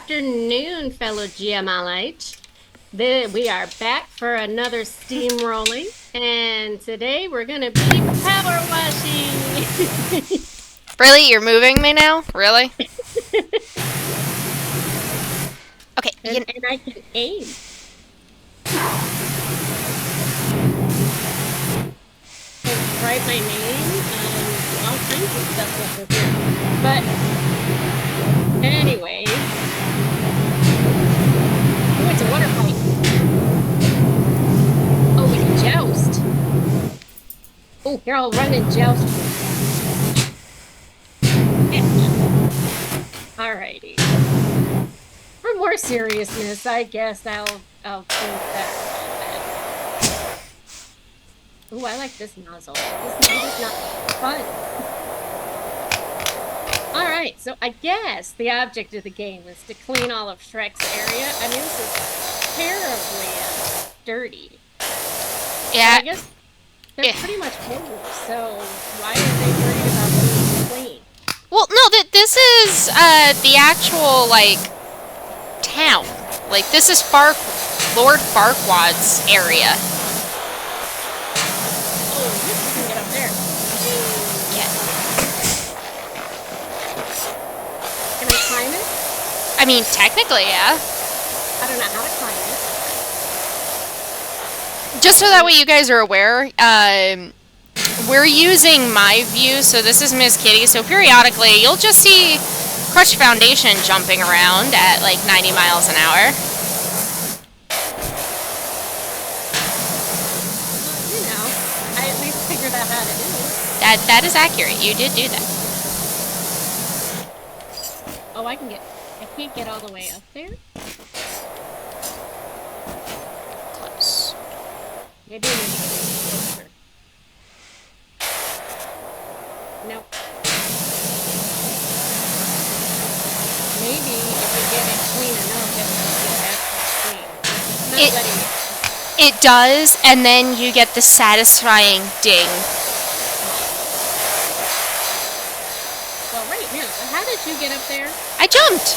afternoon, fellow GMologist. We are back for another steam rolling, and today we're gonna be power washing. Really? You're moving me now? Really? Okay. And I can aim. So write my name, all kinds of stuff over here. But anyway, oh, it's a water fight. Oh, we can joust. Oh, here I'll run and joust. Alrighty. For more seriousness, I guess I'll think that. Ooh, I like this nozzle. This nozzle's not fun. Alright, so I guess the object of the game is to clean all of Shrek's area. I mean, this is terribly dirty. Yeah. So I guess they're pretty much homeless, so why are they worried about being clean? Well, no, this is the actual, like, town. Like, this is Lord Farquaad's area. Oh, you can get up there. Yeah. Can I climb it? I mean, technically, yeah. I don't know how to climb it. Just so that way you guys are aware, we're using my view, so this is Miss Kitty, so periodically you'll just see Crush Foundation jumping around at like 90 miles an hour. You know, I at least figured out how to do it. That is accurate. You did do that. Oh, I can't get all the way up there? Close. Maybe I need to get closer. Nope. Maybe if we get it clean enough, it'll get actually clean. It does, and then you get the satisfying ding. Well, right now, so how did you get up there? I jumped.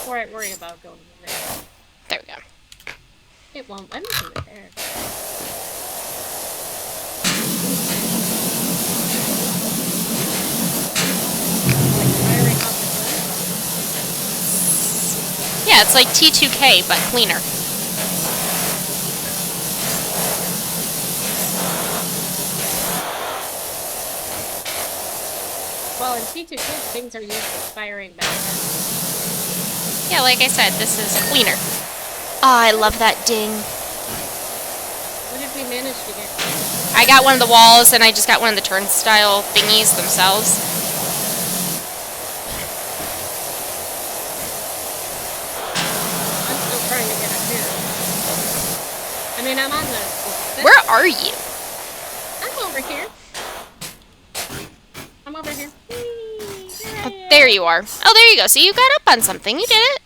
Before I worry about going in there. There we go. It won't let me do it there. Like firing off the gun? Yeah, it's like T2K, but cleaner. Well, in T2K, things are used for firing back then. Yeah, like I said, this is cleaner. Oh, I love that ding. What did we manage to get? I got one of the walls, and I just got one of the turnstile thingies themselves. I'm still trying to get up here. I mean, I'm on the... Where are you? I'm over here. I'm over here. There you are. Oh, there you go. So you got up on something. You did it.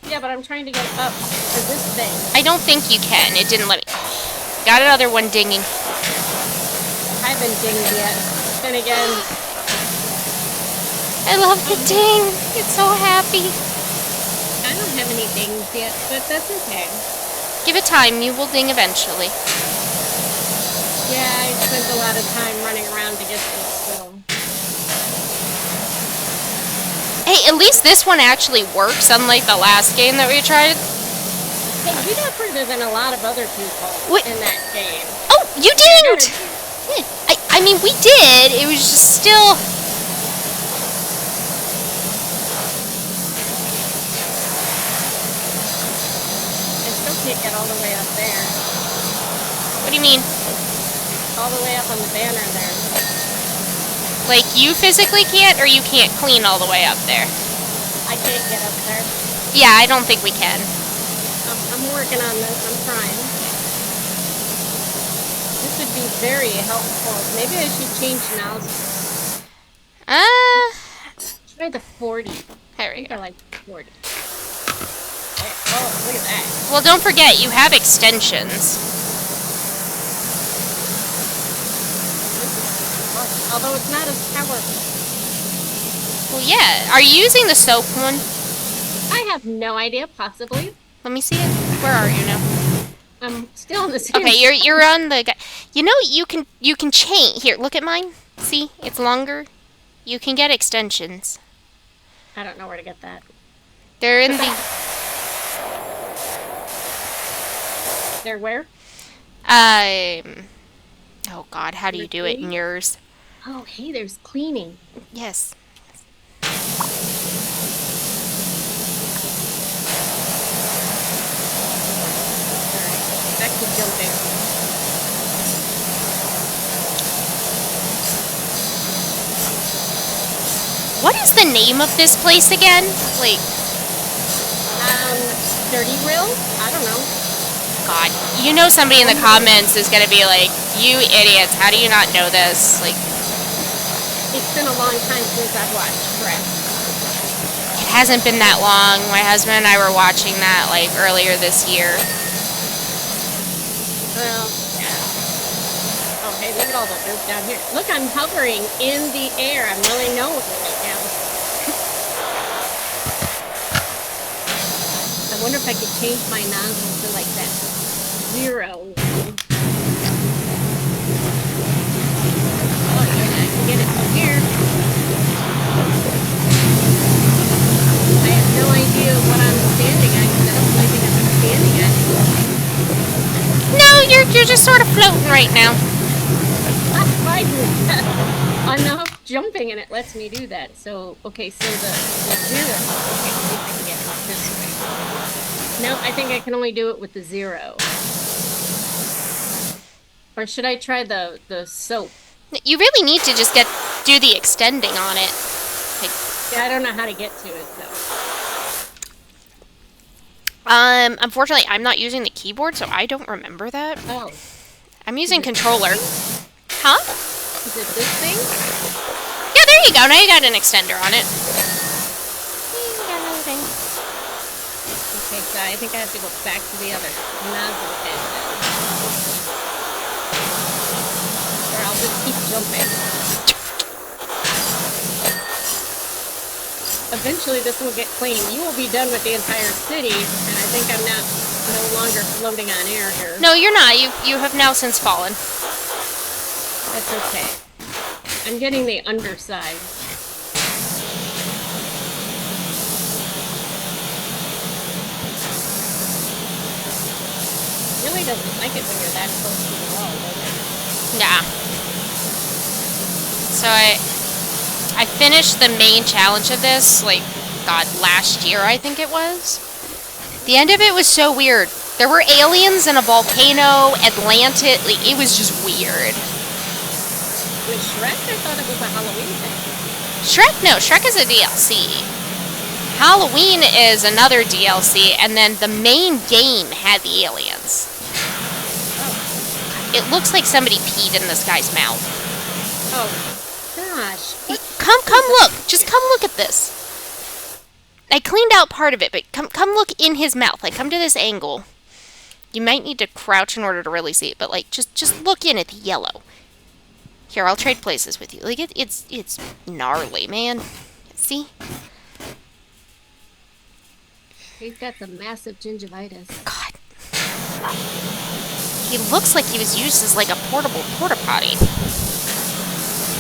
Yeah, but I'm trying to get up to this thing. I don't think you can. It didn't let me. Got another one dinging. I haven't dinged yet. Then again... I love the ding. It's so happy. I don't have any dings yet, but that's okay. Give it time. You will ding eventually. Yeah, I spent a lot of time running around to get this, so... Hey, at least this one actually works, unlike the last game that we tried. Hey, we got further than a lot of other people in that game. Oh, you didn't! I mean, we did. It was just still... I still can't get all the way up there. What do you mean? All the way up on the banner there. Like, you physically can't, or you can't clean all the way up there? I can't get up there. Yeah, I don't think we can. I'm working on this. I'm trying. This would be very helpful. Maybe I should change nozzles. Try the 40. There I we think I go. like 40. Oh, look at that. Well, don't forget, you have extensions. Although it's not as powerful. Well, yeah. Are you using the soap one? I have no idea. Possibly. Let me see it. Where are you now? I'm still in the same. Okay, you're on the guy. You know you can change. Here, look at mine. See, it's longer. You can get extensions. I don't know where to get that. They're in the. They're where? Oh God, how do you do it in yours? Oh, hey, there's cleaning. Yes. Alright, back to jumping. What is the name of this place again? Like, Dirty Grill? I don't know. God, you know somebody in the comments is gonna be like, "You idiots! How do you not know this?" Like, It's been a long time since I've watched Shrek. it hasn't been that long. My husband and I were watching that like earlier this year. Well, yeah. Oh, hey, look at all the dirt down here. Look, I'm hovering in the air. I'm really knowing right now. I wonder if I could change my nozzle to like that 0 one. Oh, yeah, I can get it from here. I have no idea what I'm standing at because I don't really think I'm standing at. No, you're just sort of floating right now. I'm fine. Enough jumping and it lets me do that. So, okay, so the 0. Okay, see if I can get it this way. No, I think I can only do it with the 0. Or should I try the soap? You really need to just do the extending on it. Like, Yeah, I don't know how to get to it though. Unfortunately, I'm not using the keyboard, so I don't remember that. Oh, I'm using controller. Huh? is it this thing? Yeah, there you go. Now you got an extender on it. Okay, so I think I have to go back to the other nozzle head then. Or I'll just keep jumping. Eventually this will get clean. You will be done with the entire city, and I think I'm no longer floating on air here. No, you're not. You have now since fallen. That's okay. I'm getting the underside. Really doesn't like it when you're that close to the wall, does it? Yeah. So I finished the main challenge of this, like, God, last year I think it was. The end of it was so weird. There were aliens in a volcano, Atlantis, like, it was just weird. With Shrek, I thought it was a Halloween thing. Shrek is a DLC. Halloween is another DLC, and then the main game had the aliens. It looks like somebody peed in this guy's mouth. Oh, gosh. Come look. Just come look at this. I cleaned out part of it, but come look in his mouth. Like, come to this angle. You might need to crouch in order to really see it, but like, just look in at the yellow. Here, I'll trade places with you. Like, it's gnarly, man. See? He's got some massive gingivitis. God. He looks like he was used as like a portable porta potty.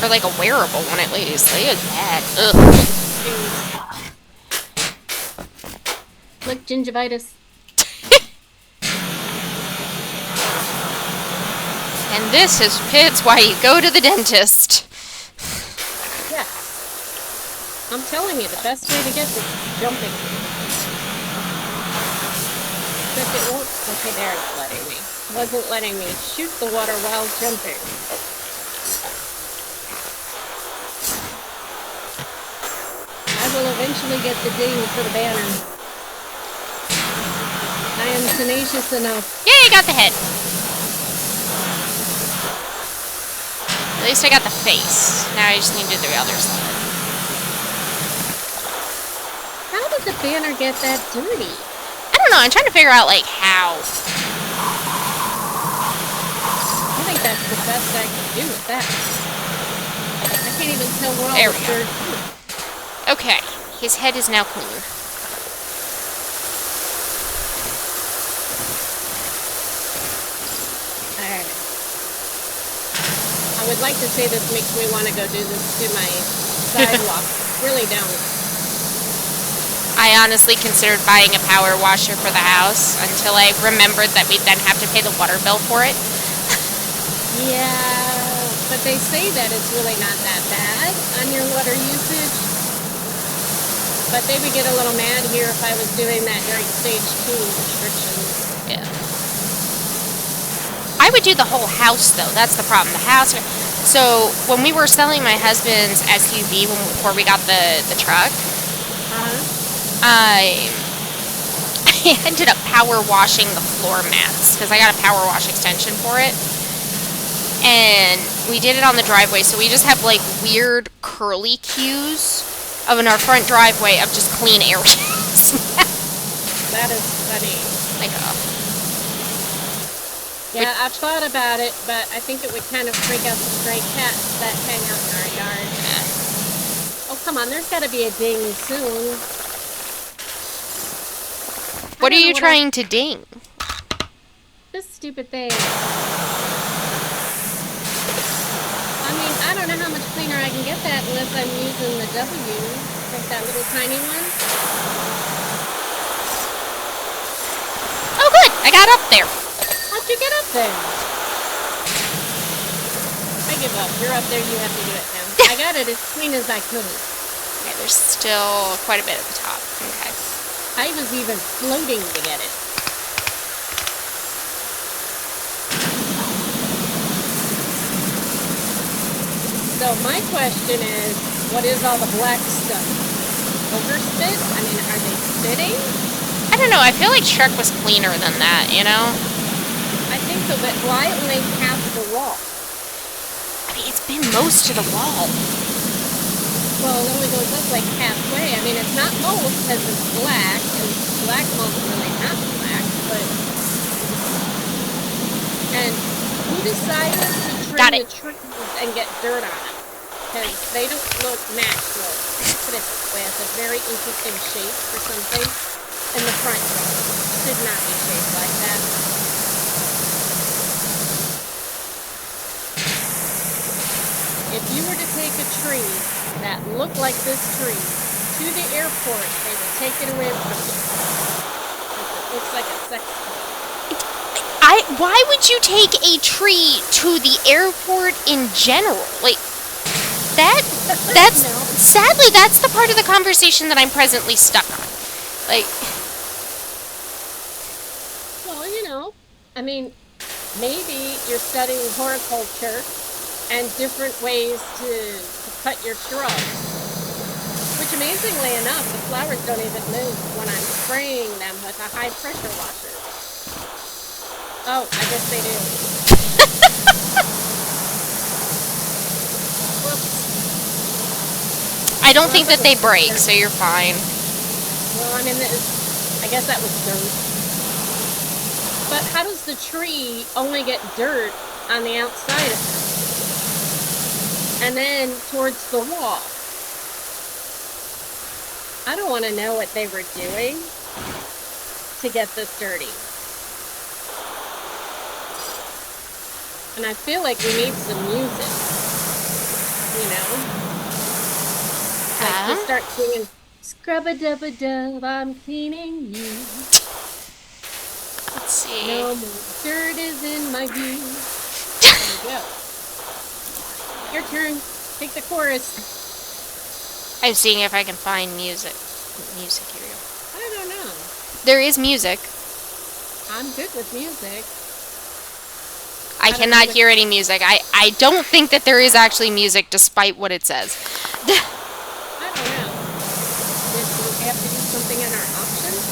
Or like a wearable one at least. Like, it was bad. Ugh. Look, gingivitis. And this is Pitt's why you go to the dentist. Yeah. I'm telling you, the best way to get this is jumping. Except it won't. Okay, there it's letting me. It wasn't letting me shoot the water while jumping. I will eventually get the ding for the banner. I am tenacious enough. Yeah, you got the head. At least I got the face. Now I just need to do the other side. How did the banner get that dirty? I don't know. I'm trying to figure out, like, how. I think that's the best I can do with that. I can't even tell what all There the we go. dirt is. Okay. His head is now clean. Alright. I would like to say this makes me want to go do this to my sidewalk. Really don't. I honestly considered buying a power washer for the house until I remembered that we'd then have to pay the water bill for it. Yeah, but they say that it's really not that bad on your water usage. But they would get a little mad here if I was doing that during stage 2 restrictions. Yeah. I would do the whole house, though. That's the problem. The house. So when we were selling my husband's SUV before we got the truck, I ended up power washing the floor mats because I got a power wash extension for it. And we did it on the driveway, so we just have like weird curly cues in our front driveway of just clean areas. That is funny. Like, Yeah, I've thought about it, but I think it would kind of freak out the stray cats that hang out in our yard. Oh, come on, there's got to be a ding soon. what are you trying to ding? This stupid thing. I mean, I don't know how much cleaner I can get that unless I'm using the W, like that little tiny one. Oh, good. I got up there. How'd you get up there? I give up. You're up there. You have to do it now. I got it as clean as I could. Okay, there's still quite a bit at the top. Okay. I was even floating to get it. So my question is, what is all the black stuff? Ogre spit? I mean, are they spitting? I don't know. I feel like Shrek was cleaner than that, you know? I think so, but why only half the wall? I mean, it's been most of the wall. Well, it only goes up like halfway. I mean, it's not mold because it's black, and black mold's really not black, but... And who decided to trim the trees and get dirt on them? Because they don't look natural. Put it this way, it's a very interesting shape for something. And the front yard should not be shaped like that. If you were to take a tree that looked like this tree to the airport, they would take it away from you. It looks like a sex toy. Why would you take a tree to the airport in general? Like, that's, No. sadly, that's the part of the conversation that I'm presently stuck on. Like, Well, you know, I mean, maybe you're studying horticulture and different ways to cut your shrubs. Which, amazingly enough, the flowers don't even move when I'm spraying them with a high pressure washer. Oh, I guess they do. Whoops. I don't think that they break, so you're fine. Well, I mean, I guess that was dirt. But how does the tree only get dirt on the outside of it? And then towards the wall? I don't want to know what they were doing to get this dirty. And I feel like we need some music, you know? Like, just start singing, scrub-a-dub-a-dub, I'm cleaning you. Let's see. No more dirt is in my view. There you go. Your turn. Take the chorus. I'm seeing if I can find music. Music here. I don't know. There is music. I'm good with music. I cannot hear any music. I don't think that there is actually music despite what it says. I don't know. Do we have to do something in our options?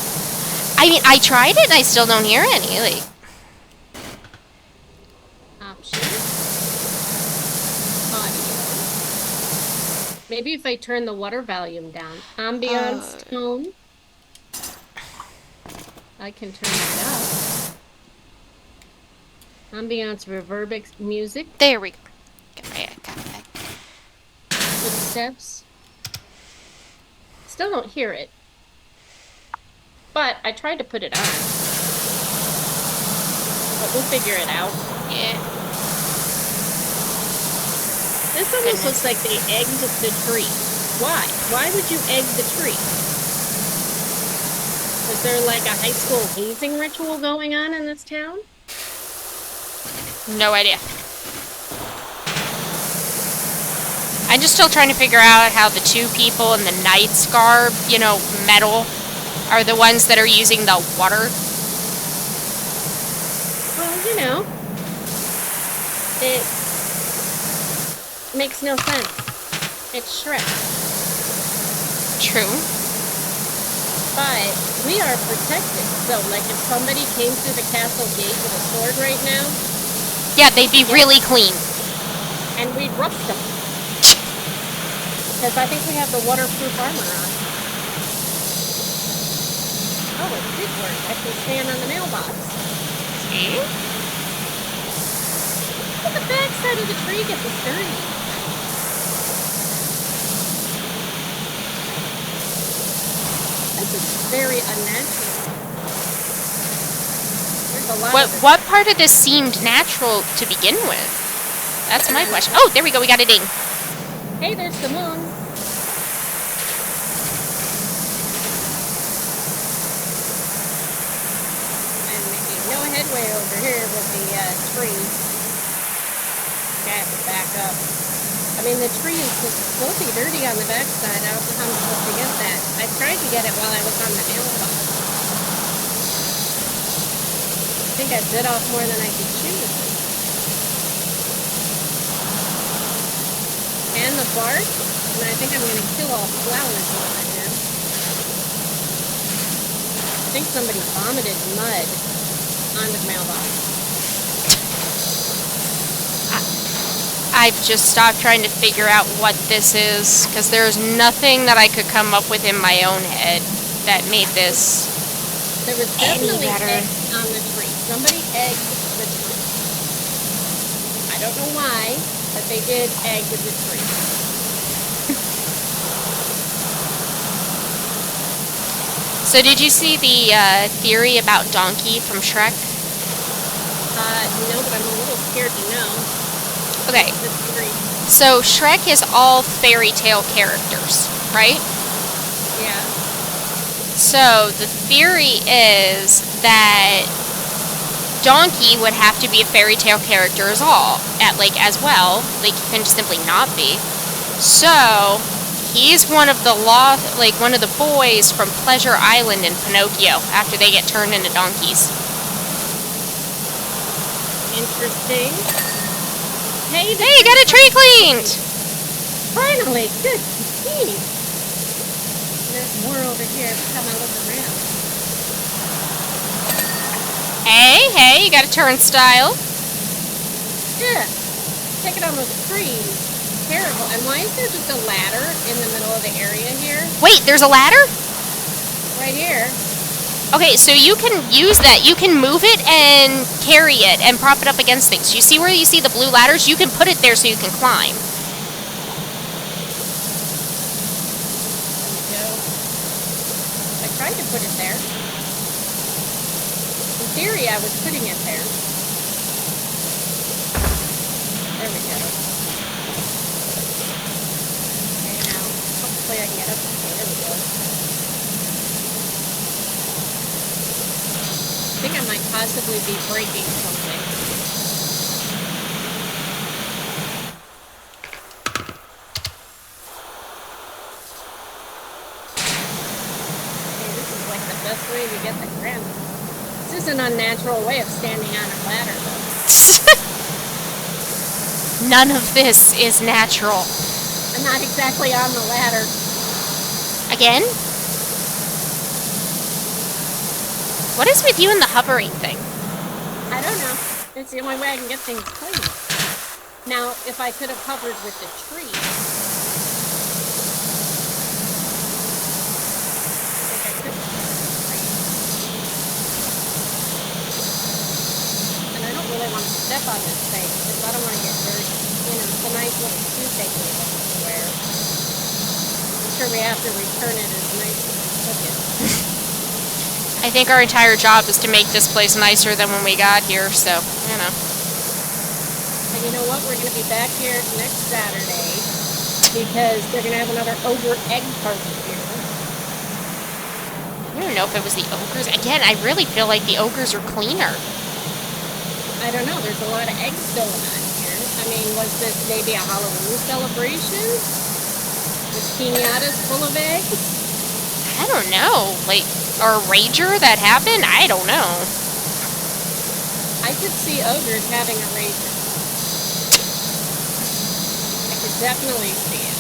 I mean, I tried it and I still don't hear any. Like, Options. Audio. Maybe if I turn the water volume down. Ambiance tone. I can turn it up. Ambiance reverb music. there we go. Got that. Footsteps. Still don't hear it. But I tried to put it on. But we'll figure it out. Yeah. This almost looks like they egged the tree. Why? Why would you egg the tree? Is there like a high school hazing ritual going on in this town? No idea. I'm just still trying to figure out how the two people in the knight's garb, you know, metal, are the ones that are using the water. Well, you know, it makes no sense. It's Shrek. True. But we are protected. So, like, if somebody came through the castle gate with a sword right now, Yeah, they'd be really clean. and we'd rough them. Because I think we have the waterproof armor on. Oh, it did work. I can stand on the mailbox. See? Look at the backside of the tree get this dirty. This is very unnatural. There's a lot of it. What part of this seemed natural to begin with? That's my question. Oh, there we go. We got a ding. Hey, there's the moon. I'm making no headway over here with the tree. I have to back up. I mean, the tree is just filthy dirty on the backside. I don't know how I'm supposed to get that. I tried to get it while I was on the mailbox. I think I bit off more than I could chew. And the bark, and I think I'm going to kill all the flowers over here. I think somebody vomited mud on the mailbox. I've just stopped trying to figure out what this is, because there's nothing that I could come up with in my own head that made this There was any definitely better. eggs on the tree. Somebody egged the tree. I don't know why, but they did egg the tree. So did you see the theory about Donkey from Shrek? No, but I'm a little scared to know. Okay, The theory. so Shrek is all fairy tale characters, right? Yeah. So the theory is that Donkey would have to be a fairy tale character as well. Like, he couldn't simply not be. So he's one of the one of the boys from Pleasure Island in Pinocchio after they get turned into donkeys. Interesting. Hey, Hey, you got a tree cleaned! finally! Good to see. There's more over here every time I look around. Hey, you got a turnstile. Yeah. Taking on those trees. Terrible. And why is there just a ladder in the middle of the area here? Wait, there's a ladder? Right here. Okay, so you can use that. You can move it and carry it and prop it up against things. You see where you see the blue ladders? You can put it there so you can climb. There we go. I tried to put it there. In theory, I was putting it there. There we go. Okay, now, hopefully I can get up. Okay, there we go. I think I might possibly be breaking something. Okay, this is like the best way to get the ground. This is an unnatural way of standing on a ladder, though. None of this is natural. I'm not exactly on the ladder. Again? What is with you and the hovering thing? I don't know. It's the only way I can get things clean. Now, if I could have hovered with the tree, I think I could have. And I don't really want to step on this thing because I don't want to get dirty. You know, it's a nice little toothache label to wear. I'm sure we have to return it as nice as we took it. I think our entire job is to make this place nicer than when we got here, so, you know. And you know what? We're going to be back here next Saturday because they're going to have another ogre egg party here. I don't know if it was the ogres. Again, I really feel like the ogres are cleaner. I don't know. There's a lot of eggs going on here. I mean, was this maybe a Halloween celebration? Was Piñatas full of eggs? I don't know. Like, or a rager that happened? I don't know. I could see ogres having a rager. I could definitely see it.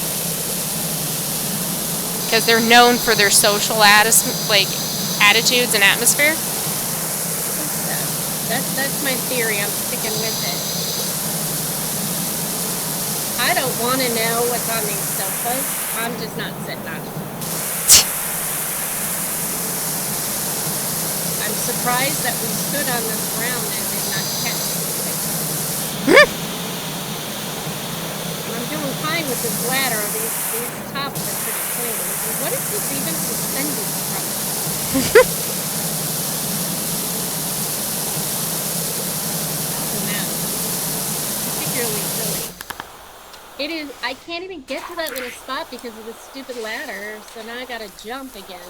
Because they're known for their social attitudes and atmosphere. That's my theory. I'm sticking with it. I don't want to know what's on these sofas. I'm just not sitting on them. I'm surprised that we stood on this ground and did not catch anything. I'm doing fine with this ladder. These tops are pretty clean. And what is this even suspended from? Particularly silly. It is. I can't even get to that little spot because of this stupid ladder. So now I gotta jump again.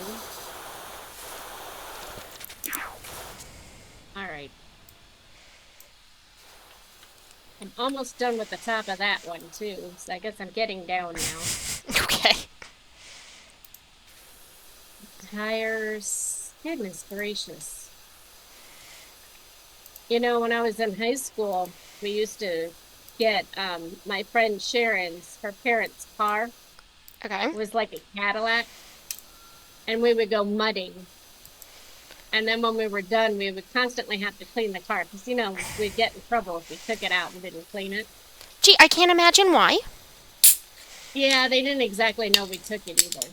All right. I'm almost done with the top of that one too. So I guess I'm getting down now. Okay. Tires. Goodness gracious. You know, when I was in high school, we used to get my friend Sharon's, her parents' car. Okay. It was like a Cadillac. And we would go mudding. And then when we were done, we would constantly have to clean the car. Because, you know, we'd get in trouble if we took it out and didn't clean it. Gee, I can't imagine why. Yeah, they didn't exactly know we took it either.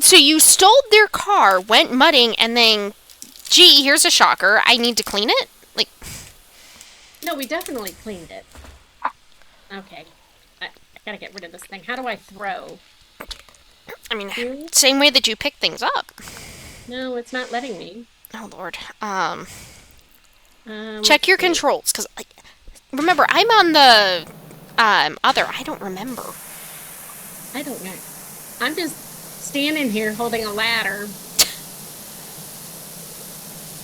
So you stole their car, went mudding, and then, gee, here's a shocker. I need to clean it? Like, no, we definitely cleaned it. Okay. I gotta get rid of this thing. How do I throw? I mean, same way that you pick things up. No, it's not letting me. Oh, Lord. Check your controls, because, like, remember, I'm on the, other. I don't remember. I don't know. I'm just standing here holding a ladder.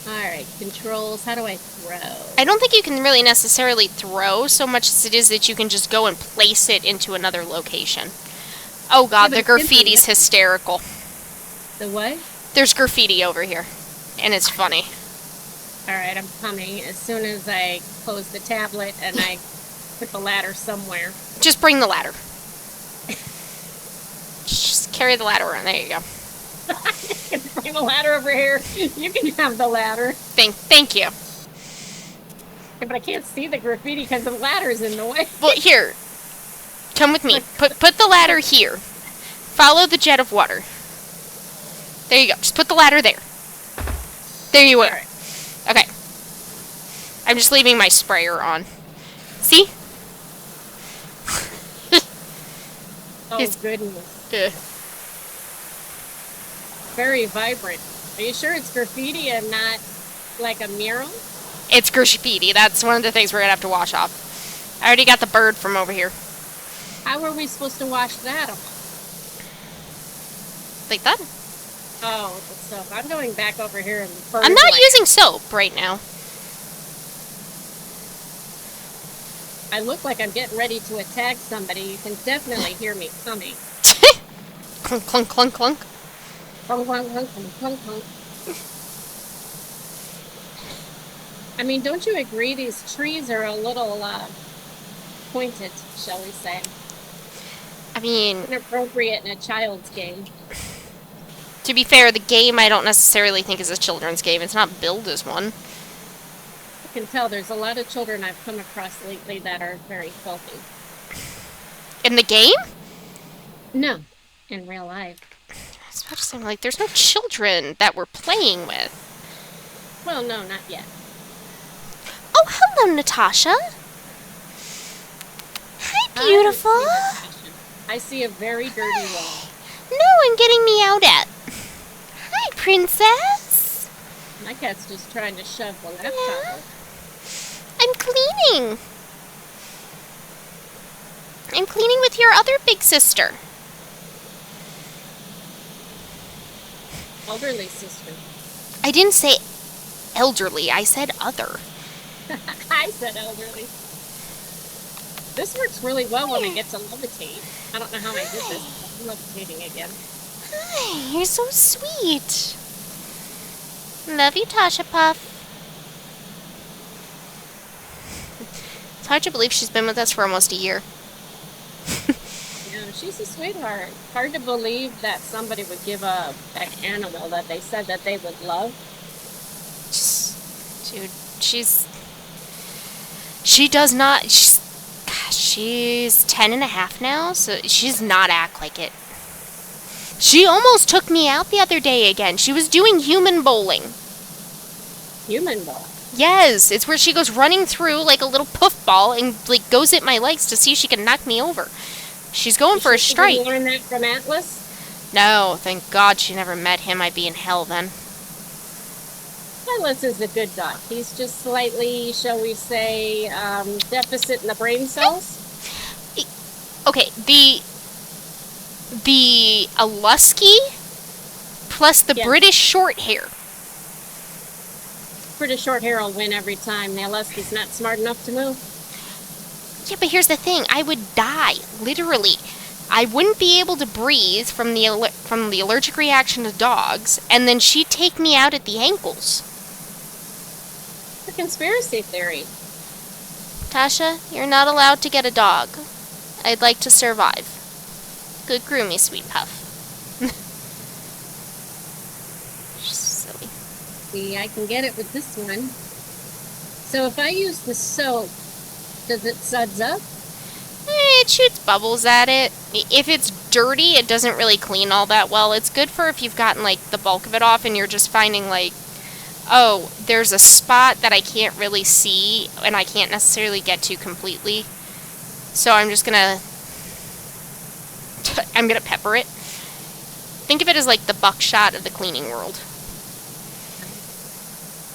Alright, controls. How do I throw? I don't think you can really necessarily throw so much as it is that you can just go and place it into another location. Oh, God, the graffiti's hysterical. The what? There's graffiti over here, and it's funny. Alright, I'm coming as soon as I close the tablet and I put the ladder somewhere. Just bring the ladder. Just carry the ladder around. There you go. Bring the ladder over here. You can have the ladder. Thank you. Yeah, but I can't see the graffiti because the ladder's in the way. Well, here. Come with me. Put the ladder here. Follow the jet of water. There you go. Just put the ladder there. There you are. Right. Okay. I'm just leaving my sprayer on. See? Oh, goodness. Very vibrant. Are you sure it's graffiti and not like a mural? It's graffiti. That's one of the things we're going to have to wash off. I already got the bird from over here. How are we supposed to wash that off? Like that? Oh, the soap. I'm going back over here and I'm not using soap right now. I look like I'm getting ready to attack somebody. You can definitely hear me coming. Clunk, clunk, clunk, clunk. Clunk, clunk, clunk, clunk, clunk, clunk. I mean, don't you agree these trees are a little pointed, shall we say? I mean... inappropriate in a child's game. To be fair, the game I don't necessarily think is a children's game. It's not billed as one. I can tell there's a lot of children I've come across lately that are very filthy. In the game? No, in real life. I was about to say, like, there's no children that we're playing with. Well, no, not yet. Oh, hello, Natasha. Hi, beautiful. I see a very dirty wall. No one getting me out at. Hi, princess. My cat's just trying to shove the laptop Yeah. over. I'm cleaning. I'm cleaning with your other big sister. Elderly sister. I didn't say elderly. I said other. I said elderly. This works really well when I get to levitate. I don't know how I did this. I'm levitating again. Hi, you're so sweet. Love you, Tasha Puff. It's hard to believe she's been with us for almost a year. Yeah, she's a sweetheart. Hard to believe that somebody would give up an animal that they said that they would love. Dude, she does not, she's 10 and a half now, so she does not act like it. She almost took me out the other day again. She was doing human bowling. Human ball. Yes, it's where she goes running through like a little puff ball and like goes at my legs to see if she can knock me over. She's going for a strike. Did you learn that from Atlas? No, thank God she never met him. I'd be in hell then. Atlas is a good dog. He's just slightly, shall we say, deficit in the brain cells. Okay, the Alusky plus the Yes. British short hair. British short hair will win every time. The Alusky's not smart enough to move. Yeah, but here's the thing. I would die, literally. I wouldn't be able to breathe from the allergic reaction to dogs, and then she'd take me out at the ankles. It's a conspiracy theory. Tasha, you're not allowed to get a dog. I'd like to survive. Good groomy, sweet puff. She's silly. See, I can get it with this one. So if I use the soap, does it suds up? It shoots bubbles at it. If it's dirty, it doesn't really clean all that well. It's good for if you've gotten, like, the bulk of it off and you're just finding, like, oh, there's a spot that I can't really see and I can't necessarily get to completely. So I'm just gonna pepper it. Think of it as like the buckshot of the cleaning world.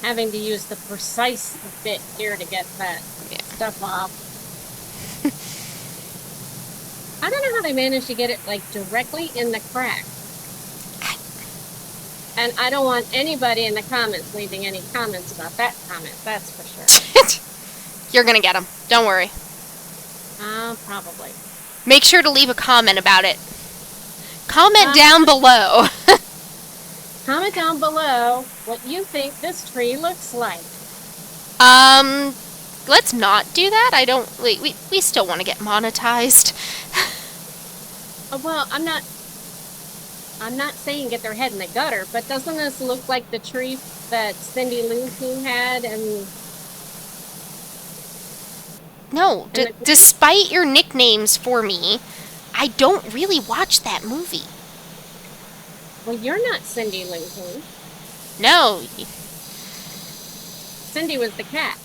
Having to use the precise bit here to get that stuff off. I don't know how they managed to get it like directly in the crack. And I don't want anybody in the comments leaving any comments about that comment, that's for sure. You're gonna get them. Don't worry. Probably. Make sure to leave a comment about it. Comment down below. Comment down below what you think this tree looks like. Let's not do that. I don't. We still want to get monetized. Well, I'm not saying get their head in the gutter, but doesn't this look like the tree that Cindy Lou Who had? And no, despite your nicknames for me, I don't really watch that movie. Well, you're not Cindy Lou Who. No. Cindy was the cat.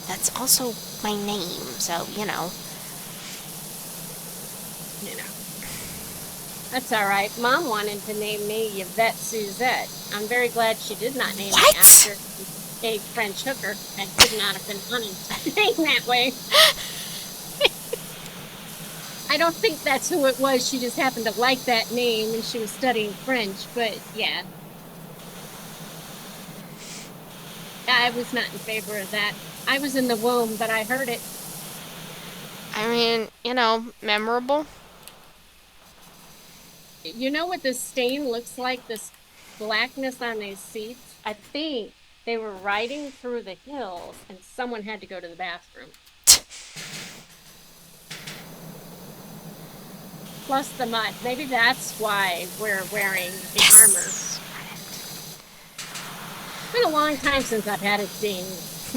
That's also my name, so, you know. You know. That's all right. Mom wanted to name me Yvette Suzette. I'm very glad she did not name me after a French hooker and could not have been honest name that way. I don't think that's who it was. She just happened to like that name and she was studying French, but yeah. I was not in favor of that. I was in the womb, but I heard it. I mean, you know, memorable. You know what this stain looks like? This blackness on these seats? I think they were riding through the hills and someone had to go to the bathroom. plus the mud. Maybe that's why we're wearing the armor. It's been a long time since I've had it dinged.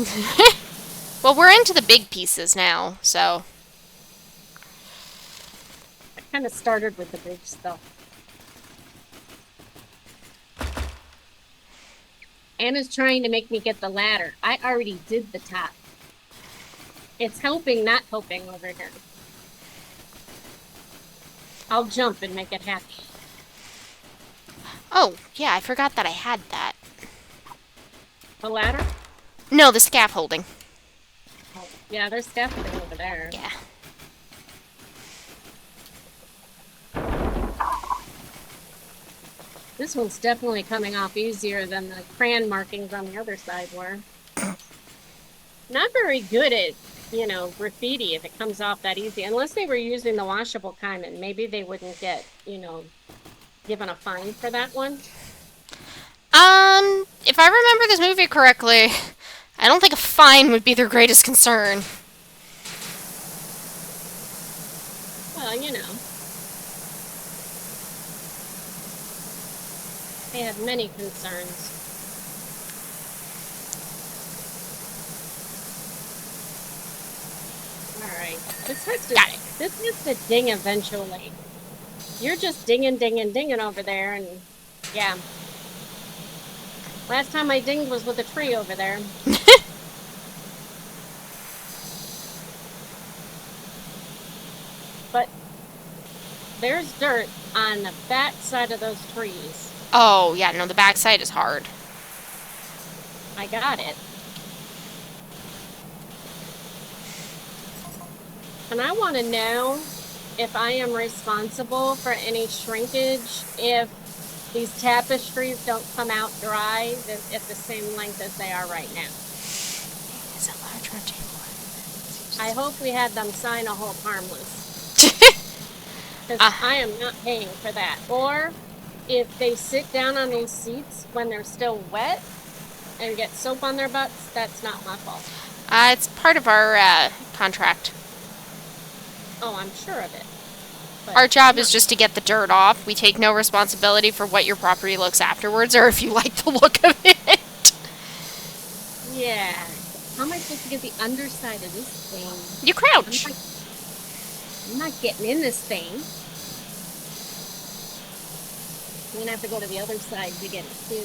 Well, we're into the big pieces now, so... I kind of started with the big stuff. Anna's trying to make me get the ladder. I already did the top. It's helping, not helping over here. I'll jump and make it happy. Oh, yeah, I forgot that I had that. The ladder? No, the scaffolding. Oh, yeah, there's scaffolding over there. Yeah. This one's definitely coming off easier than the crayon markings on the other side were. Not very good at, you know, graffiti if it comes off that easy. Unless they were using the washable kind, and maybe they wouldn't get, you know, given a fine for that one. If I remember this movie correctly, I don't think a fine would be their greatest concern. Well, you know. They have many concerns. Alright. This has to ding eventually. You're just dinging over there, and yeah. Last time I dinged was with a tree over there. But there's dirt on the back side of those trees. Oh, yeah, no, the backside is hard. I got it. And I want to know if I am responsible for any shrinkage if these tapestries don't come out dry at the same length as they are right now. Is it large rectangular? I hope we had them sign a hold harmless. Because I am not paying for that. Or if they sit down on these seats when they're still wet and get soap on their butts, that's not my fault. It's part of our contract. Oh, I'm sure of it. But our job is just to get the dirt off. We take no responsibility for what your property looks afterwards, or if you like the look of it. Yeah. How am I supposed to get the underside of this thing? You crouch. I'm not getting in this thing. I'm gonna have to go to the other side to get it too.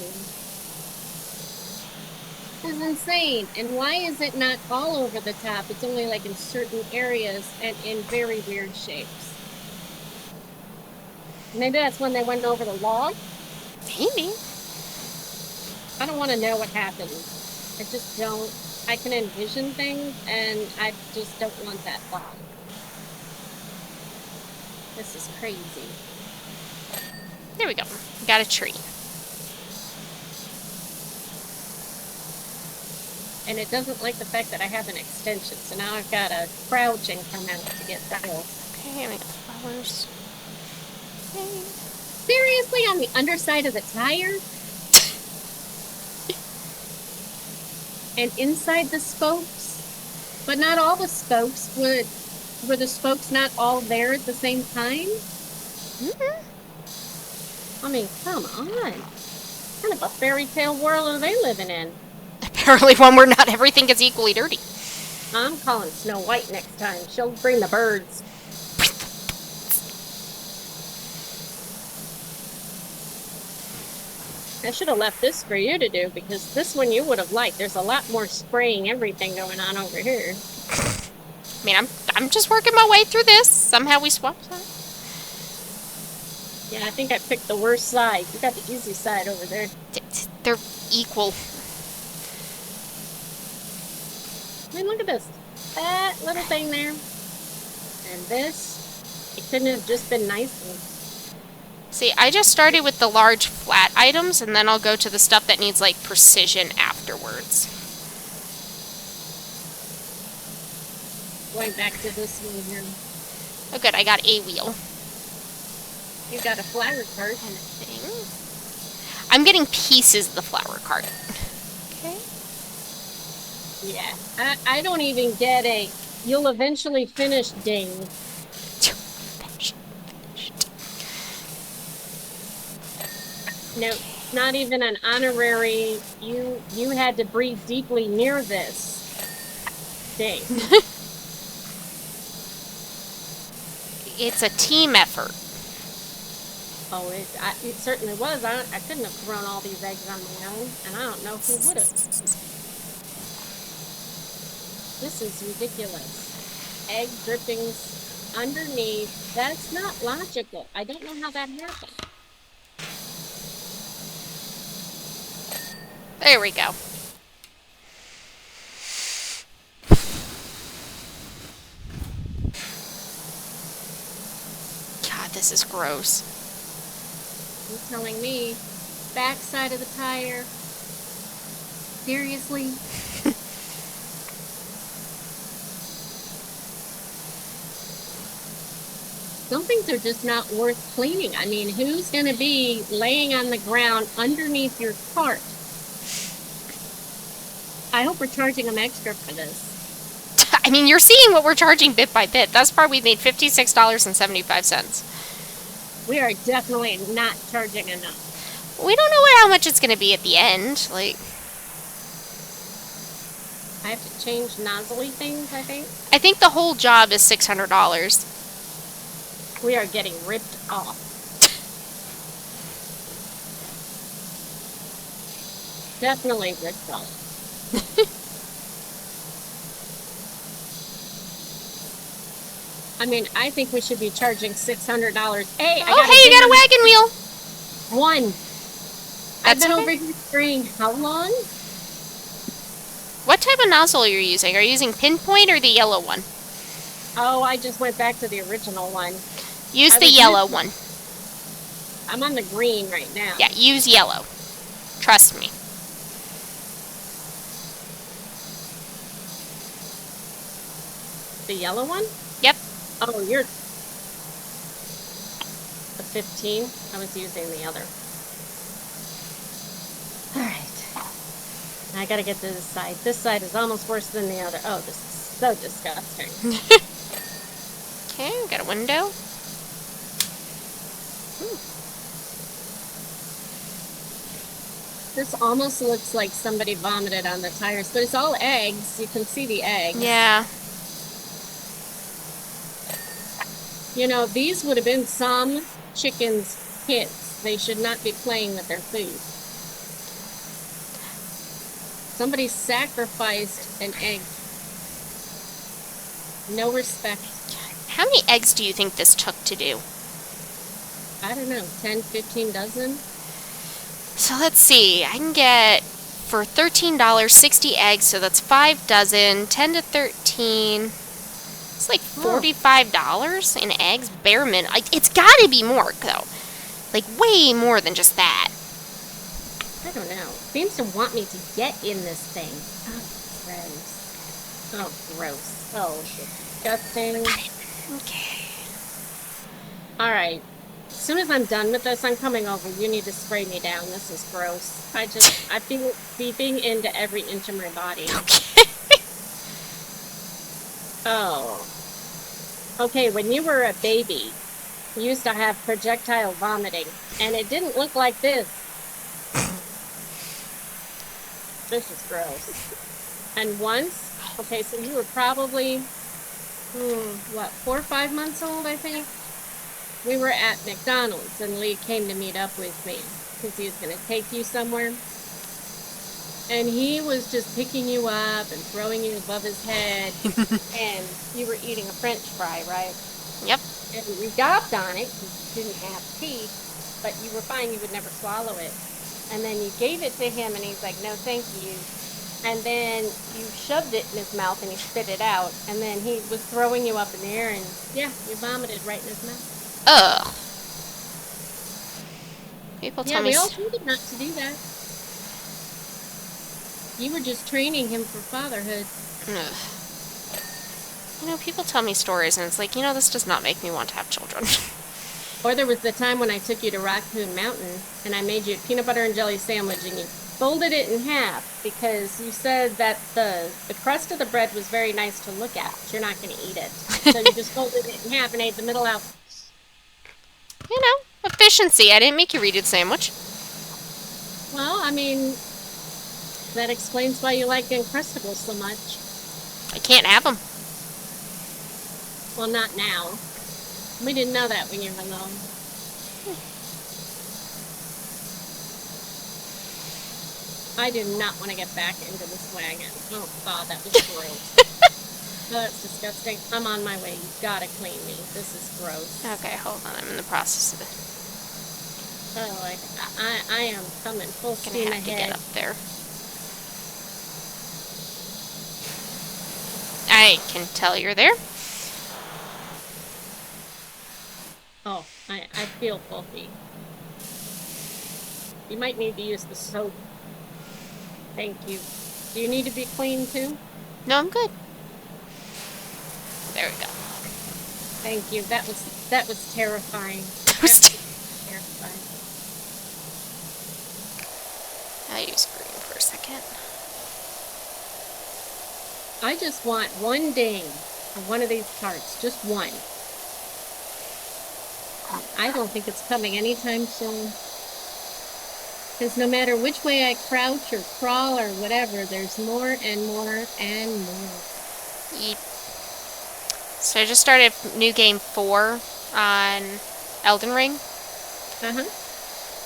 This is insane. And why is it not all over the top? It's only like in certain areas and in very weird shapes. Maybe that's when they went over the log? Maybe. I don't want to know what happened. I just don't. I can envision things, and I just don't want that log. This is crazy. There we go. Got a tree. And it doesn't like the fact that I have an extension, so now I've got to crouch and come out to get dials. Okay, I got flowers. Okay. Seriously, on the underside of the tire? And inside the spokes? But not all the spokes. Were the spokes not all there at the same time? Mm-hmm. I mean, come on. What kind of a fairy tale world are they living in? Apparently one where not everything gets equally dirty. I'm calling Snow White next time. She'll bring the birds. I should have left this for you to do, because this one you would have liked. There's a lot more spraying everything going on over here. I mean, I'm just working my way through this. Somehow we swapped sides. Yeah, I think I picked the worst side. You got the easy side over there. They're equal. I mean, look at this. That little thing there. And this. It couldn't have just been nice. See, I just started with the large flat items, and then I'll go to the stuff that needs, like, precision afterwards. Going back to this one here. Oh, good, I got a wheel. You got a flower cart. And a thing. I'm getting pieces of the flower cart. Okay. Yeah. I don't even get a you'll eventually finish ding. No, not even an honorary. You had to breathe deeply near this thing. It's a team effort. Oh, it certainly was. I couldn't have thrown all these eggs on my own, and I don't know who would have. This is ridiculous. Egg drippings underneath. That's not logical. I don't know how that happened. There we go. God, this is gross. You're telling me, backside of the tire. Seriously? Some things are just not worth cleaning. I mean, who's going to be laying on the ground underneath your cart? I hope we're charging them extra for this. I mean, you're seeing what we're charging bit by bit. Thus far, we've made $56.75. We are definitely not charging enough. We don't know how much it's going to be at the end. Like, I have to change nozzly things, I think. I think the whole job is $600. We are getting ripped off. Definitely ripped off. I mean, I think we should be charging $600. Hey, you got a wagon wheel. One. I've been okay. over here spraying how long? What type of nozzle are you using? Are you using Pinpoint or the yellow one? Oh, I just went back to the original one. Use the yellow one. I'm on the green right now. Yeah, use yellow. Trust me. The yellow one? Yep. Oh, you're the 15. I was using the other. All right. I gotta get to this side. This side is almost worse than the other. Oh, this is so disgusting. Okay, we got a window. This almost looks like somebody vomited on the tires, but it's all eggs. You can see the eggs. Yeah. You know, these would have been some chickens' kids. They should not be playing with their food. Somebody sacrificed an egg. No respect. How many eggs do you think this took to do? I don't know, 10, 15 dozen? So let's see. I can get, for $13, 60 eggs, so that's 5 dozen, 10 to 13. It's like $45 in eggs, bare minimum. It's got to be more, though. Like, way more than just that. I don't know. Seems to want me to get in this thing. Oh, gross. Oh, gross. Oh, disgusting. Okay. All right. As soon as I'm done with this, I'm coming over. You need to spray me down. This is gross. I feel it seeping into every inch of my body. Okay. Oh. Okay, when you were a baby, you used to have projectile vomiting, and it didn't look like this. This is gross. And once, okay, so you were probably, 4 or 5 months old, I think? We were at McDonald's, and Lee came to meet up with me, because he was going to take you somewhere. And he was just picking you up and throwing you above his head, and you were eating a French fry, right? Yep. And you gobbed on it, because you didn't have teeth, but you were fine, you would never swallow it. And then you gave it to him, and he's like, no, thank you. And then you shoved it in his mouth, and he spit it out. And then he was throwing you up in the air, and yeah, you vomited right in his mouth. Ugh. People tell me. Yeah, we all told him not to do that. You were just training him for fatherhood. Ugh. You know, people tell me stories, and it's like, this does not make me want to have children. Or there was the time when I took you to Raccoon Mountain, and I made you a peanut butter and jelly sandwich, and you folded it in half, because you said that the crust of the bread was very nice to look at, but you're not going to eat it. So you just folded it in half and ate the middle out. Efficiency. I didn't make you read it sandwich. Well, I mean, that explains why you like Uncrustables so much. I can't have them. Well, not now. We didn't know that when you were alone. I do not want to get back into this wagon. Oh, God, that was gross. Oh, that's disgusting. I'm on my way. You gotta clean me. This is gross. Okay, hold on. I'm in the process of it. Oh, I am coming full Gonna steam have to get ahead. up there. I can tell you're there. Oh, I feel filthy. You might need to use the soap. Thank you. Do you need to be clean too? No, I'm good. There we go. Thank you. That was terrifying. That was Terrifying. I'll use green for a second. I just want one ding for one of these carts. Just one. I don't think it's coming anytime soon. Because no matter which way I crouch or crawl or whatever, there's more and more and more. Yeep. So I just started new game 4 on Elden Ring. Uh-huh.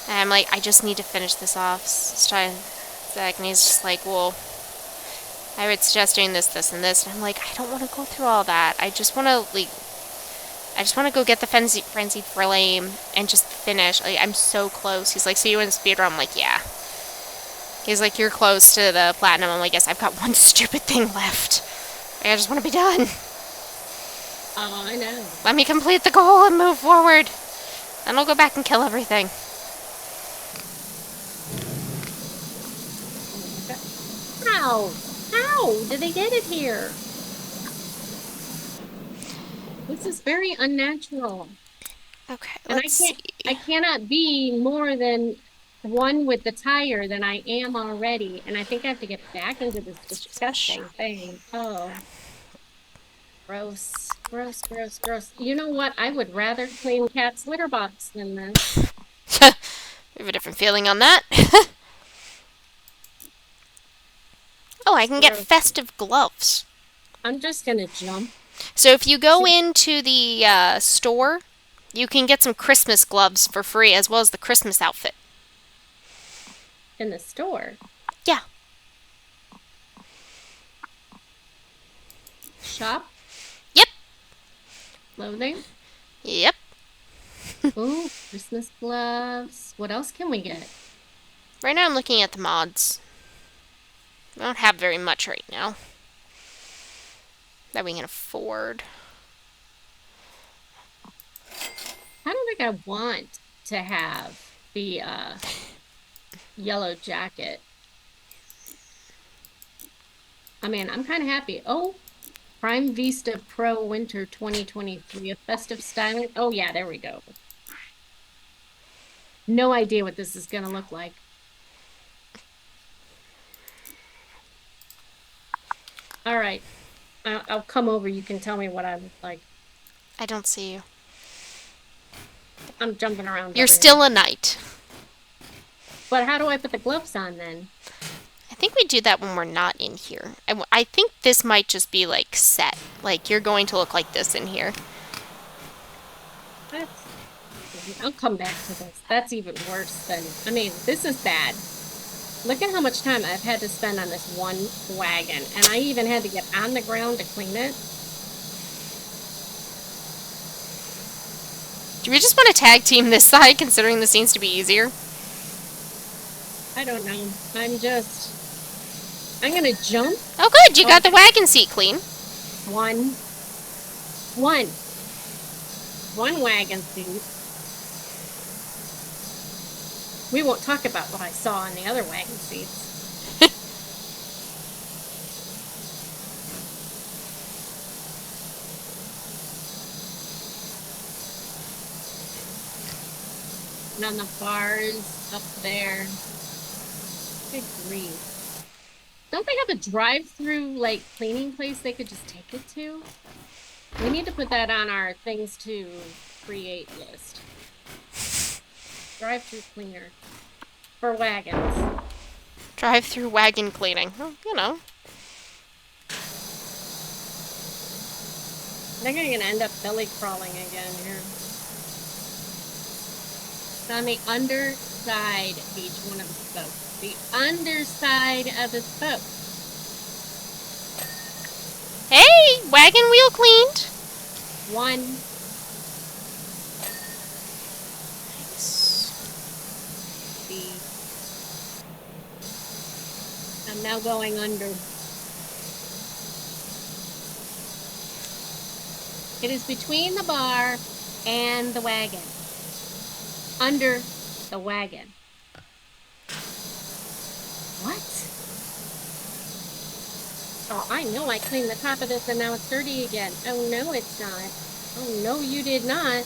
And I'm like, I just need to finish this off. Zach, and he's just like, well, I would suggest doing this, this, and this. And I'm like, I don't want to go through all that. I just want to, like, go get the Frenzied Flame and just finish. Like, I'm so close. He's like, so you in speedrun? I'm like, yeah. He's like, you're close to the platinum. I'm like, yes, I've got one stupid thing left. I just want to be done. Oh, I know. Let me complete the goal and move forward. Then I'll go back and kill everything. How? How did they get it here? This is very unnatural. Okay, And let's see. I cannot be more than one with the tire than I am already. And I think I have to get back into this disgusting thing. Oh. Gross. Gross, gross, gross. You know what? I would rather clean Cat's litter box than this. I have a different feeling on that. Oh, I can get Gross. festive gloves. I'm just gonna jump. So if you go into the store, you can get some Christmas gloves for free as well as the Christmas outfit. In the store. Yeah. Shop? Yep. Clothing? Yep. Ooh, Christmas gloves. What else can we get? Right now I'm looking at the mods. We don't have very much right now that we can afford. I don't think I want to have the yellow jacket. I mean, I'm kind of happy. Oh, Prime Vista Pro Winter 2023, a festive styling. Oh, yeah, there we go. No idea what this is going to look like. All right. I'll come over. You can tell me what I look like. I don't see you. I'm jumping around. You're still a knight. But how do I put the gloves on then? I think we do that when we're not in here. I think this might just be like set. Like you're going to look like this in here. I'll come back to this. That's even worse than, I mean, this is bad. Look at how much time I've had to spend on this one wagon. And I even had to get on the ground to clean it. Do we just want to tag team this side, considering this seems to be easier? I don't know. I'm gonna jump. Oh good, you got the wagon seat clean. One wagon seat. We won't talk about what I saw on the other wagon seats. And on the bars up there. Good grief. Don't they have a drive-through, like, cleaning place they could just take it to? We need to put that on our things to create list. Drive-through cleaner. for wagons. Drive-through wagon cleaning. Well, you know. I think I'm gonna end up belly crawling again here. It's on the underside of each one of the spokes. The underside of the spoke. Hey, wagon wheel cleaned. One. I'm now going under. It is between the bar and the wagon. Under the wagon. What? Oh, I know I cleaned the top of this and now it's dirty again. Oh, no, it's not. Oh, no, you did not.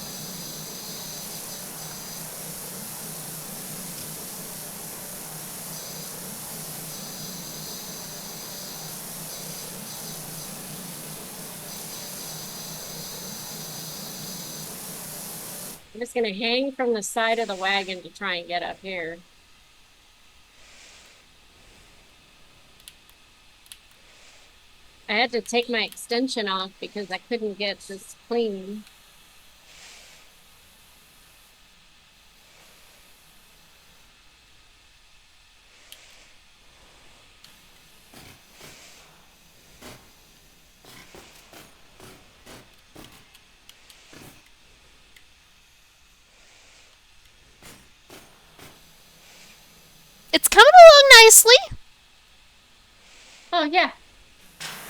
I'm just going to hang from the side of the wagon to try and get up here. I had to take my extension off because I couldn't get this clean. It's coming along nicely. Oh, yeah.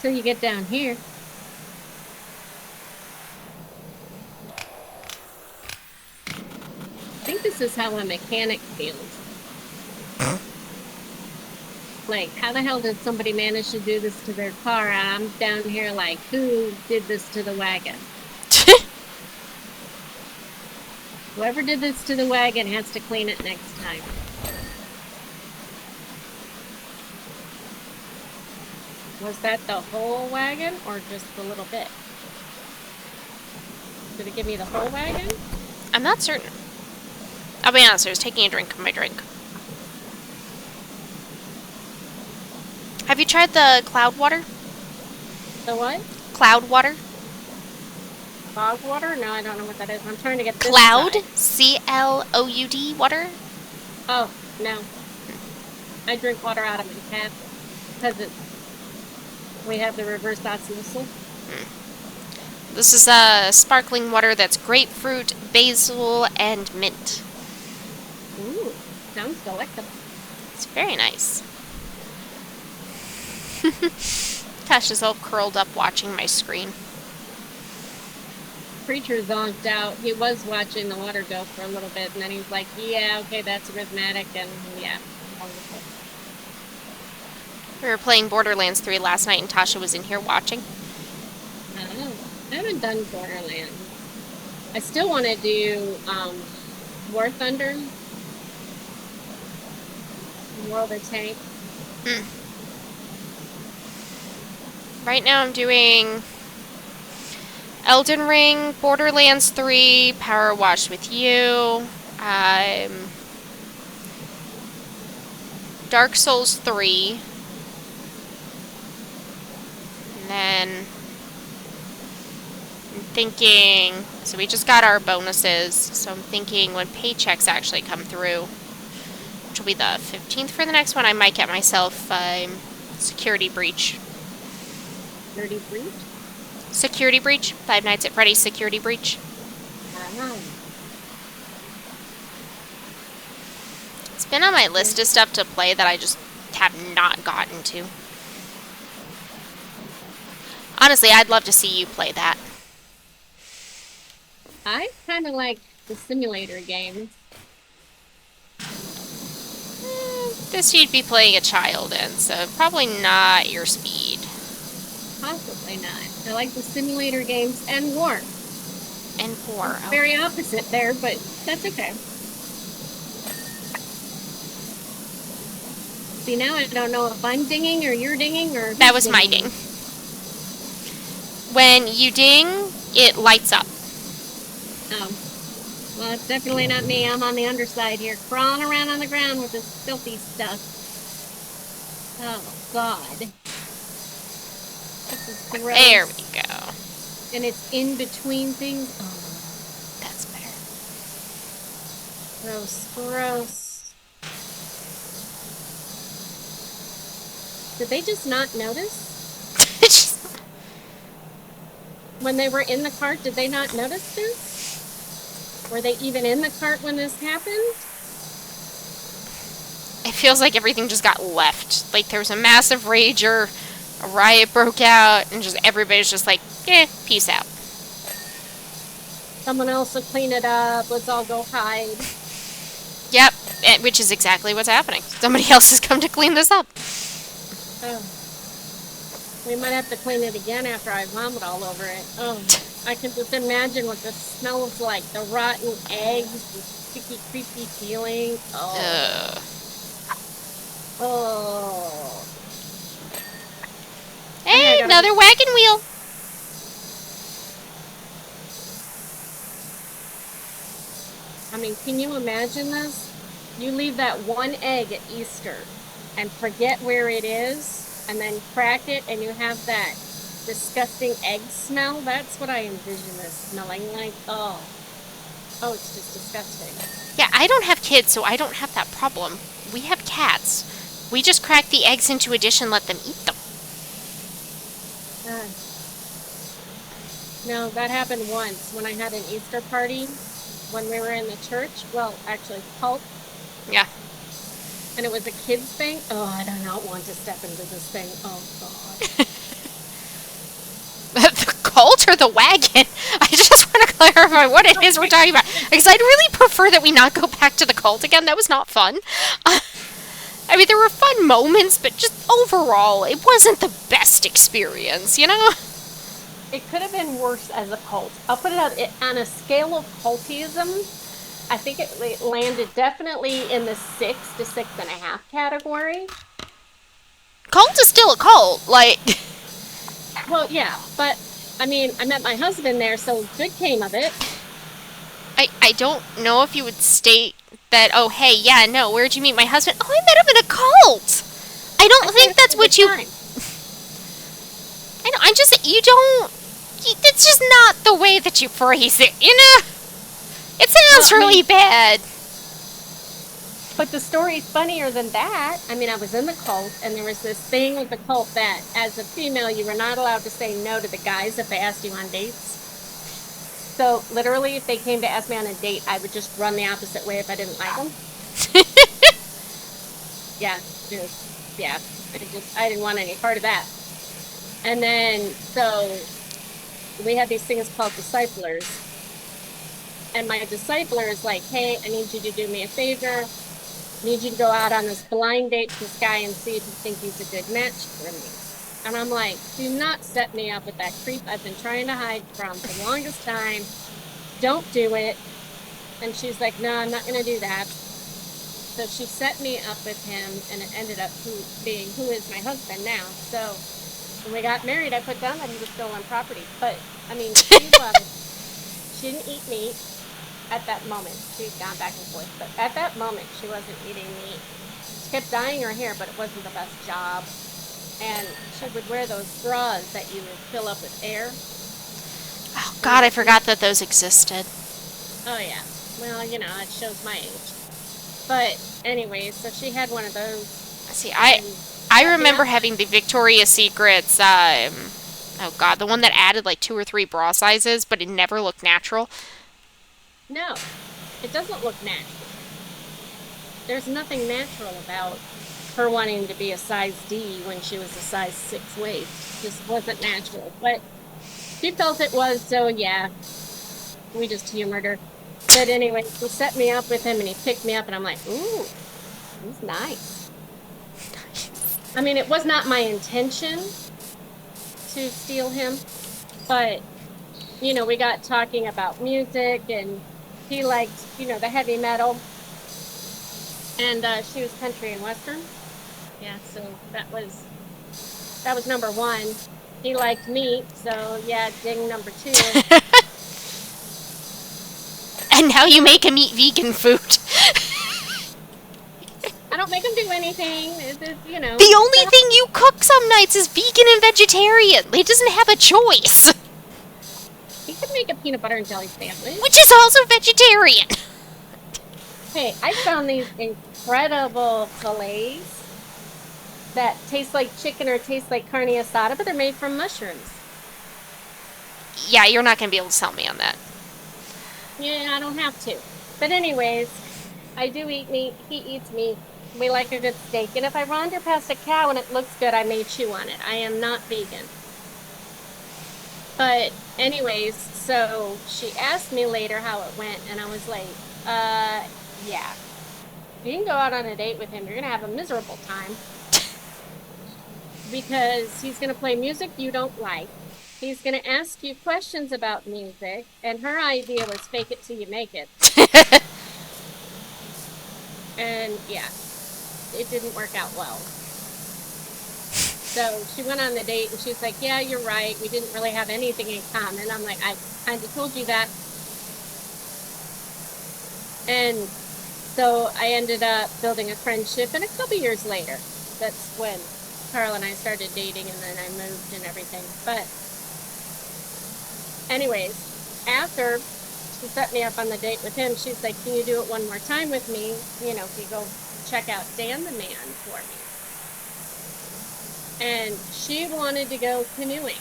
Till you get down here. I think this is how a mechanic feels. Like, how the hell did somebody manage to do this to their car? And I'm down here like, who did this to the wagon? Whoever did this to the wagon has to clean it next time. Was that the whole wagon or just a little bit? Did it give me the whole wagon? I'm not certain. I'll be honest, I was taking a drink of my drink. Have you tried the cloud water? The what? Cloud water? Fog water? No, I don't know what that is. I'm trying to get this Cloud? side. C-L-O-U-D water? Oh, no. I drink water out of my tap because we have the reverse osmosis. This is sparkling water that's grapefruit, basil, and mint. Ooh, sounds delectable. It's very nice. Tash is all curled up watching my screen. Preacher zonked out. He was watching the water go for a little bit, and then he's like, yeah, okay, that's arithmetic, and yeah. Wonderful. We were playing Borderlands 3 last night, and Tasha was in here watching. Oh, I haven't done Borderlands. I still want to do War Thunder. World of Tank. Right now I'm doing Elden Ring, Borderlands 3, Powerwash with you, Dark Souls 3, and then I'm thinking, so we just got our bonuses, so I'm thinking when paychecks actually come through, which will be the 15th for the next one, I might get myself Security Breach. Dirty Breach? Security Breach. 5 Nights at Freddy's Security Breach. It's been on my list of stuff to play that I just have not gotten to. Honestly, I'd love to see you play that. I kind of like the simulator games. This you'd be playing a child in, so probably not your speed. Possibly not. I like the simulator games and war. And war. Oh. Very opposite there, but that's okay. See, now I don't know if I'm dinging or you're dinging or... That was my ding. When you ding, it lights up. Oh. Well, it's definitely not me. I'm on the underside here, crawling around on the ground with this filthy stuff. Oh, God. This is gross. There we go. And it's in between things. Oh, That's better. gross, gross. Did they just not notice? When they were in the cart, did they not notice this? Were they even in the cart when this happened? It feels like everything just got left. Like there was a massive rager, a riot broke out, and just everybody's just like, peace out. Someone else will clean it up. Let's all go hide. Yep, which is exactly what's happening. Somebody else has come to clean this up. Oh. We might have to clean it again after I vomit all over it. Oh, I can just imagine what this smells like. The rotten eggs, the sticky, creepy feeling. Oh. Ugh. Oh. Hey, another wagon wheel. I mean, can you imagine this? You leave that one egg at Easter and forget where it is, and then crack it, and you have that disgusting egg smell. That's what I envision this smelling like. Oh. Oh, it's just disgusting. Yeah, I don't have kids, so I don't have that problem. We have cats. We just crack the eggs into a dish and let them eat them. No, that happened once when I had an Easter party when we were in the church. Well, actually, cult. Yeah. And it was a kids thing. Oh, I do not want to step into this thing. Oh, God. The cult or the wagon? I just want to clarify what it is we're talking about. Because I'd really prefer that we not go back to the cult again. That was not fun. I mean, there were fun moments, but just overall, it wasn't the best experience, you know? It could have been worse as a cult. I'll put it out on a scale of cultism. I think it landed definitely in the 6 to 6.5 category. Cult is still a cult, like. Well, yeah, but I mean, I met my husband there, so good came of it. I don't know if you would state that, oh, hey, yeah, no, where'd you meet my husband? Oh, I met him in a cult. I don't think that's what you. I know, you don't. It's just not the way that you phrase it, you know? It sounds really bad. But the story's funnier than that. I mean, I was in the cult, and there was this thing with the cult that, as a female, you were not allowed to say no to the guys if they asked you on dates. So, literally, if they came to ask me on a date, I would just run the opposite way if I didn't like them. Yeah, I didn't want any part of that. And then, so, we had these things called disciplers. And my discipler is like, hey, I need you to do me a favor. I need you to go out on this blind date to this guy and see if you think he's a good match for me. And I'm like, do not set me up with that creep I've been trying to hide from for the longest time. Don't do it. And she's like, no, I'm not going to do that. So she set me up with him, and it ended up being who is my husband now. So when we got married, I put down that he was stolen property. But, I mean, she didn't eat meat. At that moment, she's gone back and forth, but at that moment, she wasn't eating meat. She kept dyeing her hair, but it wasn't the best job. And she would wear those bras that you would fill up with air. Oh, God, I forgot that those existed. Oh, yeah. Well, you know, it shows my age. But anyways, so she had one of those. See, I remember having the Victoria's Secrets, oh, God, the one that added like 2 or 3 bra sizes, but it never looked natural. No, it doesn't look natural. There's nothing natural about her wanting to be a size D when she was a size 6 waist. It just wasn't natural. But she felt it was, so yeah, we just humored her. But anyway, he set me up with him, and he picked me up, and I'm like, ooh, he's nice. I mean, it was not my intention to steal him, but, you know, we got talking about music, and he liked, you know, the heavy metal, and she was country and western. Yeah, so that was number 1. He liked meat, so yeah, ding number 2. And And now you make him eat vegan food. I don't make him do anything. You know. The only thing you cook some nights is vegan and vegetarian. He doesn't have a choice. He could make a peanut butter and jelly sandwich. Which is also vegetarian. Hey, I found these incredible fillets that taste like chicken or taste like carne asada, but they're made from mushrooms. Yeah, you're not going to be able to sell me on that. Yeah, I don't have to. But anyways, I do eat meat. He eats meat. We like a good steak. And if I wander past a cow and it looks good, I may chew on it. I am not vegan. But anyways, so she asked me later how it went, and I was like, yeah. You can go out on a date with him. You're going to have a miserable time. Because he's going to play music you don't like. He's going to ask you questions about music, and her idea was fake it till you make it. And yeah, it didn't work out well. So she went on the date, and she's like, yeah, you're right. We didn't really have anything in common. I'm like, I kind of told you that. And so I ended up building a friendship, and a couple years later, that's when Carl and I started dating, and then I moved and everything. But anyways, after she set me up on the date with him, she's like, can you do it one more time with me? You know, if you go check out Dan the Man for me. And she wanted to go canoeing.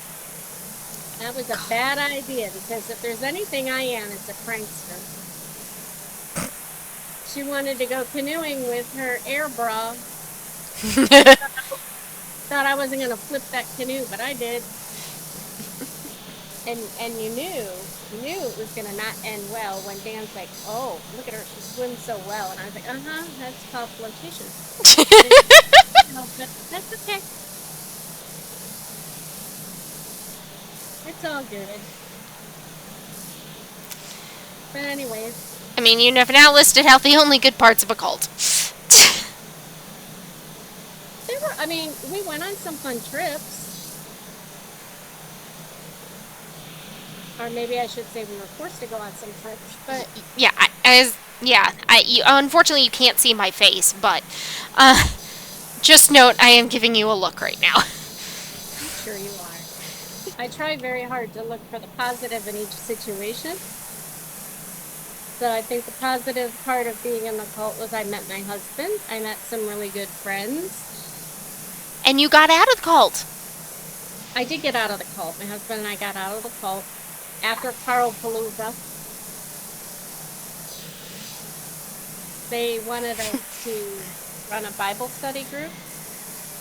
That was a bad idea, because if there's anything I am, it's a prankster. She wanted to go canoeing with her air bra. Thought I wasn't going to flip that canoe, but I did. And you knew it was going to not end well when Dan's like, oh, look at her, she swims so well. And I was like, that's called flotation. No, but that's okay. It's all good. But anyways. I mean, you have now listed out the only good parts of a cult. We went on some fun trips. Or maybe I should say we were forced to go on some trips, but... Unfortunately you can't see my face, but, just note, I am giving you a look right now. I'm sure you are. I try very hard to look for the positive in each situation. So I think the positive part of being in the cult was I met my husband. I met some really good friends. And you got out of the cult. I did get out of the cult. My husband and I got out of the cult after Carl Palooza. They wanted us to run a Bible study group,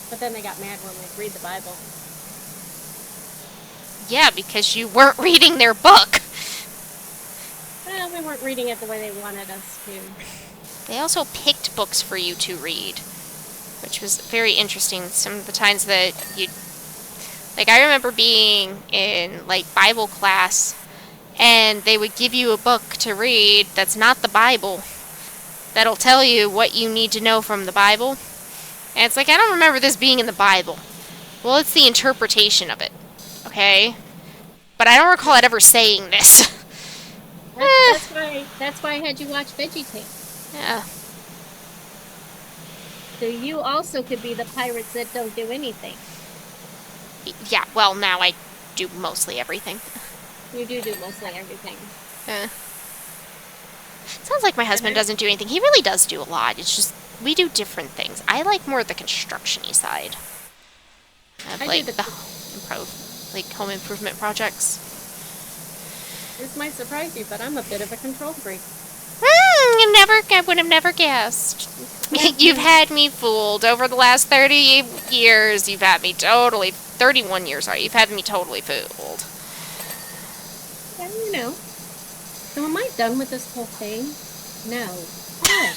but then they got mad when we read the Bible. Yeah, because you weren't reading their book. Well, we weren't reading it the way they wanted us to. They also picked books for you to read, which was very interesting. Some of the times that you... Like, I remember being in, like, Bible class, and they would give you a book to read that's not the Bible, that'll tell you what you need to know from the Bible. And it's like, I don't remember this being in the Bible. Well, it's the interpretation of it, okay? But I don't recall it ever saying this. That's why I had you watch VeggieTales. Yeah. So you also could be the pirates that don't do anything. Yeah, well, now I do mostly everything. You do mostly everything. Sounds like my husband doesn't do anything. He really does do a lot. It's just, we do different things. I like more the construction-y side. Like the home improvement projects. This might surprise you, but I'm a bit of a control freak. I would have never guessed. You've had me fooled. Over the last 30 years, you've had me totally... 31 years, sorry. You've had me totally fooled. Yeah, you know. So am I done with this whole thing? No. What?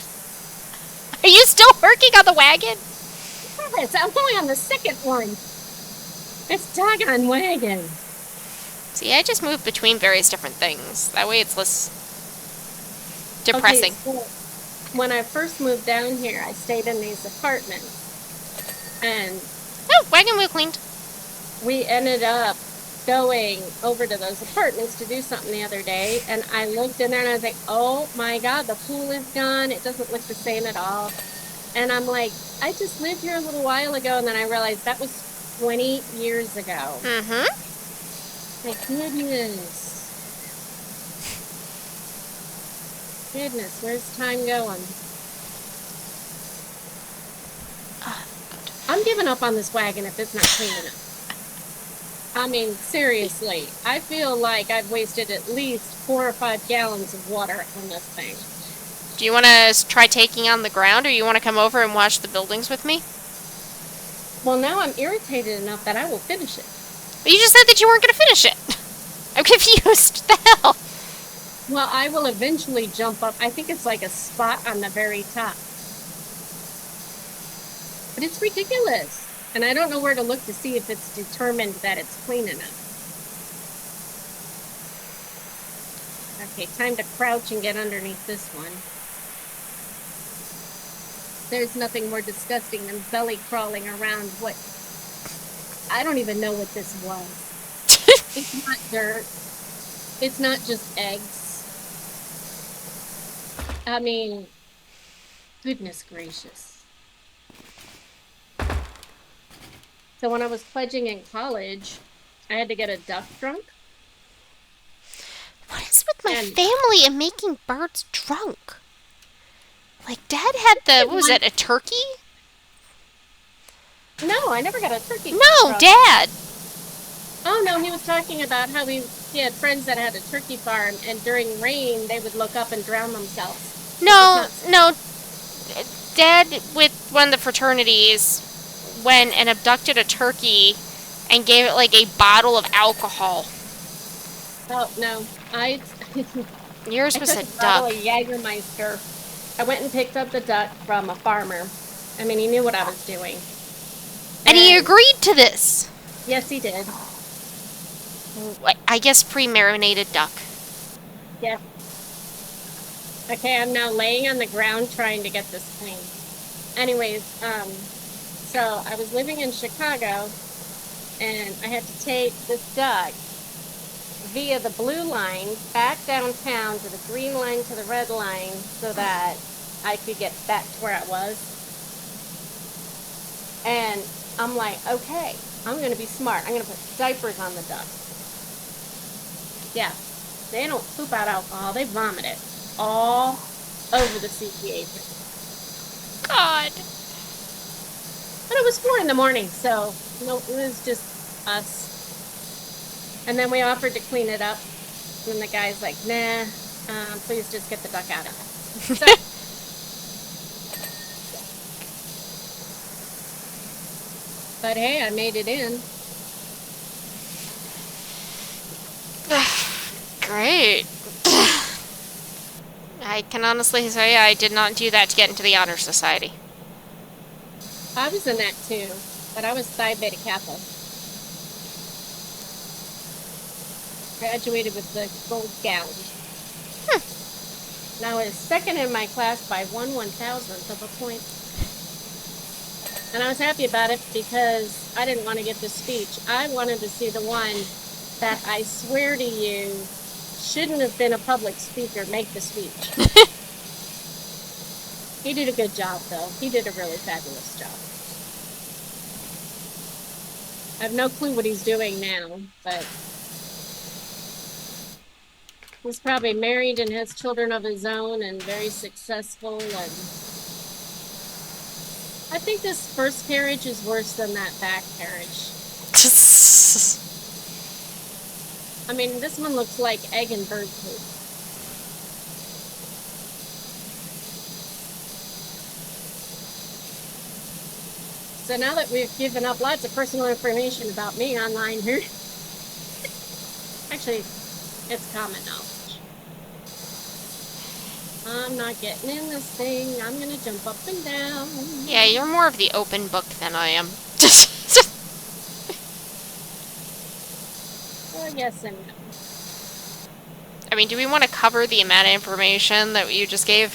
Are you still working on the wagon? Yes, I'm going on the second one. It's doggone wagon. See, I just move between various different things. That way it's less depressing. Okay, so when I first moved down here, I stayed in these apartments. And... Oh, wagon wheel cleaned. We ended up going over to those apartments to do something the other day, and I looked in there and I was like, oh my God, the pool is gone. It doesn't look the same at all. And I'm like, I just lived here a little while ago, and then I realized that was 20 years ago. Mm-hmm. My goodness. Goodness, where's time going? I'm giving up on this wagon if it's not clean enough. I mean, seriously, I feel like I've wasted at least 4 or 5 gallons of water on this thing. Do you want to try taking on the ground, or you want to come over and watch the buildings with me? Well, now I'm irritated enough that I will finish it. But you just said that you weren't going to finish it. I'm confused. The hell? Well, I will eventually jump up. I think it's like a spot on the very top. But it's ridiculous. And I don't know where to look to see if it's determined that it's clean enough. Okay, time to crouch and get underneath this one. There's nothing more disgusting than belly crawling around what... I don't even know what this was. It's not dirt. It's not just eggs. I mean, goodness gracious. So when I was pledging in college, I had to get a duck drunk. What is with my family and making birds drunk? Like, Dad had the, what was it, a turkey? No, I never got a turkey. No, Dad! Oh, no, he was talking about how he had friends that had a turkey farm, and during rain, they would look up and drown themselves. No, Dad, with one of the fraternities, went and abducted a turkey and gave it, like, a bottle of alcohol. Oh, no. Yours was a duck. Bottle of Jägermeister. I went and picked up the duck from a farmer. I mean, he knew what I was doing. And he agreed to this. Yes, he did. I guess pre-marinated duck. Yeah. Okay, I'm now laying on the ground trying to get this clean. Anyways, so I was living in Chicago, and I had to take this duck via the blue line back downtown to the green line to the red line so that I could get back to where I was. And I'm like, okay, I'm going to be smart. I'm going to put diapers on the duck. Yeah, they don't poop out alcohol. They vomit it all over the CPA. God. But it was 4 in the morning, so no, it was just us. And then we offered to clean it up. And the guy's like, nah, please just get the duck out of it. So, but hey, I made it in. Great. I can honestly say I did not do that to get into the Honor Society. I was in that too, but I was Psi Beta Kappa. Graduated with the gold gown. And I was second in my class by 1/1000th of a point. And I was happy about it because I didn't want to get the speech. I wanted to see the one that I swear to you shouldn't have been a public speaker make the speech. He did a good job, though. He did a really fabulous job. I have no clue what he's doing now, but he's probably married and has children of his own and very successful. And I think this first carriage is worse than that back carriage. I mean, this one looks like egg and bird poop. So now that we've given up lots of personal information about me online here, actually, it's common knowledge. I'm not getting in this thing. I'm going to jump up and down. Yeah, you're more of the open book than I am. Well, yes and no. I mean, do we want to cover the amount of information that you just gave?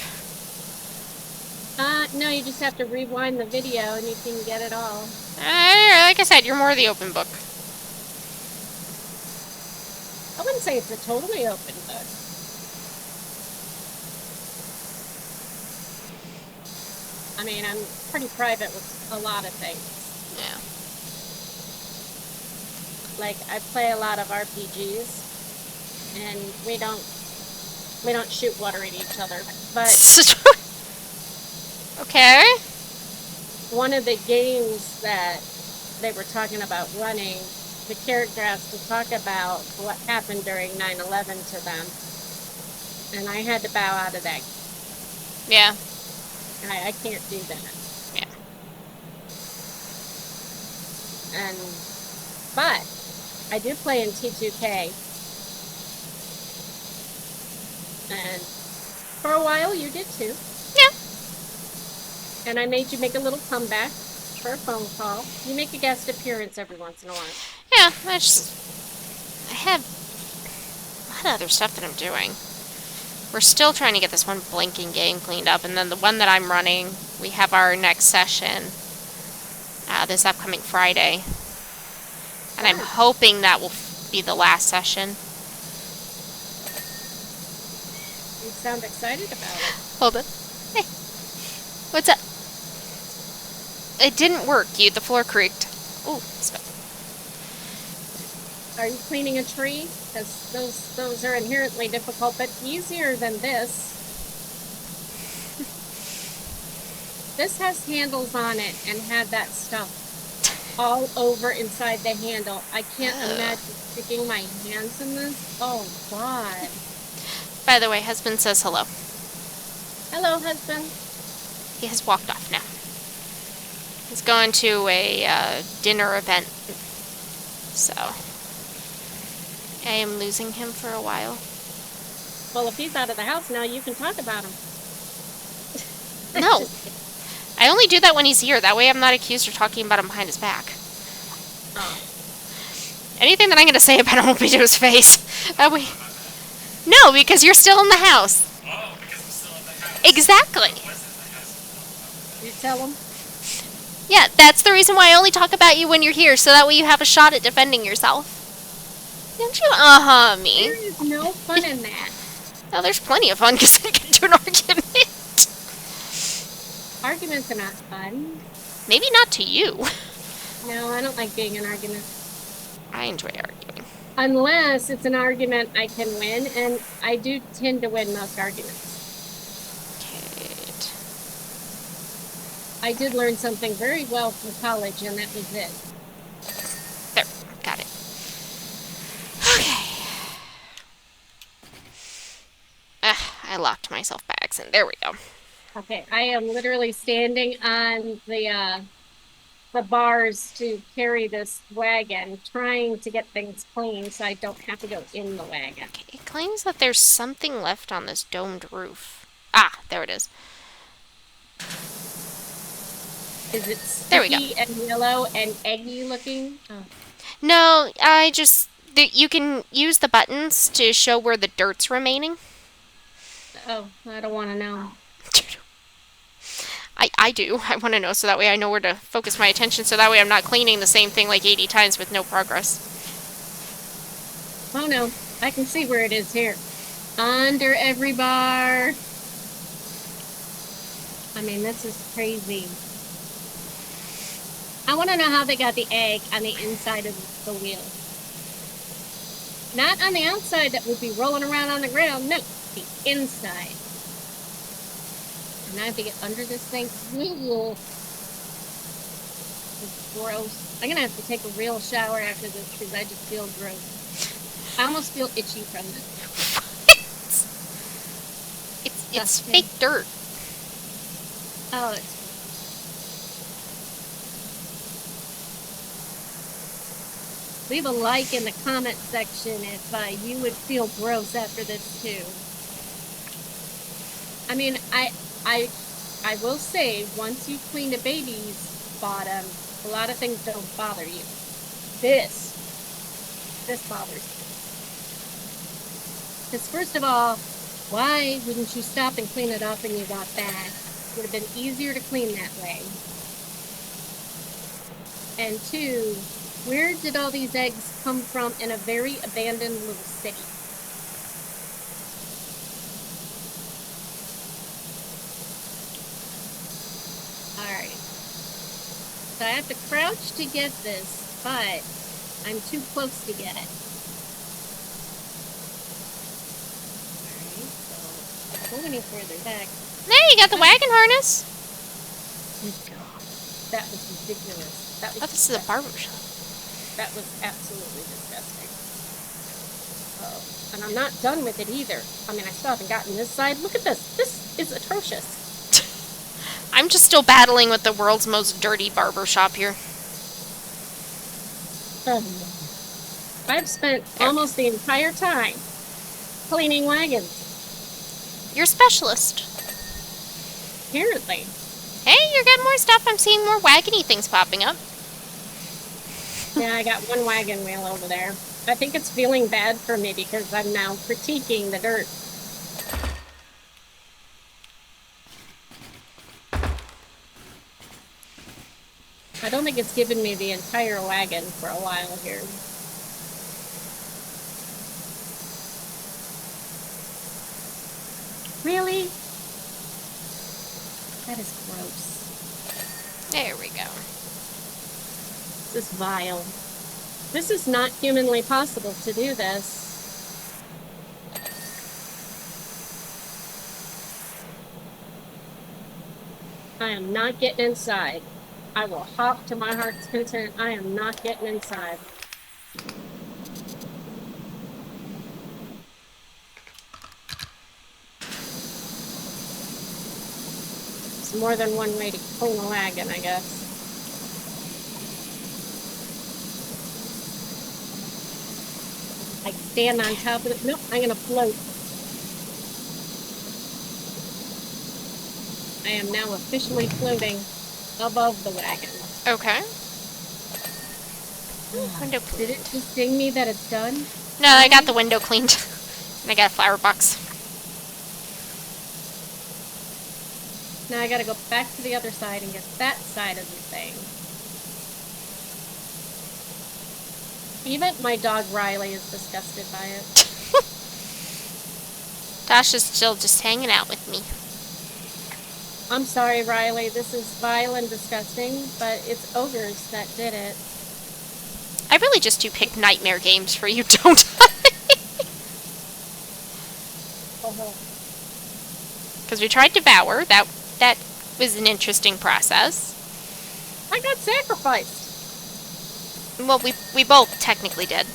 No, you just have to rewind the video and you can get it all. Like I said, you're more of the open book. wouldn't say it's a totally open book. I mean, I'm pretty private with a lot of things. Yeah. Like, I play a lot of RPGs, and we don't shoot water at each other. But okay. one of the games that they were talking about running, the character has to talk about what happened during 9/11 to them. And I had to bow out of that. Yeah. I can't do that. Yeah. But I do play in T2K. And for a while you did too. Yeah. And I made you make a little comeback for a phone call. You make a guest appearance every once in a while. Yeah, I have a lot of other stuff that I'm doing. We're still trying to get this one blinking game cleaned up, and then the one that I'm running, we have our next session this upcoming Friday. And I'm hoping that will be the last session. You sound excited about it. Hold it. Hey. What's up? It didn't work. The floor creaked. Ooh, Are you cleaning a tree? Because those are inherently difficult, but easier than this. This has handles on it and had that stuff all over inside the handle. I can't imagine sticking my hands in this. Oh, God. By the way, husband says hello. Hello, husband. He has walked off now. He's going to a dinner event. So, I am losing him for a while. Well, if he's out of the house now, you can talk about him. No. I only do that when he's here. That way I'm not accused of talking about him behind his back. Oh. Anything that I'm going to say about him will be to his face. That way... No, because you're still in the house. Oh, because I'm still in the house. Exactly. You tell him? Yeah, that's the reason why I only talk about you when you're here, so that way you have a shot at defending yourself. Don't you me? There is no fun in that. No, there's plenty of fun because I can do an argument. Arguments are not fun. Maybe not to you. No, I don't like being an argument. I enjoy arguing. Unless it's an argument I can win, and I do tend to win most arguments. I did learn something very well from college, and that was it. There, got it. Okay. I locked myself by accident. There we go. Okay, I am literally standing on the bars to carry this wagon, trying to get things clean so I don't have to go in the wagon. Okay, it claims that there's something left on this domed roof. Ah, there it is. Is it There we go. sticky and yellow and eggy looking? Oh. No, you can use the buttons to show where the dirt's remaining. Oh, I don't want to know. I do. I want to know so that way I know where to focus my attention so that way I'm not cleaning the same thing like 80 times with no progress. Oh no, I can see where it is here. Under every bar. I mean, this is crazy. I want to know how they got the egg on the inside of the wheel. Not on the outside that would be rolling around on the ground. No, the inside. And I have to get under this thing. It's gross. I'm going to have to take a real shower after this because I just feel gross. I almost feel itchy from this. It's fake dirt. Oh, it's... Leave a like in the comment section if you would feel gross after this too. I mean, I will say, once you clean a baby's bottom, a lot of things don't bother you. This bothers me. Because first of all, why wouldn't you stop and clean it up when you got back? It would have been easier to clean that way. And two, where did all these eggs come from in a very abandoned little city? So I have to crouch to get this, but I'm too close to get it. Alright, so go any further back. There, you got the wagon harness. Good God. That was ridiculous. That was Oh, this is a barber shop. That was absolutely disgusting. Oh, and I'm not done with it either. I mean, I still haven't gotten this side. Look at this. This is atrocious. I'm just still battling with the world's most dirty barber shop here. I've spent almost the entire time cleaning wagons. You're a specialist. Apparently. Hey, you're getting more stuff. I'm seeing more wagony things popping up. Yeah, I got one wagon wheel over there. I think it's feeling bad for me because I'm now critiquing the dirt. I don't think it's given me the entire wagon for a while here. Really? That is gross. There we go. This is vile. This is not humanly possible to do this. I am not getting inside. I will hop to my heart's content. I am not getting inside. There's more than one way to clean a wagon, I guess. I stand on top of it. Nope, I'm gonna float. I am now officially floating above the wagon. Okay. Window Did cleaned. it just ding me that it's done? No, I got the window cleaned. And I got a flower box. Now I gotta go back to the other side and get that side of the thing. Even my dog Riley is disgusted by it. Tasha's still just hanging out with me. I'm sorry, Riley, this is vile and disgusting, but it's ogres that did it. I really just do pick nightmare games for you, don't I? Because we tried Devour. That was an interesting process. I got sacrificed. Well, we both technically did.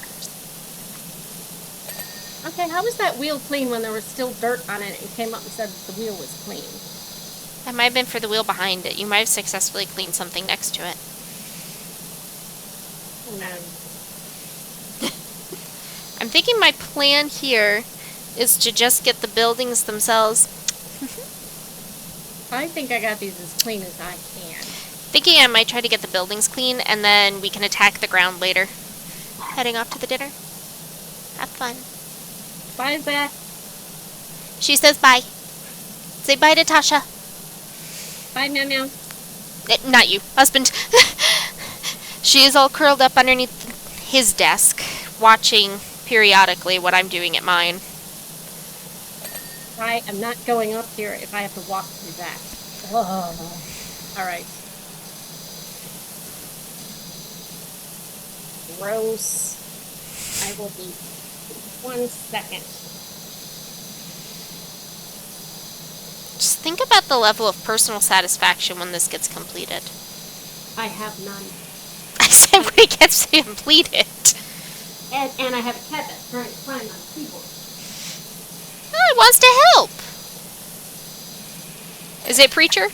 Okay, how was that wheel clean when there was still dirt on it and came up and said that the wheel was clean? That might have been for the wheel behind it. You might have successfully cleaned something next to it. No. I'm thinking my plan here is to just get the buildings themselves. I think I got these as clean as I can. Thinking I might try to get the buildings clean, and then we can attack the ground later. Heading off to the dinner. Have fun. Bye, Zach. She says bye. Say bye to Tasha. Bye, Meow Meow. Not you, husband. She is all curled up underneath his desk, watching periodically what I'm doing at mine. I am not going up here if I have to walk through that. Oh. All right. Gross. I will be 1 second. Just think about the level of personal satisfaction when this gets completed. I have none. I said when it gets completed. And I have a cat that's trying to climb on the keyboard. Oh, it wants to help. Is it Preacher?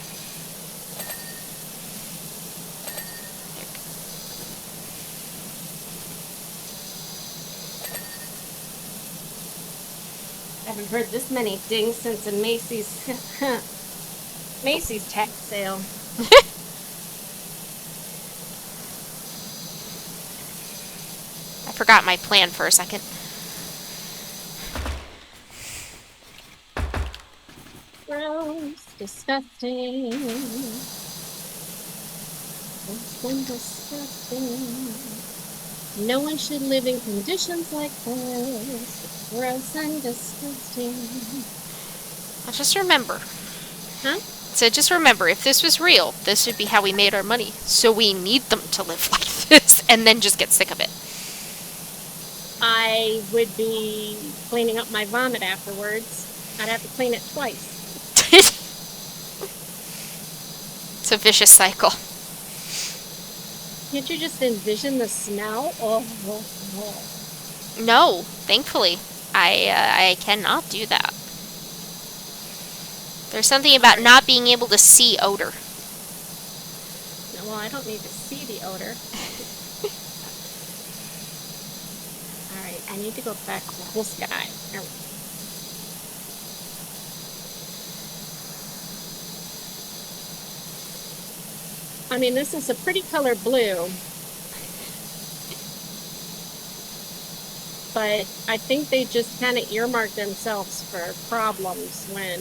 I haven't heard this many dings since a Macy's Macy's tax sale. I forgot my plan for a second. Gross, disgusting. Gross and disgusting. No one should live in conditions like this. Gross and disgusting. Now just remember, Huh? So just remember, if this was real, this would be how we made our money. So we need them to live like this and then just get sick of it. I would be cleaning up my vomit afterwards. I'd have to clean it twice. It's a vicious cycle. Can't you just envision the smell? Oh. No, thankfully, I cannot do that. There's something about not being able to see odor. No, well, I don't need to see the odor. Alright, I need to go back to this guy. There we go. I mean, this is a pretty color blue. But I think they just kind of earmark themselves for problems when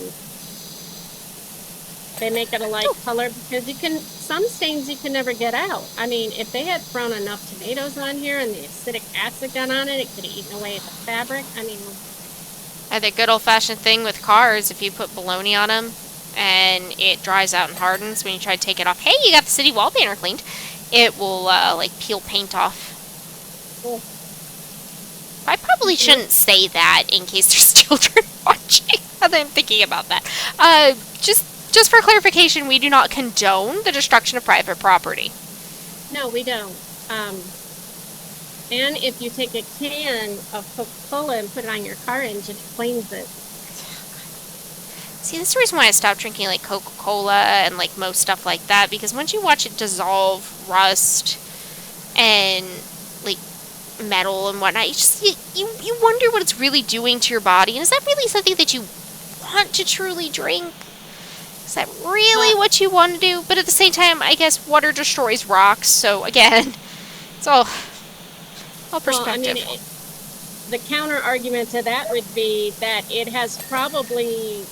they make it a light color, because some stains you can never get out. I mean, if they had thrown enough tomatoes on here and the acidic acid got on it, it could have eaten away at the fabric. I mean, The good old-fashioned thing with cars, if you put bologna on them and it dries out and hardens, when you try to take it off, hey, you got the city wall painter cleaned, it will, like, peel paint off. cool. I probably shouldn't say that in case there's children watching. Now that I'm thinking about that. Just for clarification, we do not condone the destruction of private property. No, we don't. And if you take a can of Coca-Cola and put it on your car engine, it cleans it. See, this is the reason why I stopped drinking, like, Coca-Cola and, like, most stuff like that, because once you watch it dissolve, rust, and, like, metal and whatnot, you wonder what it's really doing to your body, and is that really something that you want to truly drink? Is that really what you want to do? But at the same time, I guess water destroys rocks, so again, it's all perspective. Well, I mean, the counter argument to that would be that it has probably,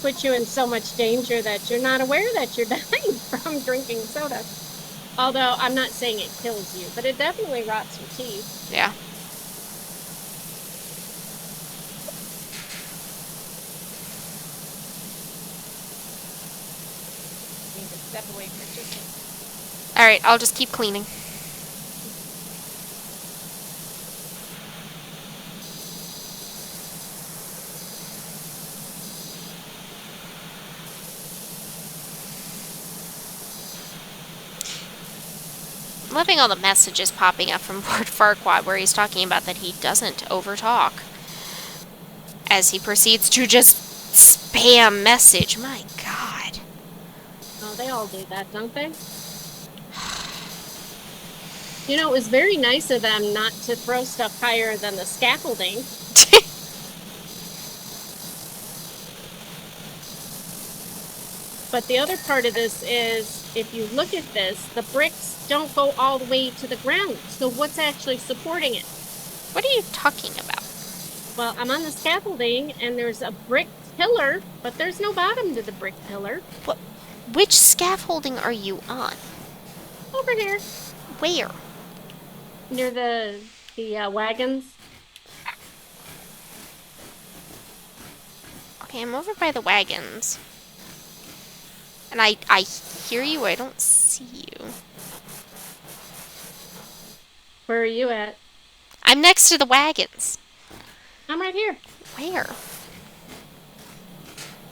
put you in so much danger that you're not aware that you're dying from drinking soda. Although I'm not saying it kills you, but it definitely rots your teeth. Yeah. Need to step away for just Alright, I'll just keep cleaning. I'm loving all the messages popping up from Lord Farquaad where he's talking about that he doesn't overtalk. As he proceeds to just spam message. My god. Oh, they all do that, don't they? It was very nice of them not to throw stuff higher than the scaffolding. But the other part of this is, if you look at this, the bricks don't go all the way to the ground. So what's actually supporting it? What are you talking about? Well, I'm on the scaffolding, and there's a brick pillar, but there's no bottom to the brick pillar. What? Which scaffolding are you on? Over here, Where? near the wagons. Okay, I'm over by the wagons. And I hear you, I don't see you. Where are you at? I'm next to the wagons. I'm right here. Where?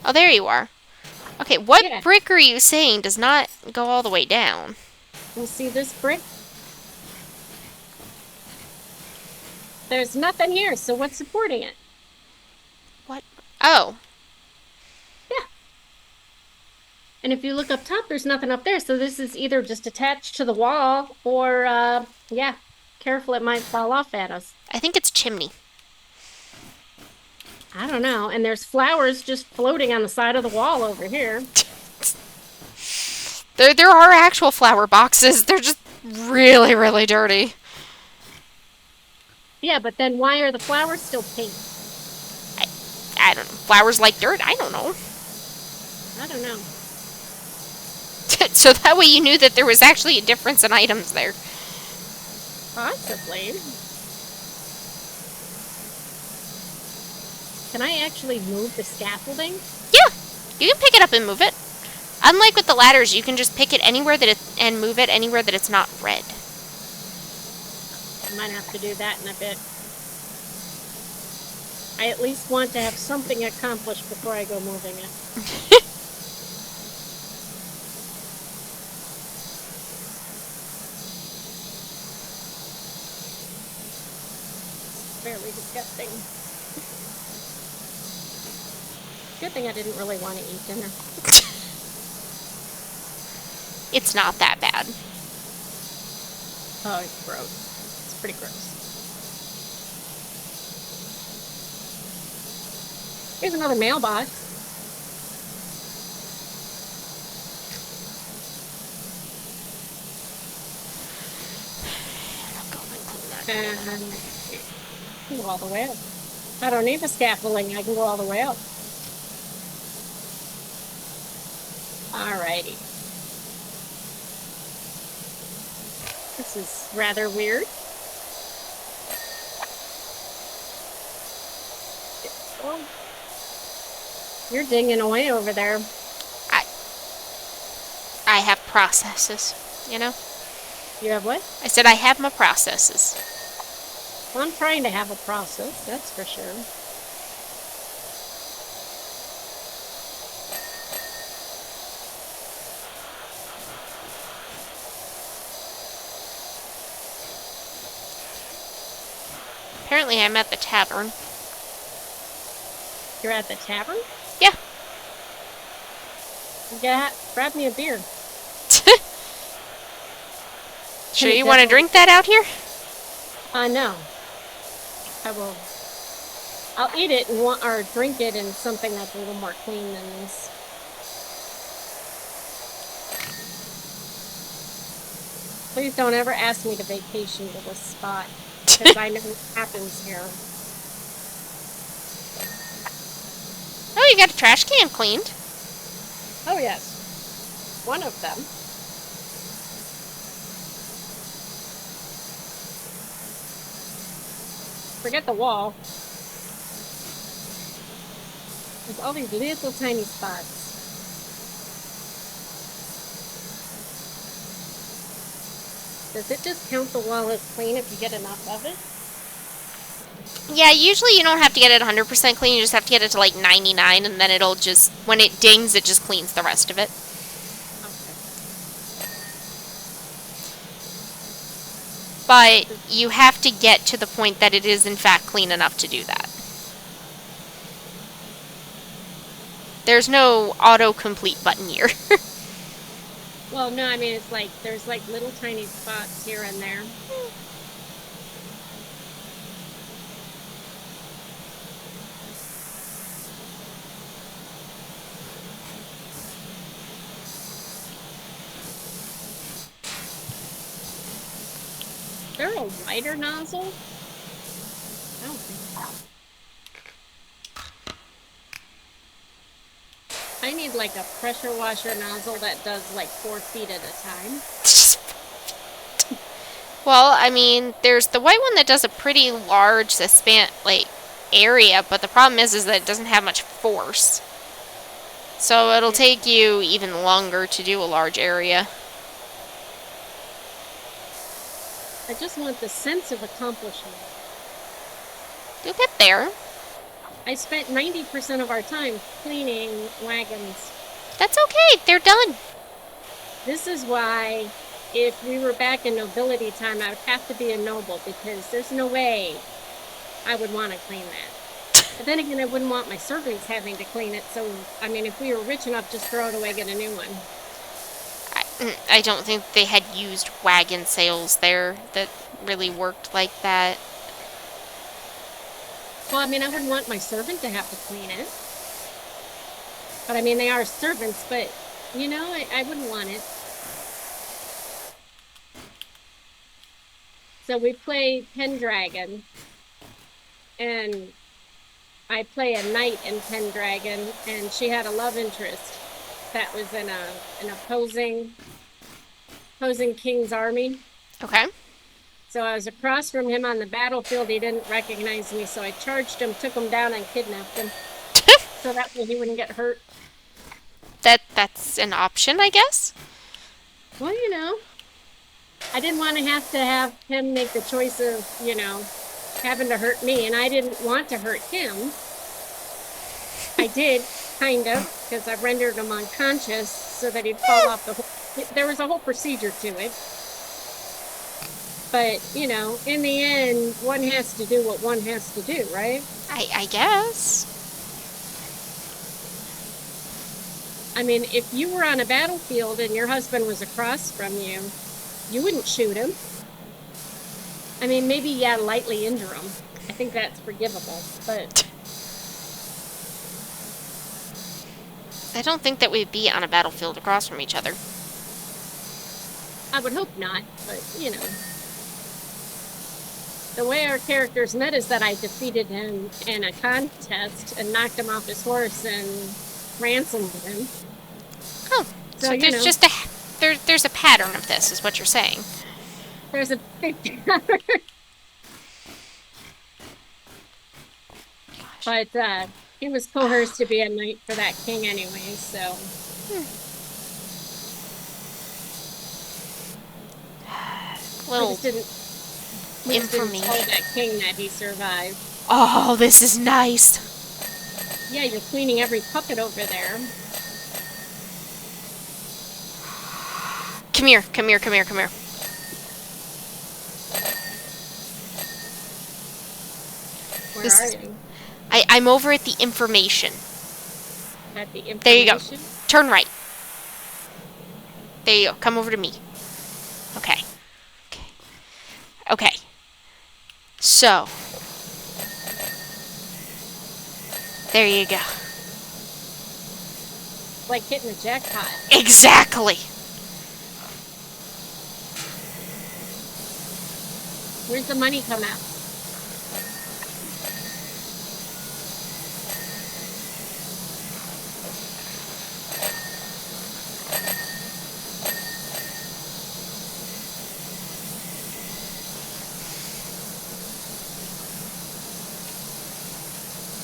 Oh, there you are. Okay, what Yeah. brick are you saying does not go all the way down? You see this brick? There's nothing here, so what's supporting it? What? Oh. Yeah. And if you look up top, there's nothing up there, so this is either just attached to the wall or, yeah, careful, it might fall off at us. I think it's chimney. I don't know. And there's flowers just floating on the side of the wall over here. There are actual flower boxes. They're just really, really dirty. Yeah, but then why are the flowers still pink? I don't know. Flowers like dirt? I don't know. I don't know. So that way you knew that there was actually a difference in items there. Possibly. Can I actually move the scaffolding? Yeah. You can pick it up and move it. Unlike with the ladders, you can just pick it anywhere and move it anywhere that it's not red. I might have to do that in a bit. I at least want to have something accomplished before I go moving it. Fairly disgusting. Good thing I didn't really want to eat dinner. It's not that bad. Oh, it's gross. It's pretty gross. Here's another mailbox. And I can go all the way up. I don't need the scaffolding. I can go all the way up. Alrighty. This is rather weird. Oh. You're digging away over there. I have processes, you know? You have what? I said I have my processes. Well, I'm trying to have a process, that's for sure. Apparently I'm at the tavern. You're at the tavern? Yeah. Yeah, grab me a beer. Sure you want to drink that out here? No. I will. I'll eat it and or drink it in something that's a little more clean than this. Please don't ever ask me to vacation to this spot, because I know what happens here. Oh, you got a trash can cleaned. Oh yes, one of them. Forget the wall. There's all these little tiny spots. Does it just count the wall as clean if you get enough of it? Yeah, usually you don't have to get it 100% clean. You just have to get it to like 99, and then it'll just, when it dings, it just cleans the rest of it. But you have to get to the point that it is in fact clean enough to do that. There's no autocomplete button here. Well, no, I mean, it's like, there's like little tiny spots here and there. Is there a wider nozzle? I don't think so. I need like a pressure washer nozzle that does like 4 feet at a time. Well, I mean, there's the white one that does a pretty large area, but the problem is that it doesn't have much force. So it'll take you even longer to do a large area. I just want the sense of accomplishment. You'll get there. I spent 90% of our time cleaning wagons. That's okay. They're done. This is why, if we were back in nobility time, I would have to be a noble, because there's no way I would want to clean that. But then again, I wouldn't want my servants having to clean it, so, I mean, if we were rich enough, just throw it away, get a new one. I don't think they had used wagon sales there that really worked like that. Well, I mean, I wouldn't want my servant to have to clean it. But, I mean, they are servants, but, you know, I wouldn't want it. So we play Pendragon, and I play a knight in Pendragon, and she had a love interest that was in a opposing king's army. Okay. So I was across from him on the battlefield. He didn't recognize me, so I charged him, took him down, and kidnapped him. So that way he wouldn't get hurt. that's an option, I guess. Well, you know, I didn't want to have him make the choice of, you know, having to hurt me, and I didn't want to hurt him. I did, kind of, because I rendered him unconscious so that he'd fall off the whole... There was a whole procedure to it. But, you know, in the end, one has to do what one has to do, right? I guess. I mean, if you were on a battlefield and your husband was across from you, you wouldn't shoot him. I mean, maybe, yeah, lightly injure him. I think that's forgivable, but... I don't think that we'd be on a battlefield across from each other. I would hope not, but, you know. The way our characters met is that I defeated him in a contest and knocked him off his horse and ransomed him. Oh, so you there's know, just there's a pattern of this, is what you're saying. there's a big pattern. But he was coerced to be a knight for that king anyway, so. Little We just didn't tell that king that he survived. Oh, this is nice. Yeah, you're cleaning every puppet over there. Come here, come here, come here, come here. Where are you? I'm over at the information. At the information? There you go. Turn right. There you go. Come over to me. Okay. Okay. Okay. So. There you go. Like hitting a jackpot. Exactly. Where's the money come out?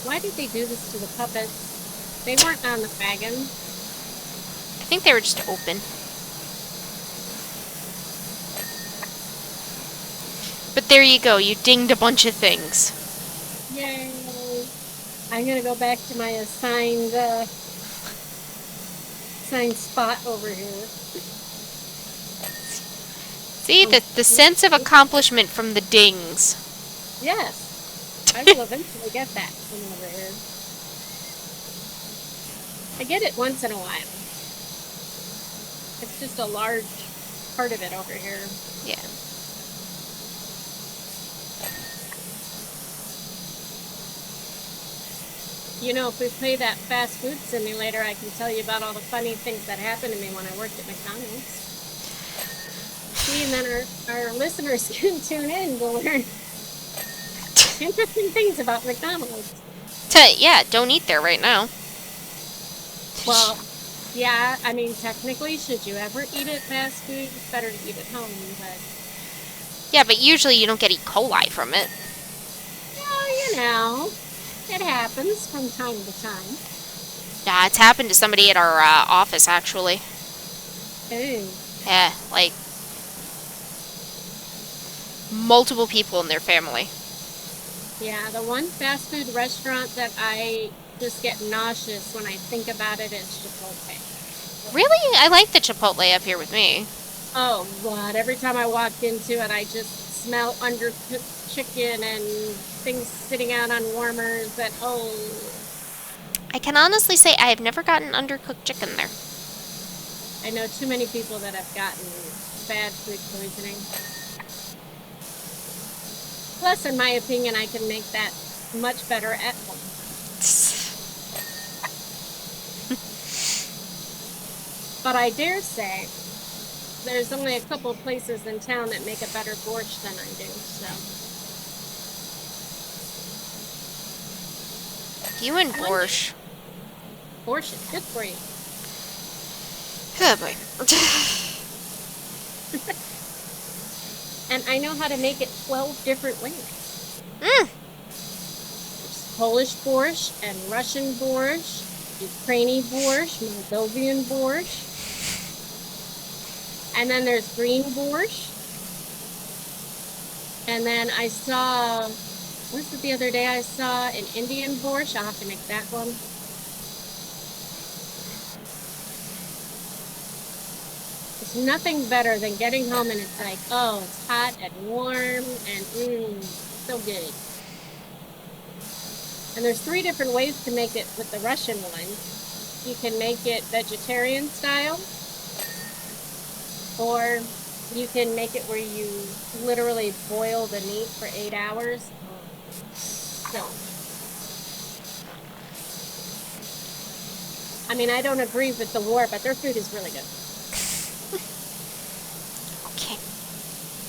Why did they do this to the puppets? They weren't on the wagon. I think they were just open. But there you go. You dinged a bunch of things. Yay! I'm gonna go back to my assigned spot over here. See, the sense of accomplishment from the dings. Yes. I will eventually get that from over here. I get it once in a while. It's just a large part of it over here. Yeah. You know, if we play that fast food simulator, I can tell you about all the funny things that happened to me when I worked at McDonald's. See, and then our listeners can tune in to learn interesting things about McDonald's. Yeah, don't eat there right now. Well, yeah, I mean, technically, should you ever eat at fast food, it's better to eat at home, but... Yeah, but usually you don't get E. coli from it. Well, you know, it happens from time to time. Yeah, it's happened to somebody at our office, actually. Ooh. Yeah, like... multiple people in their family. Yeah, the one fast food restaurant that I just get nauseous when I think about it is Chipotle. Really? I like the Chipotle up here with me. Oh, God. Every time I walked into it, I just smell undercooked chicken and things sitting out on warmers that, oh... I can honestly say I have never gotten undercooked chicken there. I know too many people that have gotten bad food poisoning. Plus, in my opinion, I can make that much better at home. But I dare say, there's only a couple of places in town that make a better borscht than I do, so... You and borscht. Borscht is good for you. Oh boy. And I know how to make it 12 different ways. Mm. There's Polish borscht and Russian borscht Ukrainian borscht, Moldovan borscht. And then there's green borscht. And then I saw, what's it the other day? I saw an Indian borscht. I'll have to make that one. It's nothing better than getting home and it's like, oh, it's hot and warm and so good. And there's 3 different ways to make it with the Russian one. You can make it vegetarian style, or you can make it where you literally boil the meat for 8 hours. So, I mean, I don't agree with the war, but their food is really good. Okay.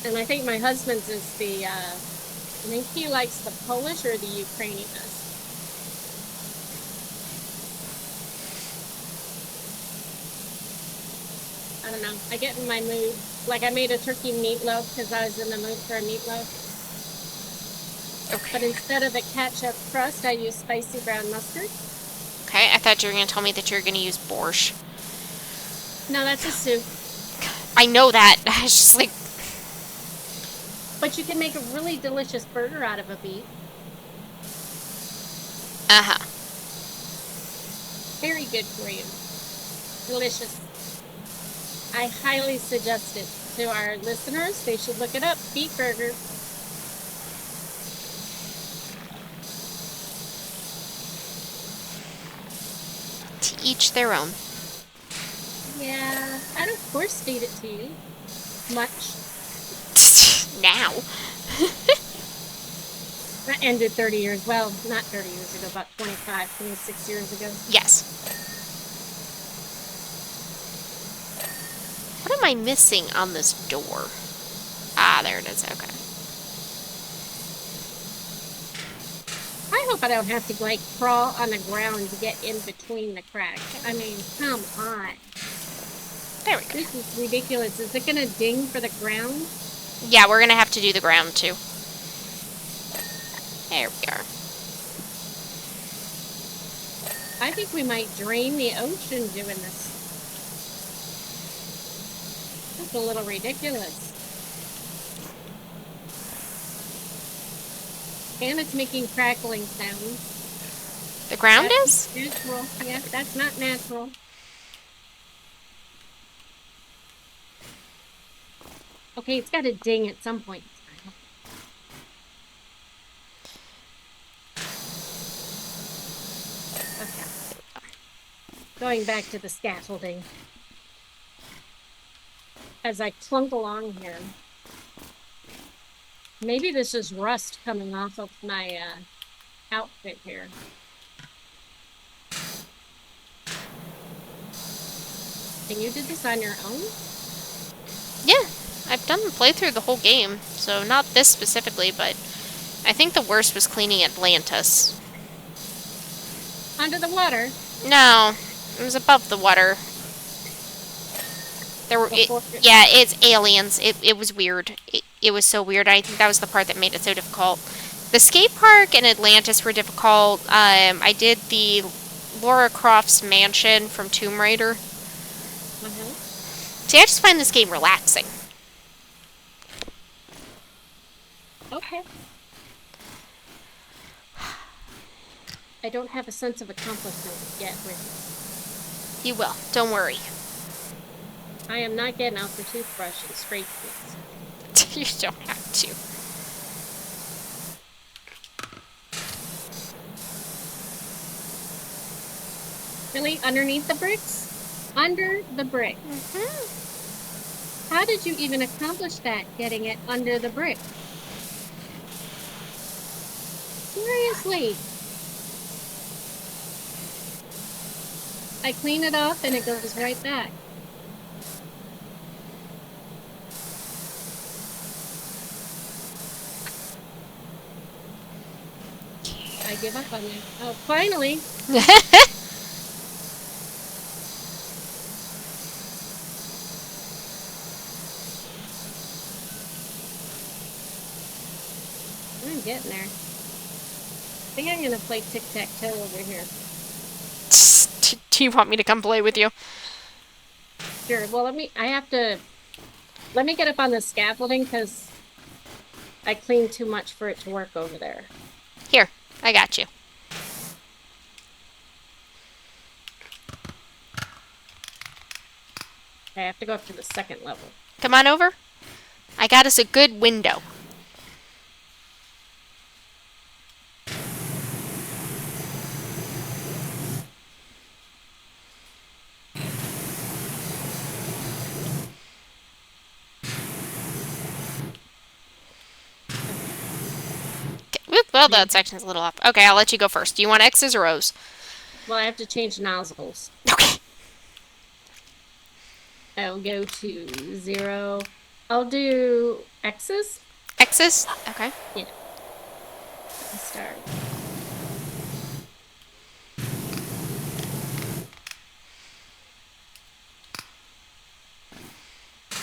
And I think my husband's is the, I think he likes the Polish or the Ukrainian. I don't know. I get in my mood. Like I made a turkey meatloaf because I was in the mood for a meatloaf. Okay. But instead of the ketchup crust, I use spicy brown mustard. Okay, I thought you were going to tell me that you were going to use borscht. No, that's a soup. I know that. I was just like... But you can make a really delicious burger out of a beet. Uh-huh. Very good for you. Delicious. I highly suggest it to our listeners. They should look it up. Beet burger. To each their own. Yeah, I'd of course feed it to you. Much. Now. That ended 30 years. Well, not 30 years ago, about 25, 26 years ago. Yes. What am I missing on this door? Ah, there it is. Okay. I hope I don't have to, like, crawl on the ground to get in between the cracks. I mean, come on. There we go. This is ridiculous. Is it going to ding for the ground? Yeah, we're going to have to do the ground, too. There we are. I think we might drain the ocean doing this. That's a little ridiculous. And it's making crackling sounds. The ground That's is? natural. Yeah, that's not natural. Okay, it's got to ding at some point. Okay. Going back to the scaffolding. As I clunk along here. Maybe this is rust coming off of my outfit here. And you did this on your own? Yeah. I've done the playthrough the whole game. So not this specifically, but I think the worst was cleaning Atlantis. Under the water? No. It was above the water. There were... Before- yeah, it's aliens. It was weird. It was so weird. I think that was the part that made it so difficult. The skate park and Atlantis were difficult. I did the Lara Croft's mansion from Tomb Raider. See, I just find this game relaxing. Okay. I don't have a sense of accomplishment yet with You will. Don't worry. it. I am not getting out the toothbrush and scrape this. You don't have to. Really? Underneath the bricks? Under the brick. How did you even accomplish that, getting it under the brick? Seriously. I clean it off and it goes right back. I give up on you. Oh, finally. I'm getting there. I think I'm gonna play tic-tac-toe over here. Do you want me to come play with you? Sure. Well, let me get up on the scaffolding because I cleaned too much for it to work over there. Here, I got you. I have to go up to the second level. Come on over. I got us a good window. Well, that section's a little off. Okay, I'll let you go first. Do you want X's or O's? Well, I have to change nozzles. Okay. I'll go to 0. I'll do X's. X's? Okay. Yeah. Let's start.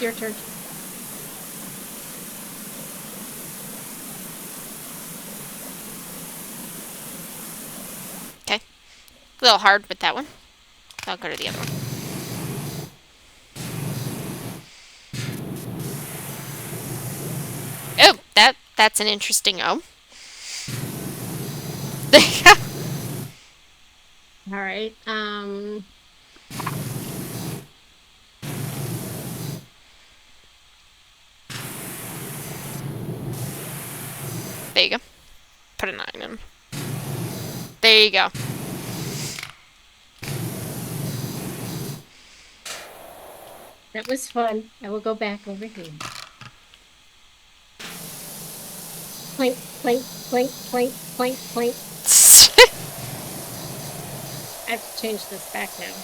Your turn. Okay. A little hard with that one. I'll go to the other one. Oh, that's an interesting O. All right. There you go. Put a 9 in. There you go. That was fun. I will go back over here. Clink, clink, clink, clink, clink, clink. I have to change this back now.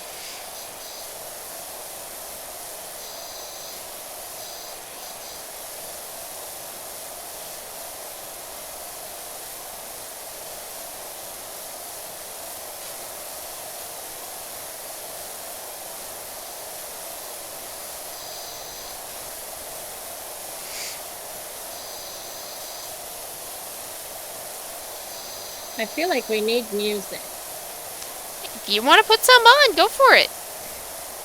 I feel like we need music. If you want to put some on, go for it.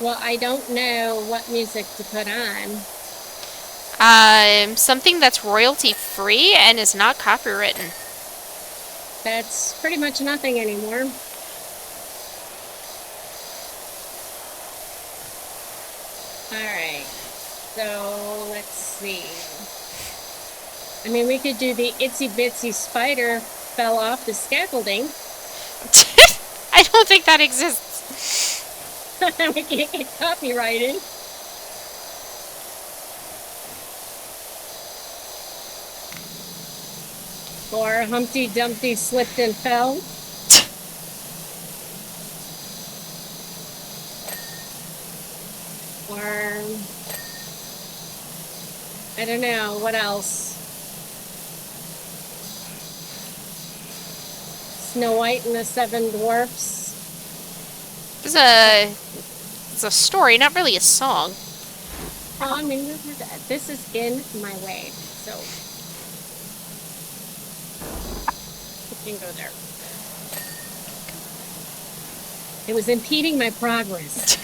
Well, I don't know what music to put on. Something that's royalty free and is not copywritten. That's pretty much nothing anymore. Alright, so let's see. I mean, we could do the itsy bitsy spider fell off the scaffolding. I don't think that exists. We can't get copyrighted. Or Humpty Dumpty slipped and fell. Or I don't know, what else? Snow White and the Seven Dwarfs. It's a story, not really a song. Oh, I mean, this is in my way, so you can go there. It was impeding my progress.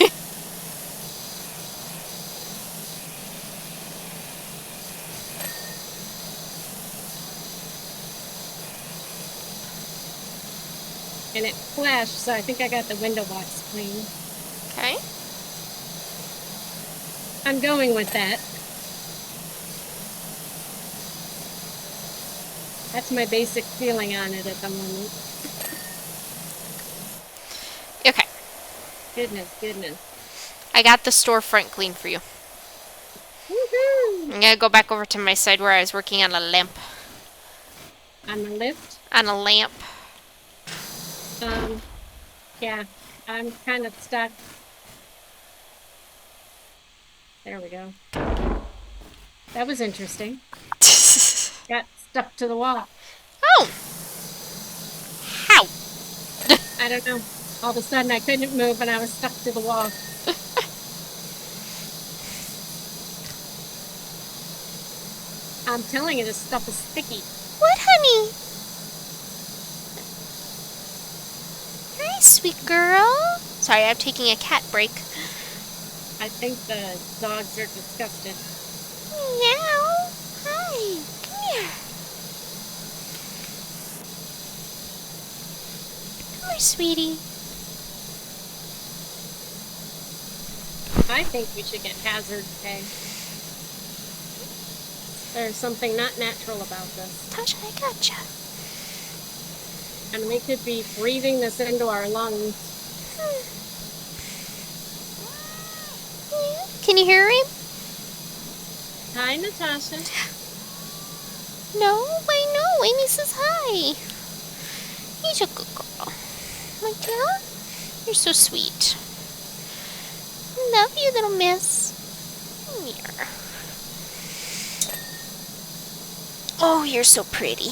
And it flashed, so I think I got the window box clean. Okay. I'm going with that. That's my basic feeling on it at the moment. Okay. Goodness. I got the storefront clean for you. Woohoo! I'm gonna go back over to my side where I was working on a lamp. On the lift? On a lamp. Yeah, I'm kind of stuck. There we go. That was interesting. Got stuck to the wall. Oh! How? I don't know. All of a sudden I couldn't move and I was stuck to the wall. I'm telling you, this stuff is sticky. What, honey? Hi, sweet girl. Sorry, I'm taking a cat break. I think the dogs are disgusted. Meow. Hi. Come here. Come here, sweetie. I think we should get hazard pay. There's something not natural about this. Tasha, I gotcha. And we could be breathing this into our lungs. Can you hear him? Hi, Natasha. No, I know. Amy says hi. He's a good girl. Like, yeah? You're so sweet. Love you, little miss. Come here. Oh, you're so pretty.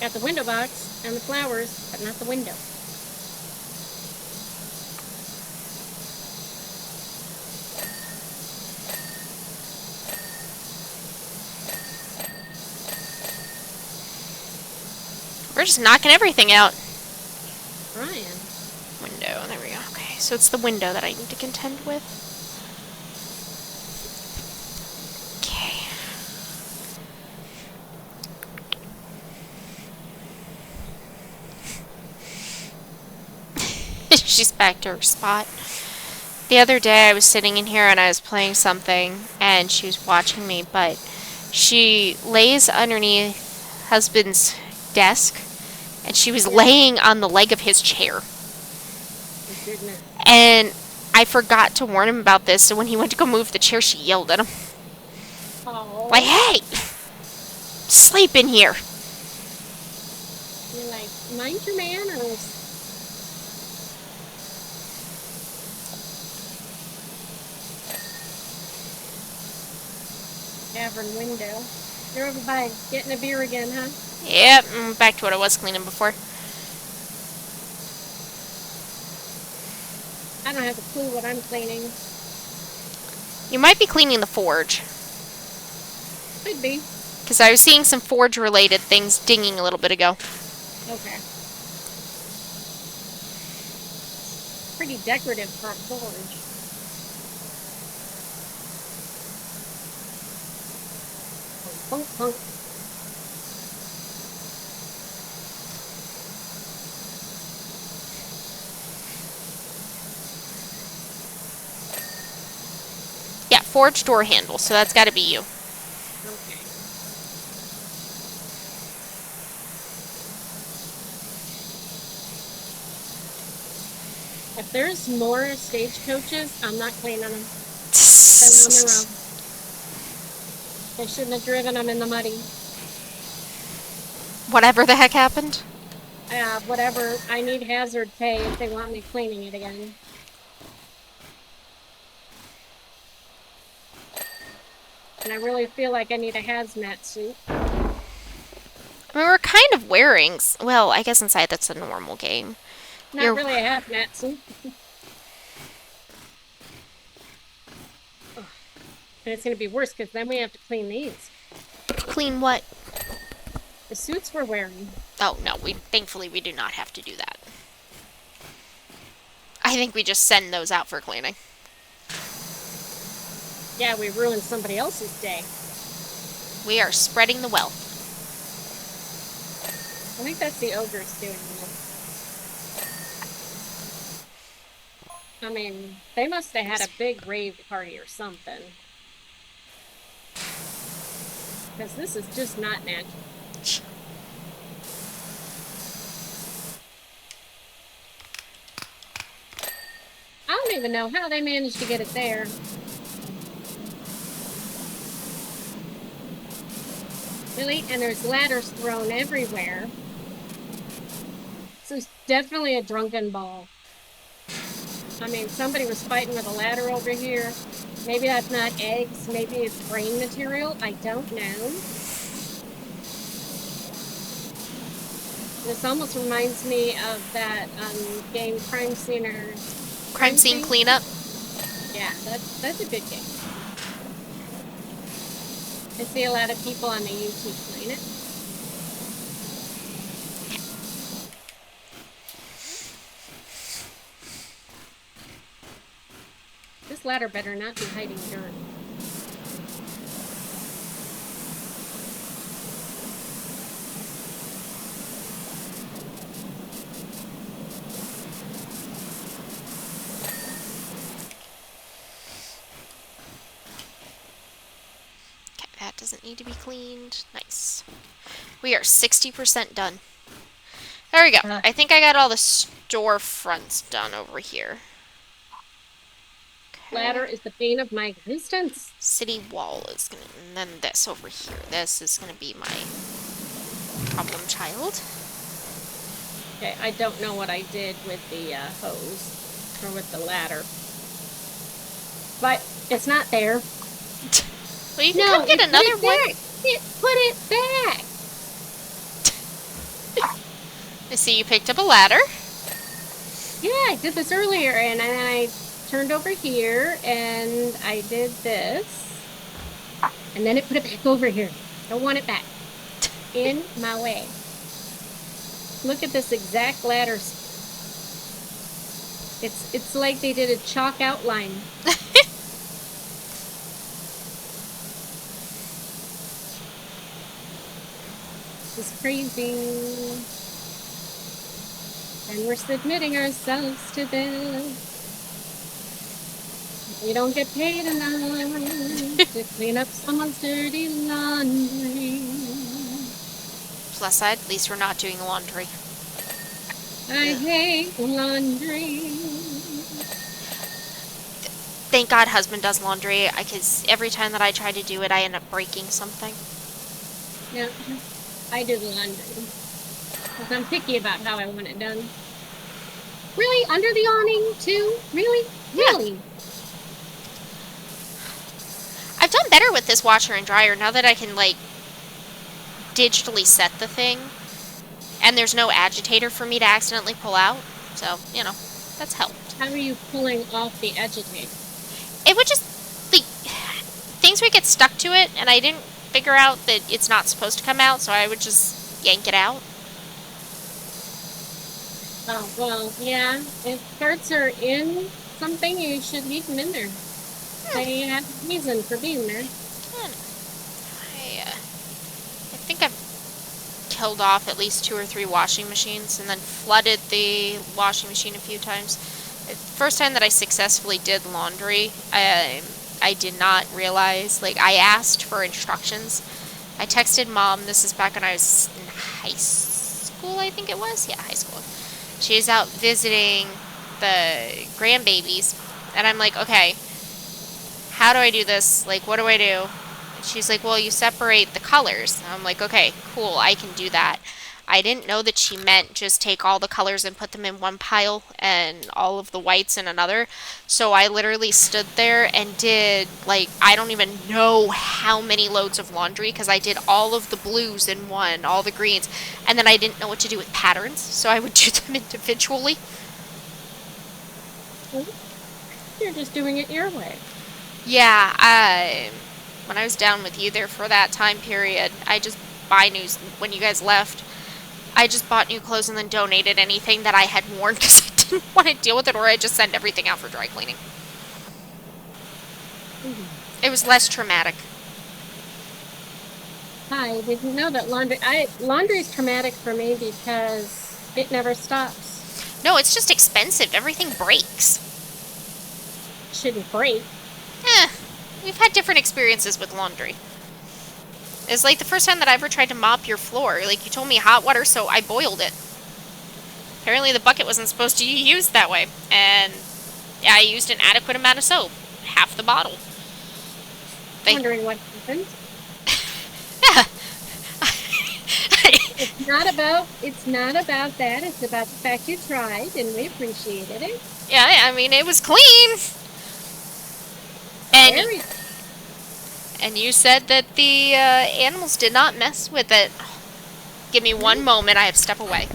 Got the window box and the flowers, but not the window. We're just knocking everything out. Ryan. Window, there we go. Okay, so it's the window that I need to contend with. Okay. She's back to her spot. The other day I was sitting in here and I was playing something and she was watching me, but she lays underneath husband's desk and she was laying on the leg of his chair. Oh, goodness. And I forgot to warn him about this, so when he went to go move the chair, she yelled at him. Oh. Like, hey! Sleep in here! You're like, mind your manners. Cavern window. You're over by getting a beer again, huh? Yep, back to what I was cleaning before. I don't have a clue what I'm cleaning. You might be cleaning the forge. Could be. Because I was seeing some forge-related things dinging a little bit ago. Okay. Pretty decorative for a forge. Punk, punk. Yeah, forge door handle, so that's got to be you. Okay. If there's more stagecoaches, I'm not cleaning them. Send them on their own. They shouldn't have driven them in the muddy. Whatever the heck happened. Whatever. I need hazard pay if they want me cleaning it again. And I really feel like I need a hazmat suit. I mean, we're kind of wearing... Well, I guess inside that's a normal game. Not You're- really a hazmat suit. And it's going to be worse because then we have to clean these. Clean what? The suits we're wearing. Oh, no, thankfully we do not have to do that. I think we just send those out for cleaning. Yeah, we ruined somebody else's day. We are spreading the wealth. I think that's the ogres doing that. I mean, they must have had a big rave party or something. Because this is just not natural. I don't even know how they managed to get it there. Really? And there's ladders thrown everywhere. This is definitely a drunken ball. I mean, somebody was fighting with a ladder over here. Maybe that's not eggs. Maybe it's brain material. I don't know. This almost reminds me of that game Crime Scene or Crime scene cleanup. Yeah, that's a good game. I see a lot of people on the YouTube playing it. This ladder better not be hiding dirt. Okay, that doesn't need to be cleaned. Nice. We are 60% done. There we go. I think I got all the storefronts done over here. Okay. Ladder is the bane of my existence. City wall is gonna, and then this over here. This is gonna be my problem child. Okay, I don't know what I did with the hose or with the ladder, but it's not there. Well, you can come get another one. Put it back. I see you picked up a ladder. Yeah, I did this earlier, and then I turned over here, and I did this, and then it put it back over here. Don't want it back. In my way. Look at this exact ladder. It's like they did a chalk outline. This is crazy. And we're submitting ourselves to this. We don't get paid enough to clean up someone's dirty laundry. Plus side, at least we're not doing the laundry. I hate laundry. Thank God husband does laundry, because every time that I try to do it, I end up breaking something. Yeah, I do the laundry. Because I'm picky about how I want it done. Really? Under the awning, too? Really? Really? I've done better with this washer and dryer now that I can, like, digitally set the thing. And there's no agitator for me to accidentally pull out. So, you know, that's helped. How are you pulling off the agitator? It would just, like, things would get stuck to it, and I didn't figure out that it's not supposed to come out, so I would just yank it out. Oh, well, yeah. If parts are in something, you should leave them in there. They have a reason for being there. I think I've killed off at least 2 or 3 washing machines and then flooded the washing machine a few times. The first time that I successfully did laundry, I did not realize, like, I asked for instructions. I texted Mom, this is back when I was in high school, I think it was? Yeah, high school. She's out visiting the grandbabies, and I'm like, okay, how do I do this? Like, what do I do? And she's like, well, you separate the colors. And I'm like, okay, cool, I can do that. I didn't know that she meant just take all the colors and put them in one pile and all of the whites in another. So I literally stood there and did, like, I don't even know how many loads of laundry because I did all of the blues in one, all the greens, and then I didn't know what to do with patterns, so I would do them individually. You're just doing it your way. Yeah, when I was down with you there for that time period, I just buy new, when you guys left, I just bought new clothes and then donated anything that I had worn because I didn't want to deal with it, or I just send everything out for dry cleaning. It was less traumatic. I didn't know that laundry is traumatic for me because it never stops. No, it's just expensive. Everything breaks. Shouldn't break. We've had different experiences with laundry. It's like the first time that I ever tried to mop your floor. Like, you told me hot water, so I boiled it. Apparently the bucket wasn't supposed to be used that way. And I used an adequate amount of soap. Half the bottle. Wondering what happened. Yeah. It's not about that. It's about the fact you tried, and we appreciated it. Yeah, I mean, it was clean. And you said that the animals did not mess with it. Give me one moment. I have to step away.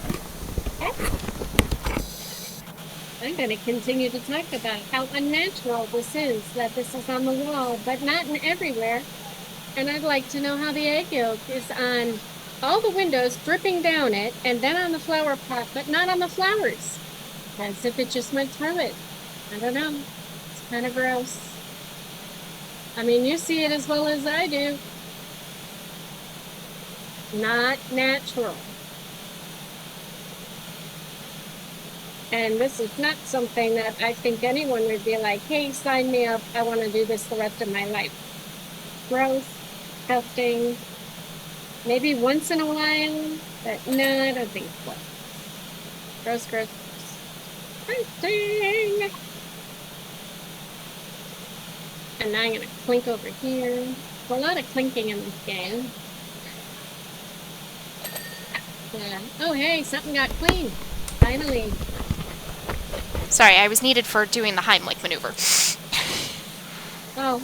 I'm going to continue to talk about how unnatural this is, that this is on the wall, but not in everywhere. And I'd like to know how the egg yolk is on all the windows, dripping down it, and then on the flower pot, but not on the flowers. As if it just went through it. I don't know. It's kind of gross. I mean, you see it as well as I do. Not natural. And this is not something that I think anyone would be like, hey, sign me up. I want to do this the rest of my life. Gross, disgusting. Maybe once in a while, but no, I don't think so. Gross, gross. Disgusting. And now I'm going to clink over here. There's a lot of clinking in this game. Yeah. Oh, hey, something got clean. Finally. Sorry, I was needed for doing the Heimlich maneuver. Oh.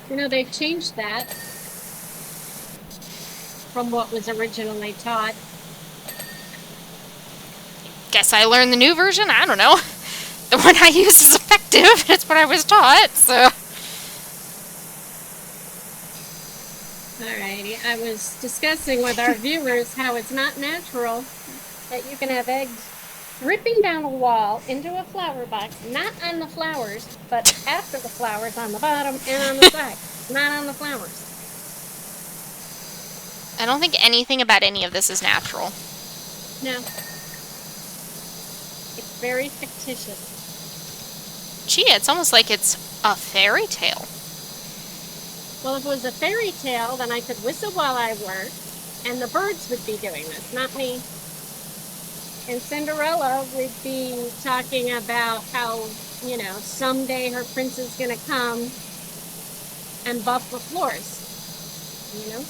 You know, they've changed that from what was originally taught. Guess I learned the new version? I don't know. The one I use is effective. That's what I was taught, so... Alrighty, I was discussing with our viewers how it's not natural that you can have eggs dripping down a wall into a flower box, not on the flowers, but after the flowers on the bottom and on the side, not on the flowers. I don't think anything about any of this is natural. No. It's very fictitious. Gee, it's almost like it's a fairy tale. Well, if it was a fairy tale, then I could whistle while I work, and the birds would be doing this, not me. And Cinderella would be talking about how, you know, someday her prince is going to come and buff the floors. You know?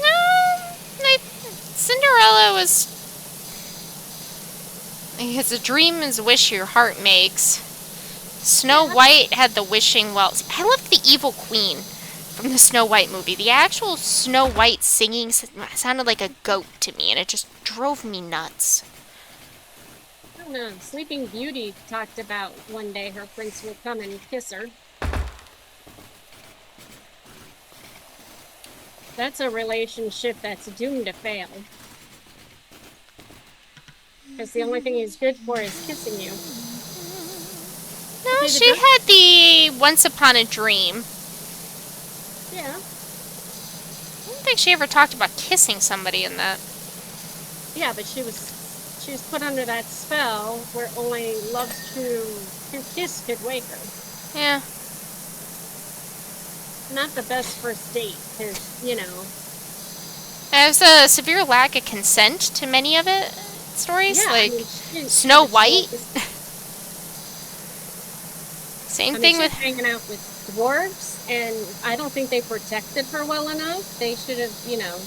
No, Cinderella was... It's a dream is a wish your heart makes. Snow White had the wishing wells. I love the evil queen from the Snow White movie. The actual Snow White singing sounded like a goat to me, and it just drove me nuts. I don't know. Sleeping Beauty talked about one day her prince would come and kiss her. That's a relationship that's doomed to fail. Because the only thing he's good for is kissing you. No, she had the Once Upon a Dream. Yeah. I don't think she ever talked about kissing somebody in that. Yeah, but she was put under that spell where only love's true kiss could wake her. Yeah. Not the best first date, because, you know. There's a severe lack of consent to many of it stories, Yeah, like I mean, Snow White. Same thing with hanging out with dwarves, and I don't think they protected her well enough. They should have, you know.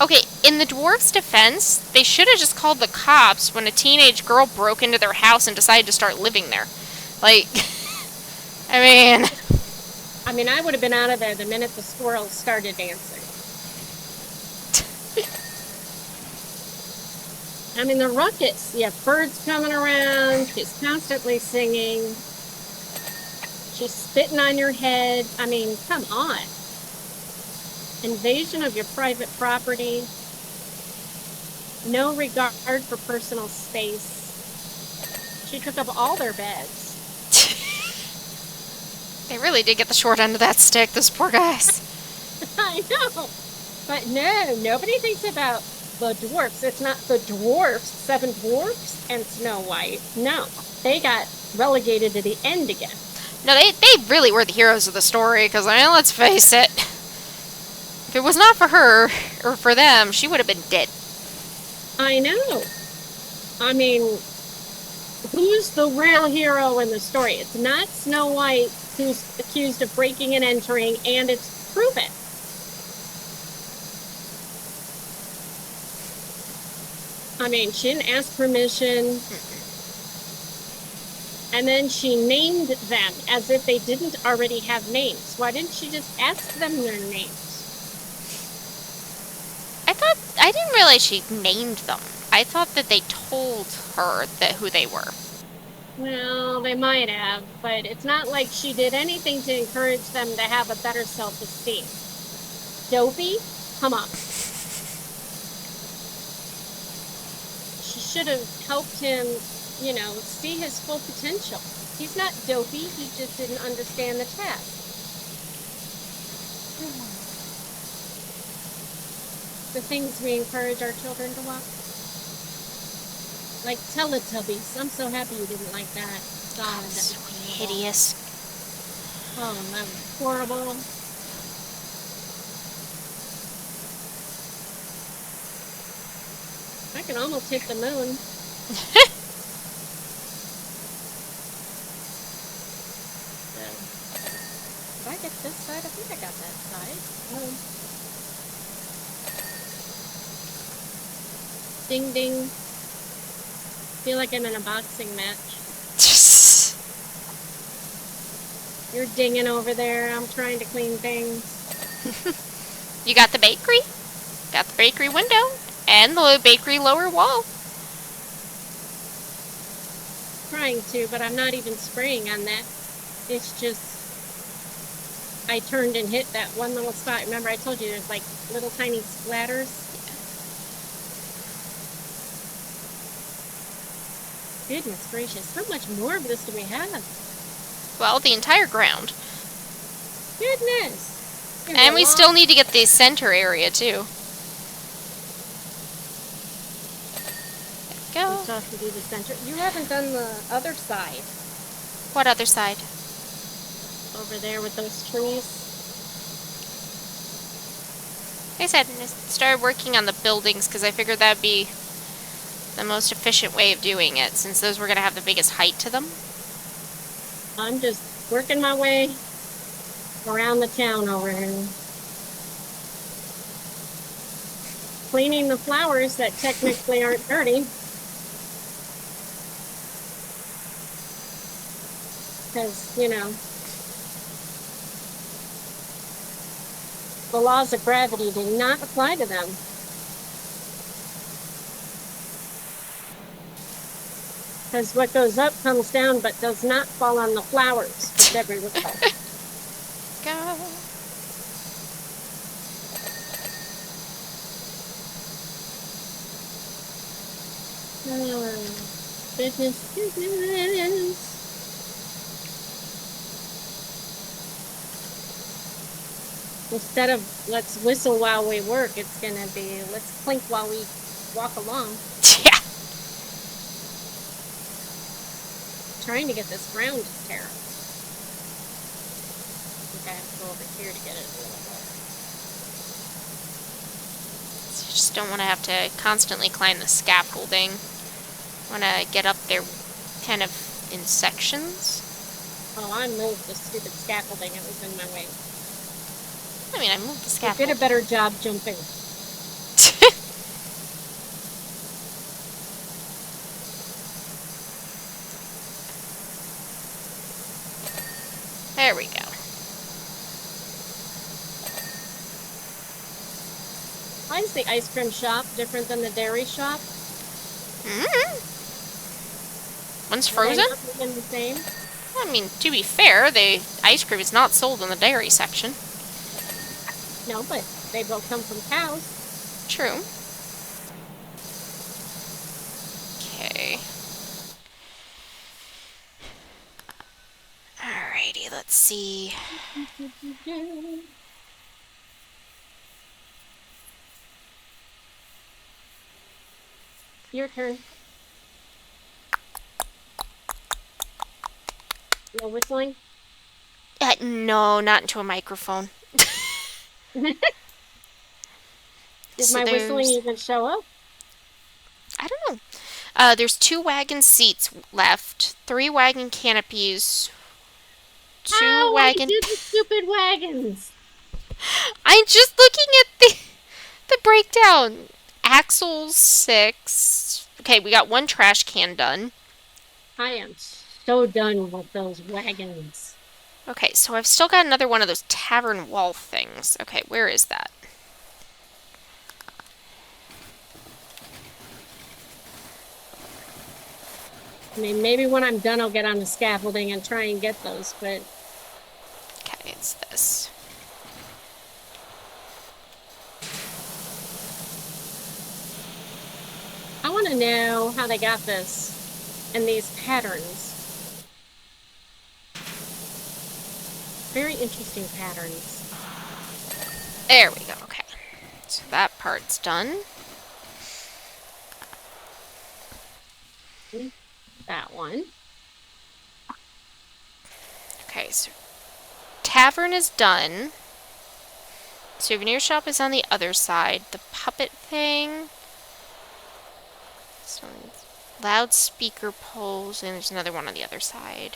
Okay, in the dwarf's defense, they should have just called the cops when a teenage girl broke into their house and decided to start living there. Like, I mean, I would have been out of there the minute the squirrels started dancing. I mean, the ruckus. You have birds coming around. She's constantly singing. She's spitting on your head. I mean, come on. Invasion of your private property. No regard for personal space. She took up all their beds. they really did get the short end of that stick, those poor guys. I know. But no, nobody thinks about the dwarfs. It's not the dwarfs, 7 dwarfs, and Snow White. No, they got relegated to the end again. No, they really were the heroes of the story, because, I mean, let's face it. If it was not for her, or for them, she would have been dead. I know. I mean, who's the real hero in the story? It's not Snow White, who's accused of breaking and entering, and it's proven. I mean, she didn't ask permission. And then she named them as if they didn't already have I didn't realize she named them. I thought that they told her who they were. Well, they might have, but it's not like she did anything to encourage them to have a better self-esteem. Dopey? Come on. She should have helped him, you know, see his full potential. He's not dopey, he just didn't understand the task. The things we encourage our children to watch. Like Teletubbies. I'm so happy you didn't like that. God, that So was hideous. Oh, that was horrible. I can almost hit the moon. So, if I get this side, I think I got that side. Oh. Ding ding. Feel like I'm in a boxing match. You're dinging over there. I'm trying to clean things. You got the bakery? Got the bakery window? And the bakery lower wall. Trying to, but I'm not even spraying on that. It's just I turned and hit that one little spot. Remember I told you there's like little tiny splatters? Goodness gracious, how much more of this do we have? Well, the entire ground. Goodness! And we still need to get the center area, too. There we We go. still have to do the center. You haven't done the other side. What other side? Over there with those trees. Like I said, I started working on the buildings because I figured that'd be the most efficient way of doing it, since those were going to have the biggest height to them. I'm just working my way around the town over here. Cleaning the flowers that technically aren't dirty. Because, you know, the laws of gravity do not apply to them. Because what goes up comes down, but does not fall on the flowers, which everyone calls. Go. Business. Instead of let's whistle while we work, it's gonna be let's clink while we walk along. Yeah. Trying to get this ground is terrible. I think I have to go over here to get it. So you just don't want to have to constantly climb the scaffolding. Want to get up there kind of in sections. Oh, I moved the stupid scaffolding. It was in my way. I mean, I moved the You scaffolding. did a better job jumping. There we go. Why is the ice cream shop different than the dairy shop? One's Are they frozen? not even the same? I mean, to be fair, the ice cream is not sold in the dairy section. No, but they both come from cows. True. Okay. Alrighty, let's see. Your turn. No whistling? No, not into a microphone. Did So my whistling there's- even show up? I don't know. There's 2 wagon seats left, 3 wagon canopies, 2 How wagon. I did the stupid wagons. I'm just looking at the breakdown. Axles 6. Okay, we got 1 trash can done. I am so done with those wagons. Okay, so I've still got another one of those tavern wall things. Okay, where is that? I mean, maybe when I'm done, I'll get on the scaffolding and try and get those, but Okay, it's this. I want to know how they got this and these patterns. Very interesting patterns. There we go. Okay. So that part's done. That one. Okay, so tavern is done. Souvenir shop is on the other side. The puppet thing. So loudspeaker poles, and there's another one on the other side.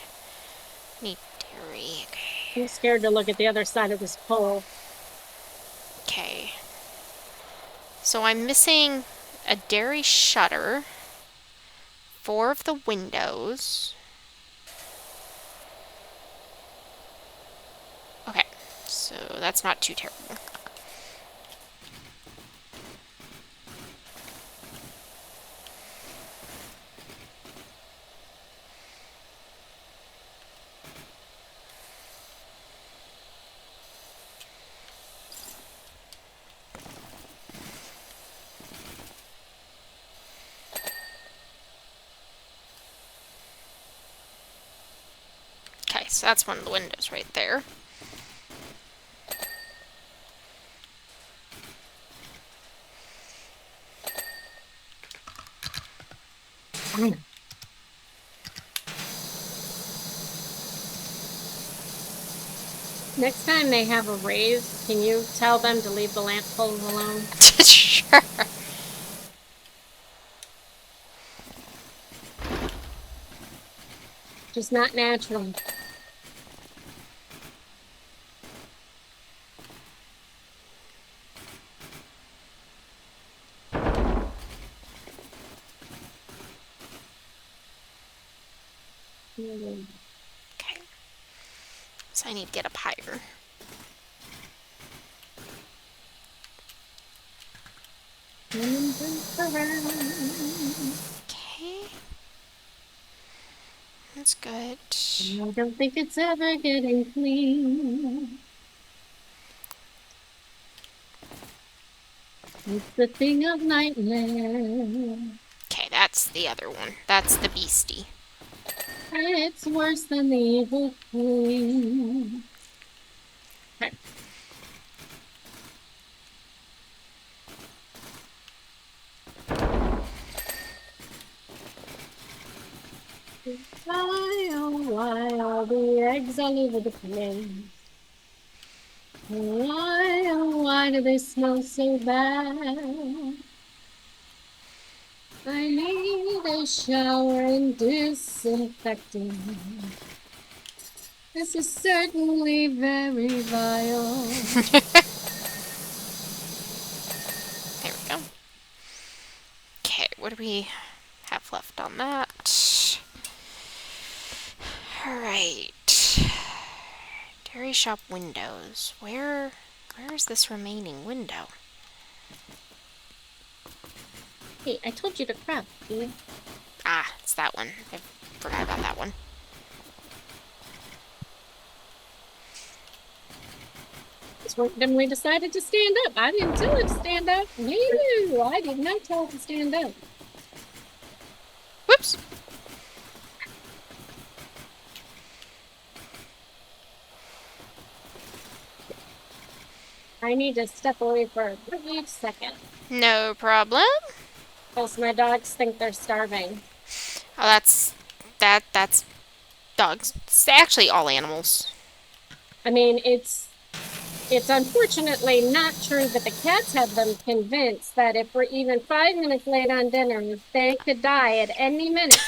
Need dairy. Okay. I'm scared to look at the other side of this pole. Okay. So I'm missing a dairy shutter, 4 of the windows. Okay, so that's not too terrible. Okay, so that's one of the windows right there. Next time they have a rave, can you tell them to leave the lamp poles alone? Sure. Just not natural. Okay. So I need to get up higher. Okay. That's good. I don't think it's ever getting clean. It's the thing of nightmare. Okay, that's the other one. That's the beastie. It's worse than the evil queen. Okay. Why, oh why, all the eggs all over the place? Why, oh why do they smell so bad? I need a shower and disinfecting. This is certainly very vile. There we go. Okay, what do we have left on that? Alright. Dairy shop windows. Where is this remaining window? Hey, I told you to craft, dude. Ah, it's that one. I forgot about that one. It's when we decided to stand up. I didn't tell it to stand up. No, I did not tell it to stand up. Whoops! I need to step away for a brief second. No problem. Else my dogs think they're starving. Oh, that's dogs. It's actually all animals. I mean, it's unfortunately not true, but the cats have them convinced that if we're even 5 minutes late on dinner, they could die at any minute.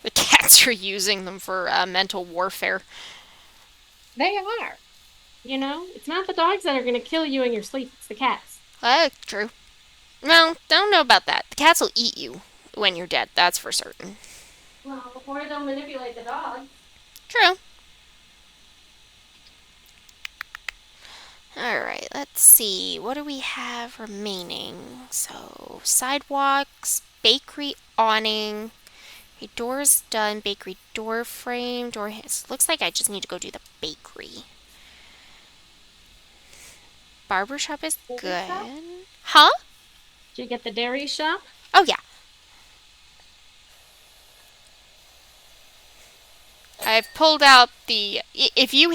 The cats are using them for mental warfare. They are. You know, it's not the dogs that are going to kill you in your sleep, it's the cats. True. Well, don't know about that. The cats will eat you when you're dead, that's for certain. Well, or they'll manipulate the dog. True. Alright, let's see. What do we have remaining? So, sidewalks, bakery awning, Okay, door's done. Bakery door frame. Door. Looks like I just need to go do the bakery. Barbershop is Dairy good. shop? Huh? Did you get the dairy shop? Oh, yeah. I've pulled out the... If you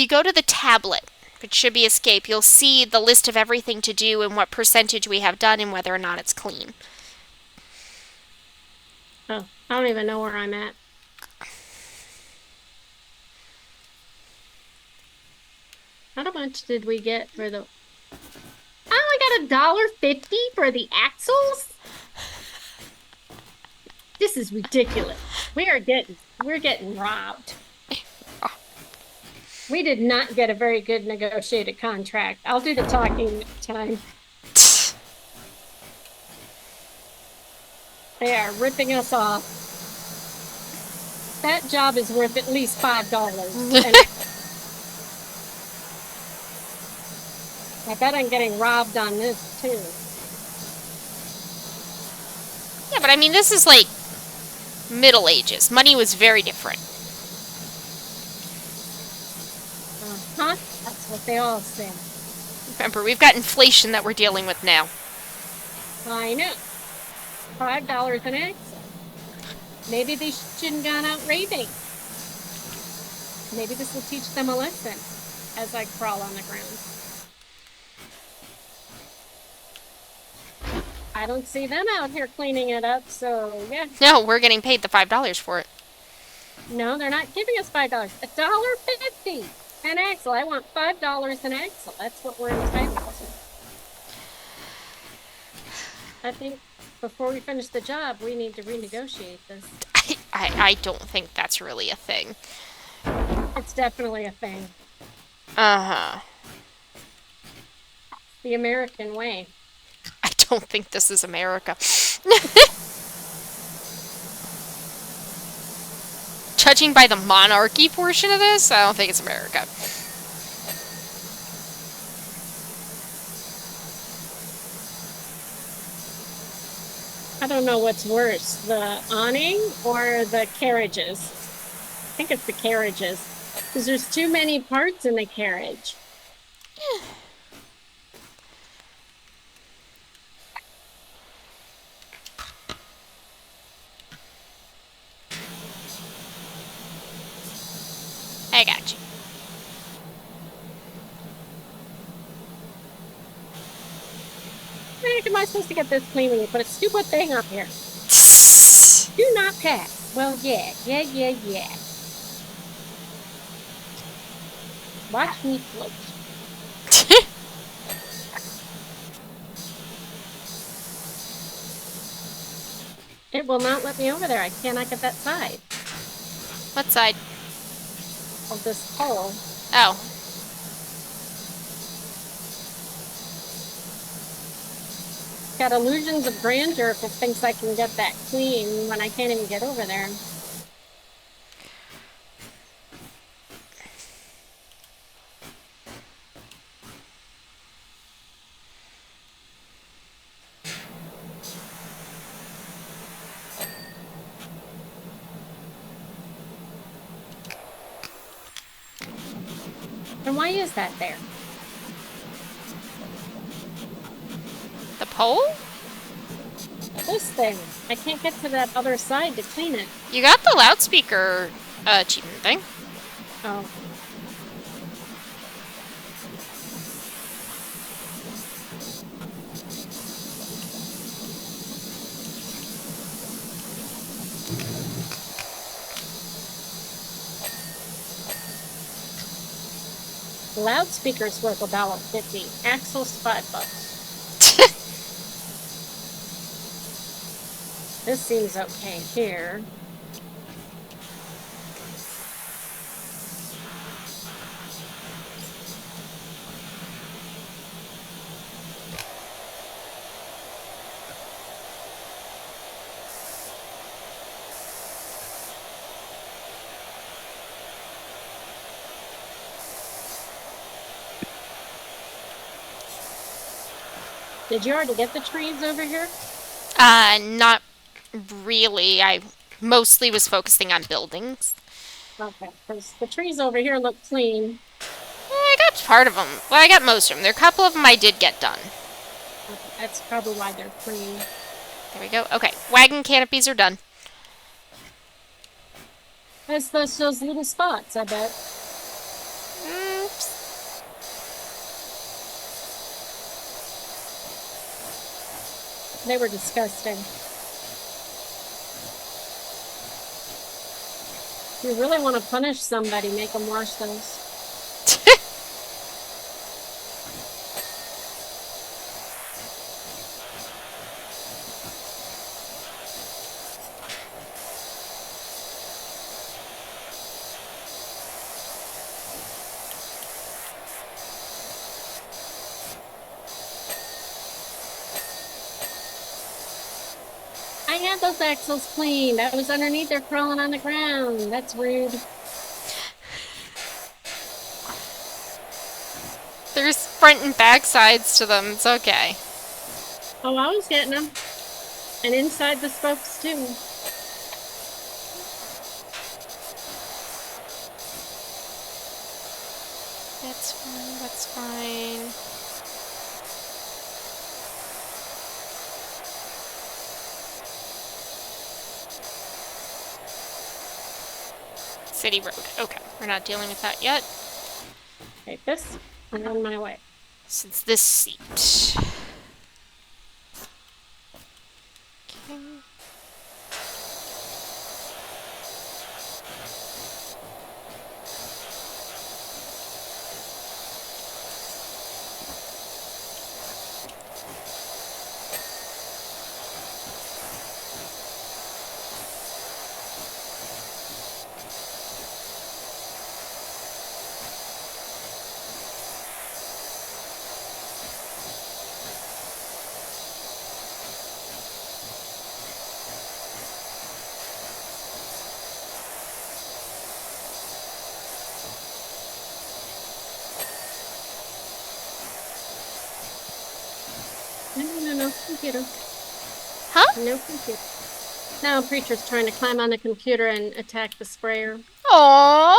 go to the tablet, which should be escape, you'll see the list of everything to do and what percentage we have done and whether or not it's clean. Oh, I don't even know where I'm at. How much did we get for the... I only got $1.50 for the axles? This is ridiculous. We're getting robbed. We did not get a very good negotiated contract. I'll do the talking next time. They are ripping us off. That job is worth at least $5. And I bet I'm getting robbed on this too. Yeah, but I mean, this is like Middle Ages. Money was very different. Uh-huh. That's what they all say. Remember, we've got inflation that we're dealing with now. I know. $5 an axle. Maybe they shouldn't have gone out raving. Maybe this will teach them a lesson as I crawl on the ground. I don't see them out here cleaning it up, so yeah. No, we're getting paid the $5 for it. No, they're not giving us $5. $1.50 an axle. I want $5 an axle. That's what we're entitled to. I think before we finish the job, we need to renegotiate this. I don't think that's really a thing. It's definitely a thing. Uh-huh. The American way. I don't think this is America. Judging by the monarchy portion of this, I don't think it's America. I don't know what's worse, the awning or the carriages. I think it's the carriages, because there's too many parts in the carriage. I got you. How am I supposed to get this clean when you put a stupid thing up here? Do not pass. Well, yeah. Watch me float. It will not let me over there. I cannot get that side What side? of this hole. Oh. Got illusions of grandeur if it thinks I can get that clean when I can't even get over there. And why is that there? The pole? This thing. I can't get to that other side to clean it. You got the loudspeaker achievement thing. Oh. Loudspeakers worth $1.50. Axle's $5. This seems okay here. Did you already get the trees over here? Not really. I mostly was focusing on buildings. Okay, because the trees over here look clean. I got part of them. Well, I got most of them. There are a couple of them I did get done. Okay, that's probably why they're clean. There we go. Okay, wagon canopies are done. That's those little spots, I bet. Oops. They were disgusting. If you really want to punish somebody, make them wash those. I had those axles cleaned. I was underneath there crawling on the ground. That's rude. There's front and back sides to them. It's okay. Oh, I was getting them. And inside the spokes, too. That's fine. That's fine. City road. Okay, we're not dealing with that yet. Take this. I'm on my way. Since this seat. Okay. No, computer. Huh? No computer. Now, Preacher's trying to climb on the computer and attack the sprayer. Aww.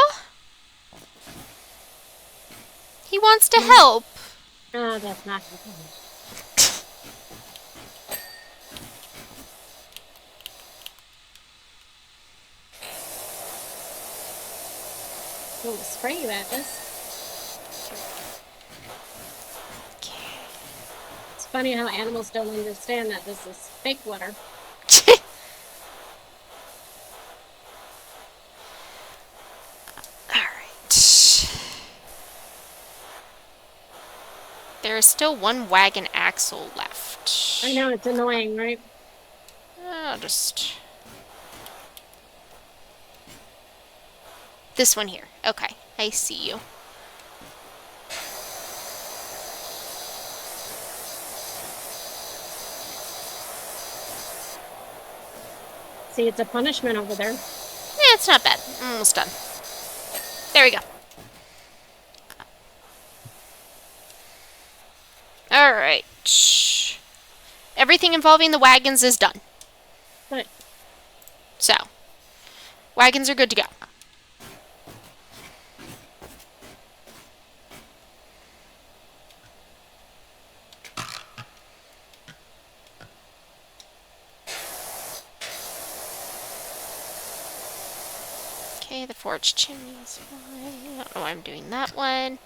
He wants to help. Oh, that's not good. We'll spray you at this. It's funny how animals don't understand that this is fake water. Alright. There is still one wagon axle left. I know, it's annoying, right? I'll just... This one here. Okay, I see you. See, it's a punishment over there. Yeah, it's not bad. I'm almost done. There we go. Alright. Everything involving the wagons is done. But So, wagons are good to go. Okay, the forged chimneys. I don't know why I'm doing that one.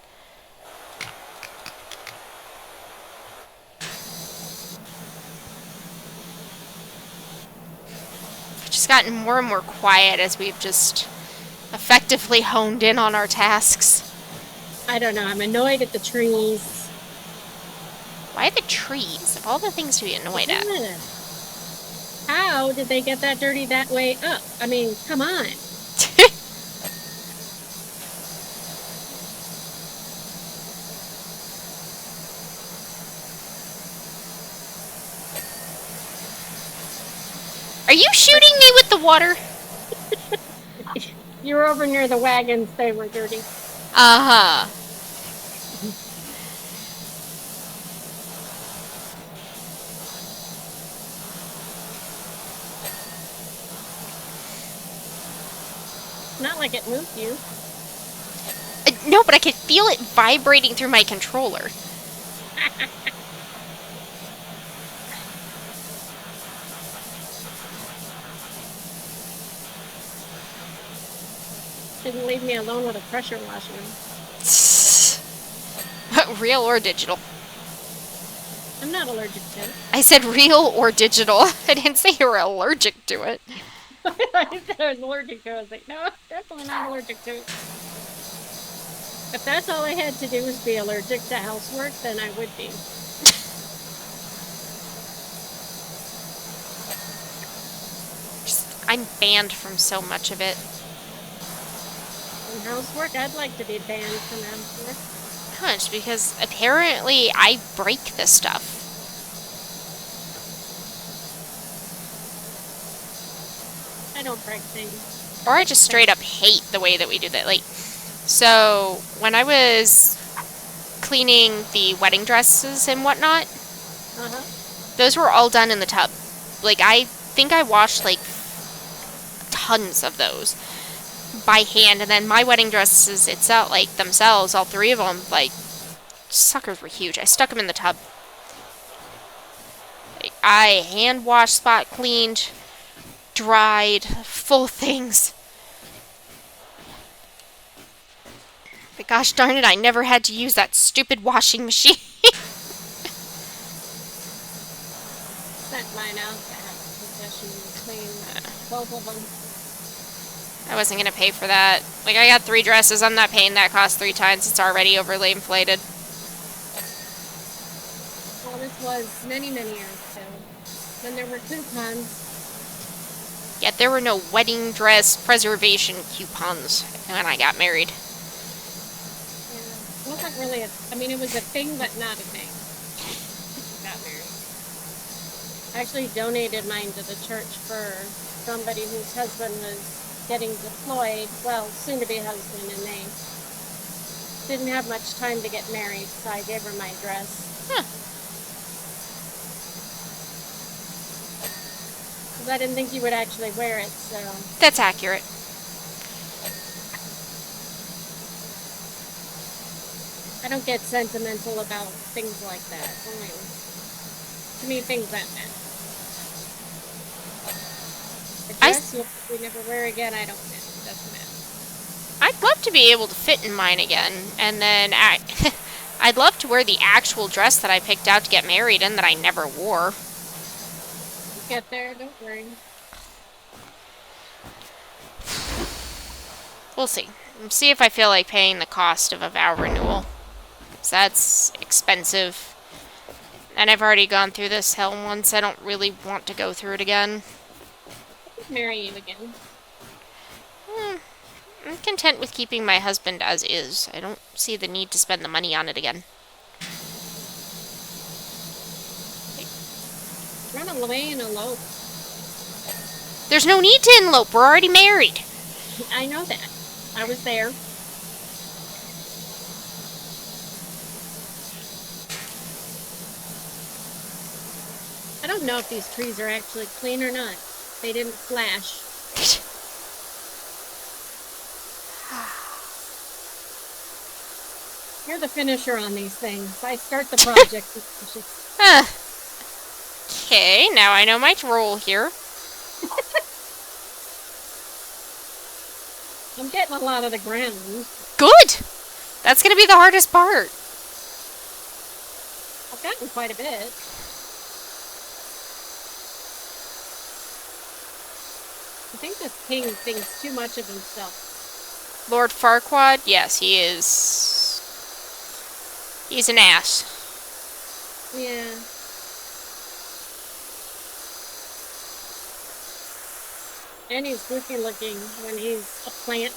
We've just gotten more and more quiet as we've just effectively honed in on our tasks. I don't know, I'm annoyed at the trees. Why the trees? Of all the things to be annoyed at. Yeah. How did they get that dirty that way up? I mean, come on. Are you shooting me with the water? You were over near the wagons, they were dirty. Uh-huh. not like it moved you. No, but I could feel it vibrating through my controller. Didn't leave me alone with a pressure washer. Real or digital? I'm not allergic to it. I said real or digital. I didn't say you were allergic to it. I said I was allergic to it. I was like, no, definitely not allergic to it. If that's all I had to do was be allergic to housework, then I would be. I'm banned from so much of it. In housework, I'd like to be banned from housework. Much because apparently I break this stuff. I don't break things. Or I just straight up hate the way that we do that. Like, so when I was cleaning the wedding dresses and whatnot, Uh-huh. those were all done in the tub. Like, I think I washed like tons of those by hand, and then my wedding dresses itself, like themselves, all 3 of them, like, suckers were huge. I stuck them in the tub. Like, I hand washed, spot cleaned, dried, full things. But gosh darn it, I never had to use that stupid washing machine. Sent mine out to have possession and clean both of them. I wasn't gonna pay for that. Like, I got 3 dresses, I'm not paying that cost 3 times. It's already overly inflated. Well, this was many, many years ago. When there were coupons. Yet there were no wedding dress preservation coupons when I got married. It wasn't really I mean, it was a thing, but not a thing. Got married. I actually donated mine to the church for somebody whose husband was getting deployed, well, soon-to-be husband, and they didn't have much time to get married, so I gave her my dress. Huh. Because I didn't think you would actually wear it, so... That's accurate. I don't get sentimental about things like that. Only, to me, things that matter. A dress we never wear again, I don't know. It doesn't matter. I'd love to be able to fit in mine again, and then I'd love to wear the actual dress that I picked out to get married in that I never wore. We'll get there, don't worry. We'll see. See if I feel like paying the cost of a vow renewal. 'Cause that's expensive. And I've already gone through this hell once. I don't really want to go through it again. I'll marry you again. I'm content with keeping my husband as is. I don't see the need to spend the money on it again. Run away and elope. There's no need to elope. We're already married. I know that. I was there. I don't know if these trees are actually clean or not. They didn't flash. You're the finisher on these things. I start the project. Okay, now I know my role here. I'm getting a lot of the ground. Good! That's gonna be the hardest part. I've gotten quite a bit. I think this king thinks too much of himself. Lord Farquaad? Yes, he is. He's an ass. Yeah. And he's goofy looking when he's a plant.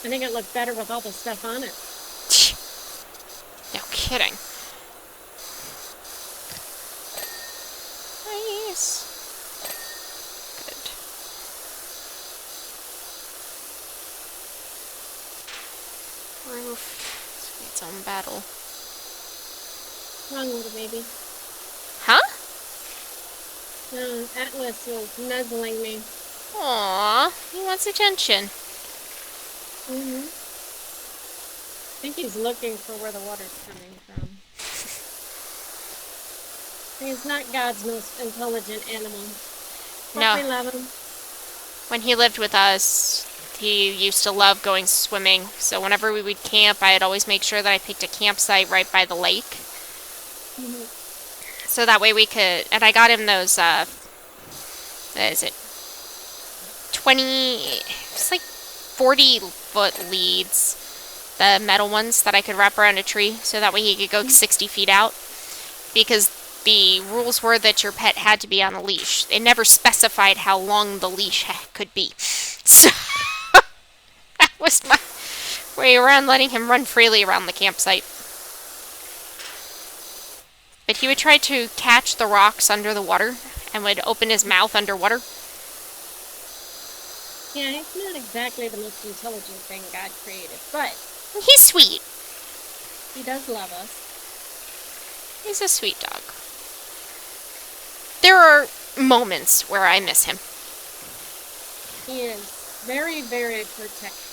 I think it looked better with all the stuff on it. No kidding. Nice. Good. Roof. It's its own battle. Wrong little baby. Huh? Atlas was nuzzling me. Aww, he wants attention. Mm-hmm. I think he's looking for where the water's coming from. He's not God's most intelligent animal. But No. we love him. When he lived with us, he used to love going swimming. So whenever we would camp, I'd always make sure that I picked a campsite right by the lake. Mm-hmm. So that way we could... And I got him those, what is it? 20... It's like 40-foot leads. The metal ones that I could wrap around a tree. So that way he could go 60 feet out. Because the rules were that your pet had to be on a leash. They never specified how long the leash could be. So that was my way around letting him run freely around the campsite. But he would try to catch the rocks under the water and would open his mouth underwater. Yeah, he's not exactly the most intelligent thing God created, but He's sweet. he does love us. He's a sweet dog. There are moments where I miss him. He is very, very protective.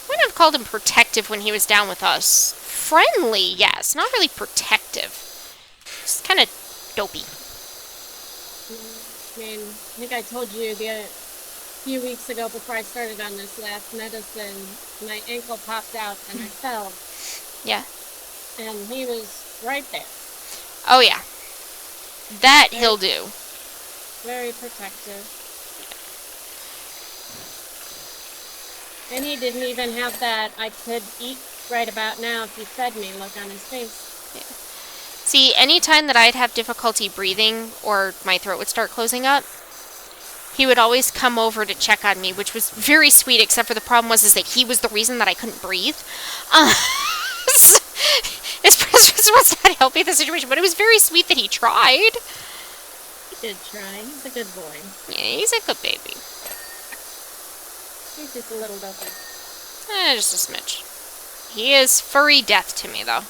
I wouldn't have called him protective when he was down with us. Friendly, yes. Not really protective. Just kind of dopey. I mean, I think I told you a few weeks ago before I started on this last medicine, my ankle popped out and I fell. Yeah. And he was right there. Oh, yeah. That he'll do. Very protective. And he didn't even have that I could eat right about now if you fed me look on his face. See, anytime that I'd have difficulty breathing or my throat would start closing up, he would always come over to check on me, which was very sweet, except for the problem was is that he was the reason that I couldn't breathe. This was not helping the situation, but it was very sweet that he tried. He did try. He's a good boy. Yeah, he's a good baby. He's just a little dopey. Just a smidge. He is furry death to me, though.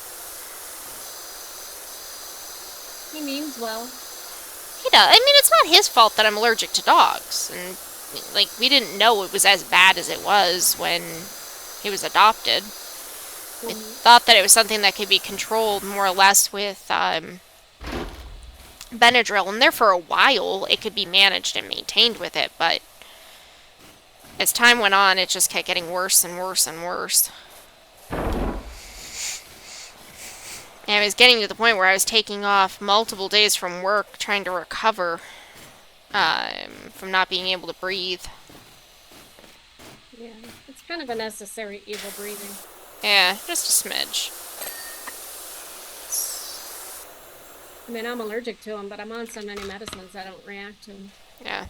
He means well. He does. I mean, it's not his fault that I'm allergic to dogs. And, like, we didn't know it was as bad as it was when he was adopted. I thought that it was something that could be controlled more or less with Benadryl. And there for a while, it could be managed and maintained with it. But as time went on, it just kept getting worse and worse and worse. And I was getting to the point where I was taking off multiple days from work trying to recover from not being able to breathe. Yeah, it's kind of a necessary evil breathing. Yeah, just a smidge. I mean, I'm allergic to them, but I'm on so many medicines I don't react to them. Yeah.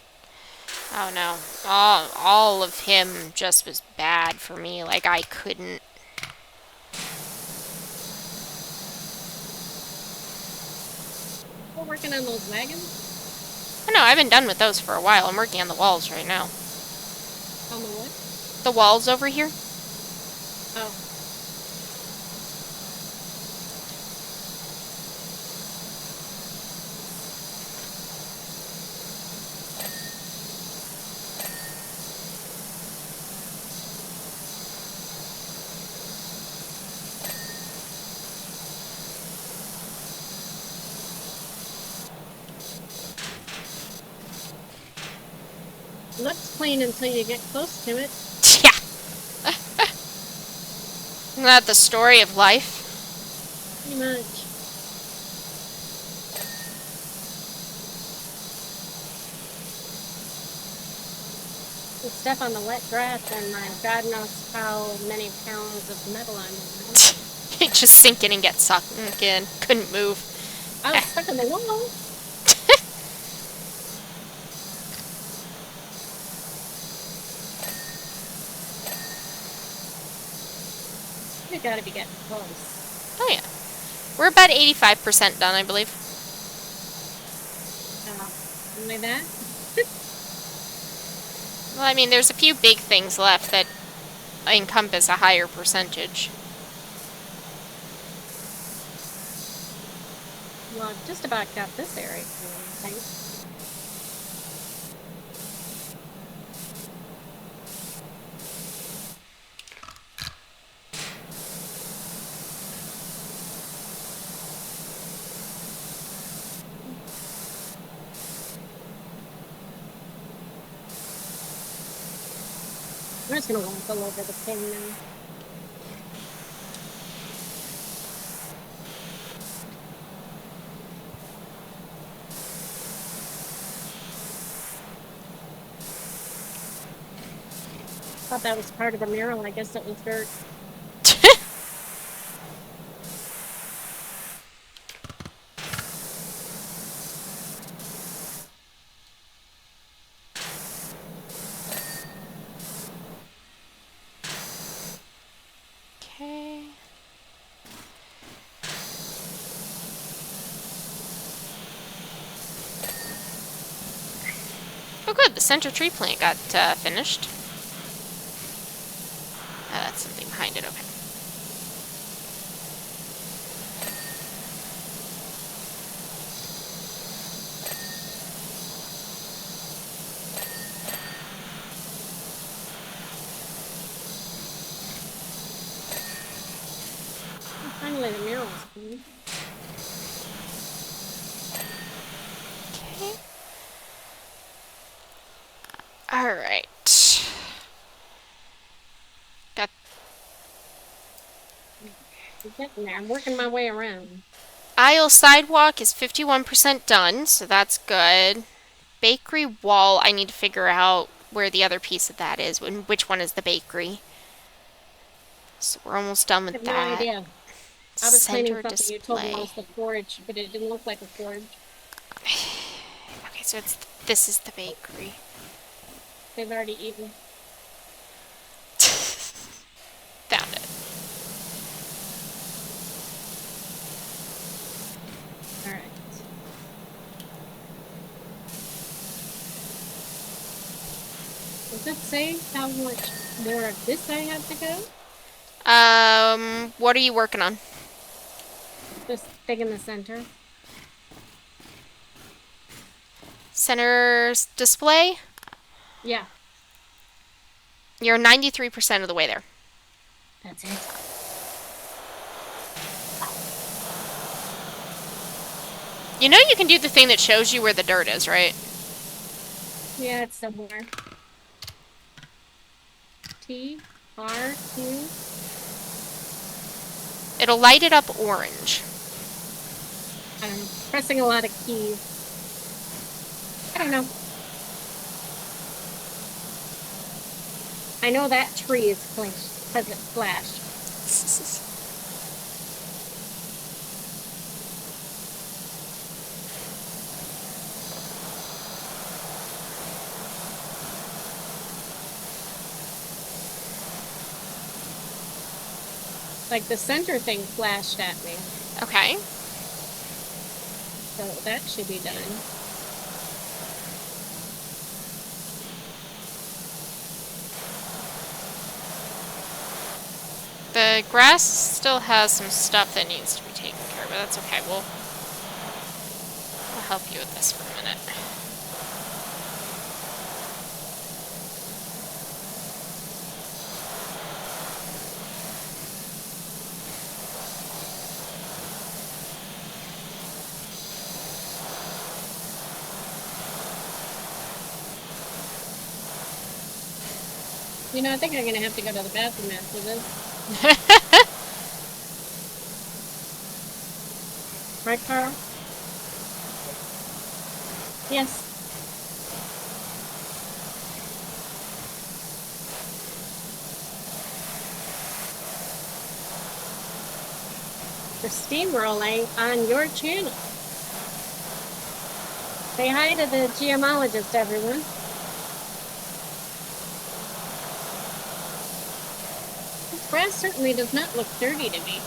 Oh no. All of him just was bad for me. Like, I couldn't. We're working on those wagons? Oh no, I've been done with those for a while. I'm working on the walls right now. On the what? The walls over here? Oh. Looks clean until you get close to it. Yeah. Isn't that the story of life? Pretty much. You step on the wet grass and God knows how many pounds of metal on it. You just sink in and get sucked in. Couldn't move. I was stuck on the wall. We gotta be getting close. Oh yeah. We're about 85% done, I believe. Only that? Well, I mean, there's a few big things left that encompass a higher percentage. Well, I've just about got this area, I think. I'm just gonna walk all over the thing now. Thought that was part of the mural. I guess it was dirt. Okay. Oh good, the center tree plant got finished. That's something behind it, okay. Finally, the mural's clean. Okay. Alright. Got I'm getting there. I'm working my way around. aisle sidewalk is 51% done, so that's good. Bakery wall, I need to figure out where the other piece of that is, which one is the bakery. So we're almost done I with have that. no idea. I was cleaning Center something you told me display. was the forge, but it didn't look like a forge. Okay, so this is the bakery. They've already eaten. Found it. Alright. Does it say how much more of this I have to go? What are you working on? This thing in the center. Center display? Yeah, You're 93% of the way there. that's it. You know you can do the thing that shows you where the dirt is, right? Yeah, it's somewhere. T, R, Q. It'll light it up orange. I'm pressing a lot of keys. I don't know. I know that tree is clean because it flashed. Like the center thing flashed at me, Okay. so that should be done. The grass still has some stuff that needs to be taken care of, but that's okay. We'll help you with this for a minute. You know, I think I'm gonna have to go to the bathroom after this. Right, Carl? Yes. For steamrolling on your channel. Say hi to the GMologist, everyone. This grass certainly does not look dirty to me.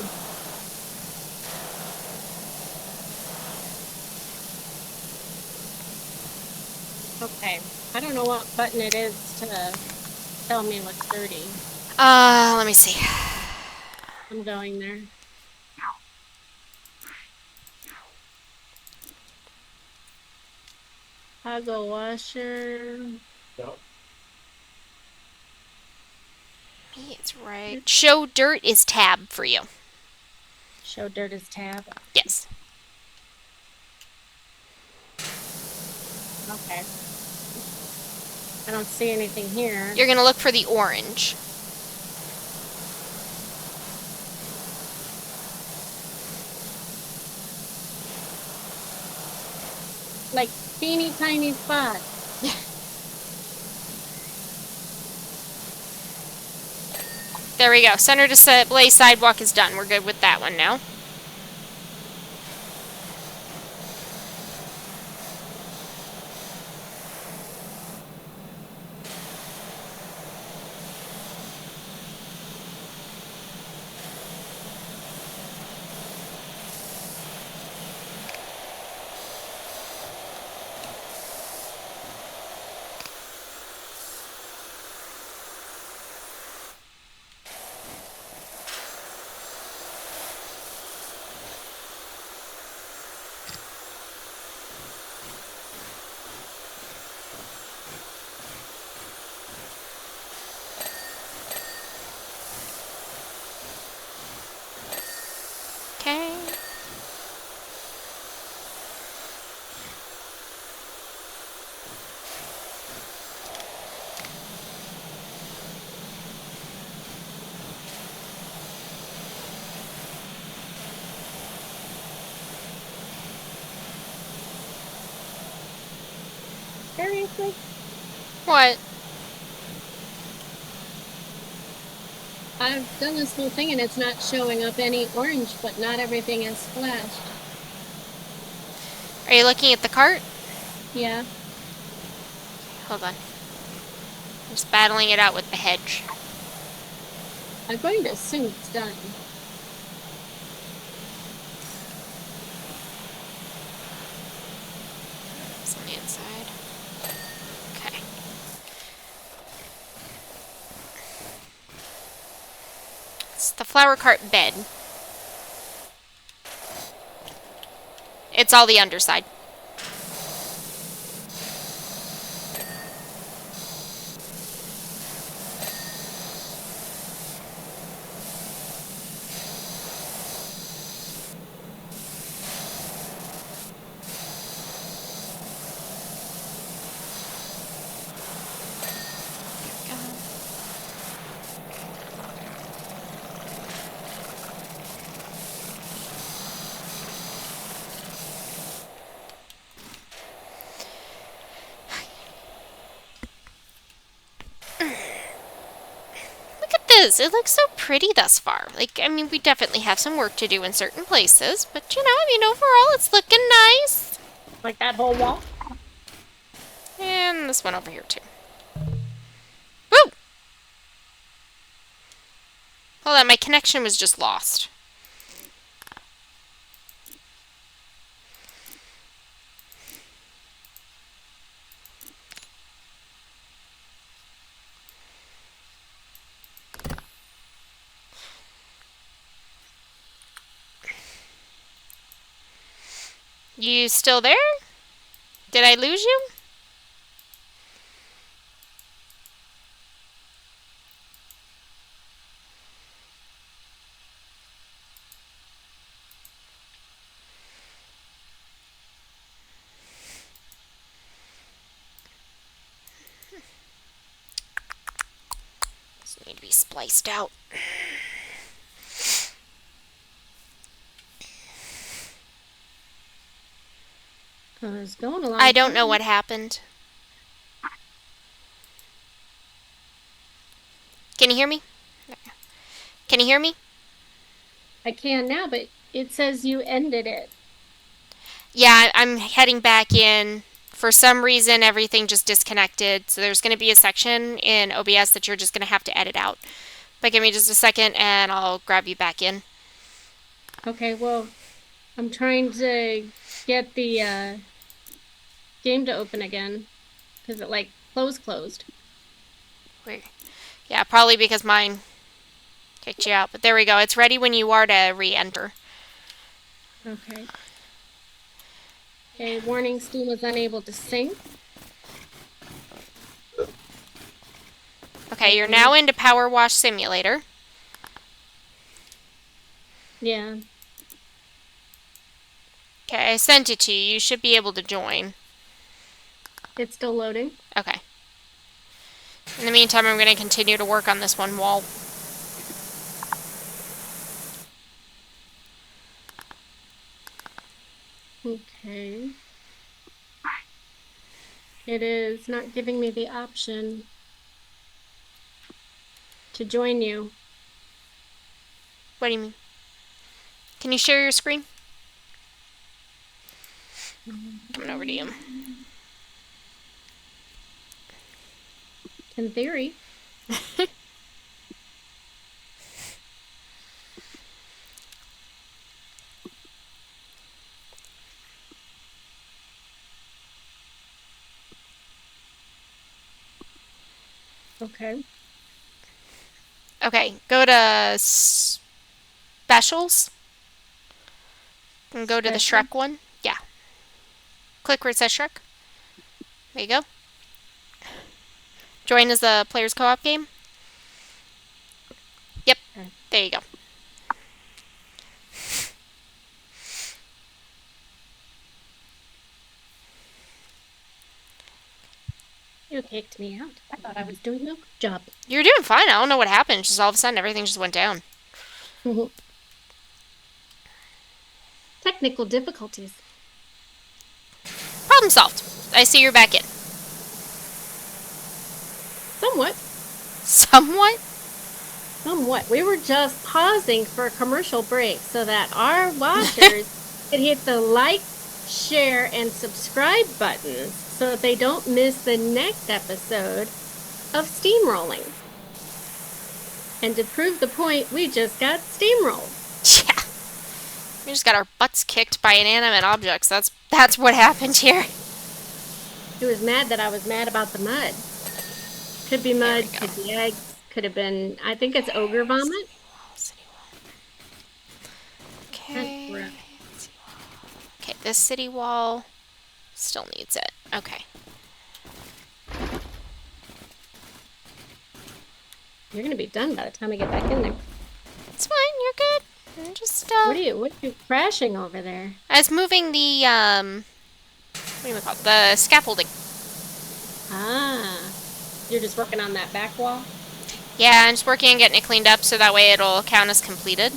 Okay, I don't know what button it is to tell me what's dirty. Let me see. I'm going there. Toggle washer. It's right. Show dirt is tab for you. Show dirt is tab. Yes. Okay. I don't see anything here. You're going to look for the orange. Like teeny tiny spot. There we go. Center display sidewalk is done. We're good with that one now. Okay. Seriously? What? I've done this whole thing and it's not showing up any orange, but not everything is splashed. Are you looking at the cart? Yeah. Hold on. Just battling it out with the hedge. I'm going to assume it's done. It's on the inside. Okay. It's the flower cart bed. It's all the underside. Look at this. It looks so pretty thus far. Like, I mean, we definitely have some work to do in certain places, but you know, I mean, overall, it's looking nice. Like that whole wall? And this one over here, too. Woo! Hold on, my connection was just lost. You still there? Did I lose you? This need to be spliced out. It's going along. I don't know what happened. Can you hear me? Can you hear me? I can now, but it says you ended it. Yeah, I'm heading back in. For some reason, everything just disconnected. So there's going to be a section in OBS that you're just going to have to edit out. But give me just a second and I'll grab you back in. Okay, well, I'm trying to get the game to open again. Because it, like, closed. Wait. Yeah, probably because mine kicked you out. But there we go. It's ready when you are to re-enter. Okay. Okay, warning, Steam was unable to sync. Okay, you're now into Powerwash Simulator. Yeah. Okay, I sent it to you. You should be able to join. It's still loading. Okay. In the meantime, I'm going to continue to work on this one wall. Okay. It is not giving me the option to join you. What do you mean? Can you share your screen? Coming over to you. In theory. Okay. Okay, go to specials. And go to the Special? Shrek one. Yeah. Click where it says Shrek. There you go. Join as a player's co-op game. Yep. Okay. There you go. You kicked me out. I thought I was doing a good job. You're doing fine. I don't know what happened. Just all of a sudden, everything just went down. Technical difficulties. Problem solved. I see you're back in. Somewhat. Somewhat? Somewhat. We were just pausing for a commercial break so that our watchers could hit the like, share, and subscribe buttons so that they don't miss the next episode of Steamrolling. And to prove the point, we just got steamrolled. Yeah. We just got our butts kicked by inanimate objects. That's what happened here. He was mad that I was mad about the mud. Could be There we mud, go. could be eggs, could have been, I think it's ogre vomit. City wall. That's Okay. gross. Okay, this city wall still needs it. Okay. You're gonna be done by the time I get back in there. It's fine. You're good. I'm just What are you crashing over there? I was moving the what do you call it? The scaffolding. Ah, you're just working on that back wall? Yeah, I'm just working on getting it cleaned up so that way it'll count as completed.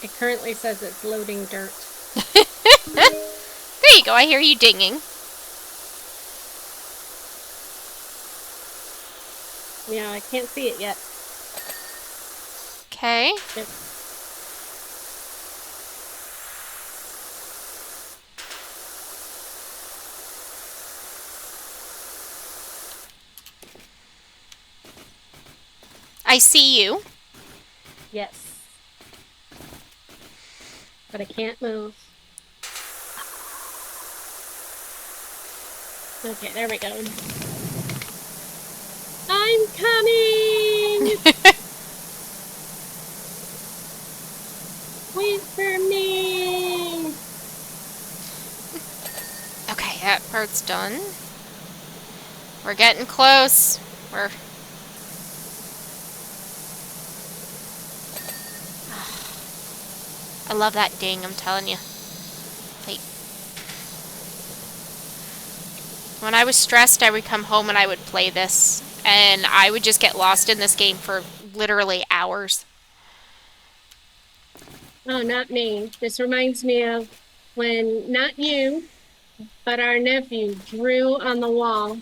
It currently says it's loading dirt. There you go. I hear you dinging. Yeah, I can't see it yet. Okay. I see you. Yes. But I can't move. Okay, there we go. I'm coming! Wait for me! Okay, that part's done. We're getting close. I love that ding, I'm telling you. Like, when I was stressed, I would come home and I would play this, and I would just get lost in this game for literally hours. Oh, not me. This reminds me of when not you, but our nephew drew on the wall.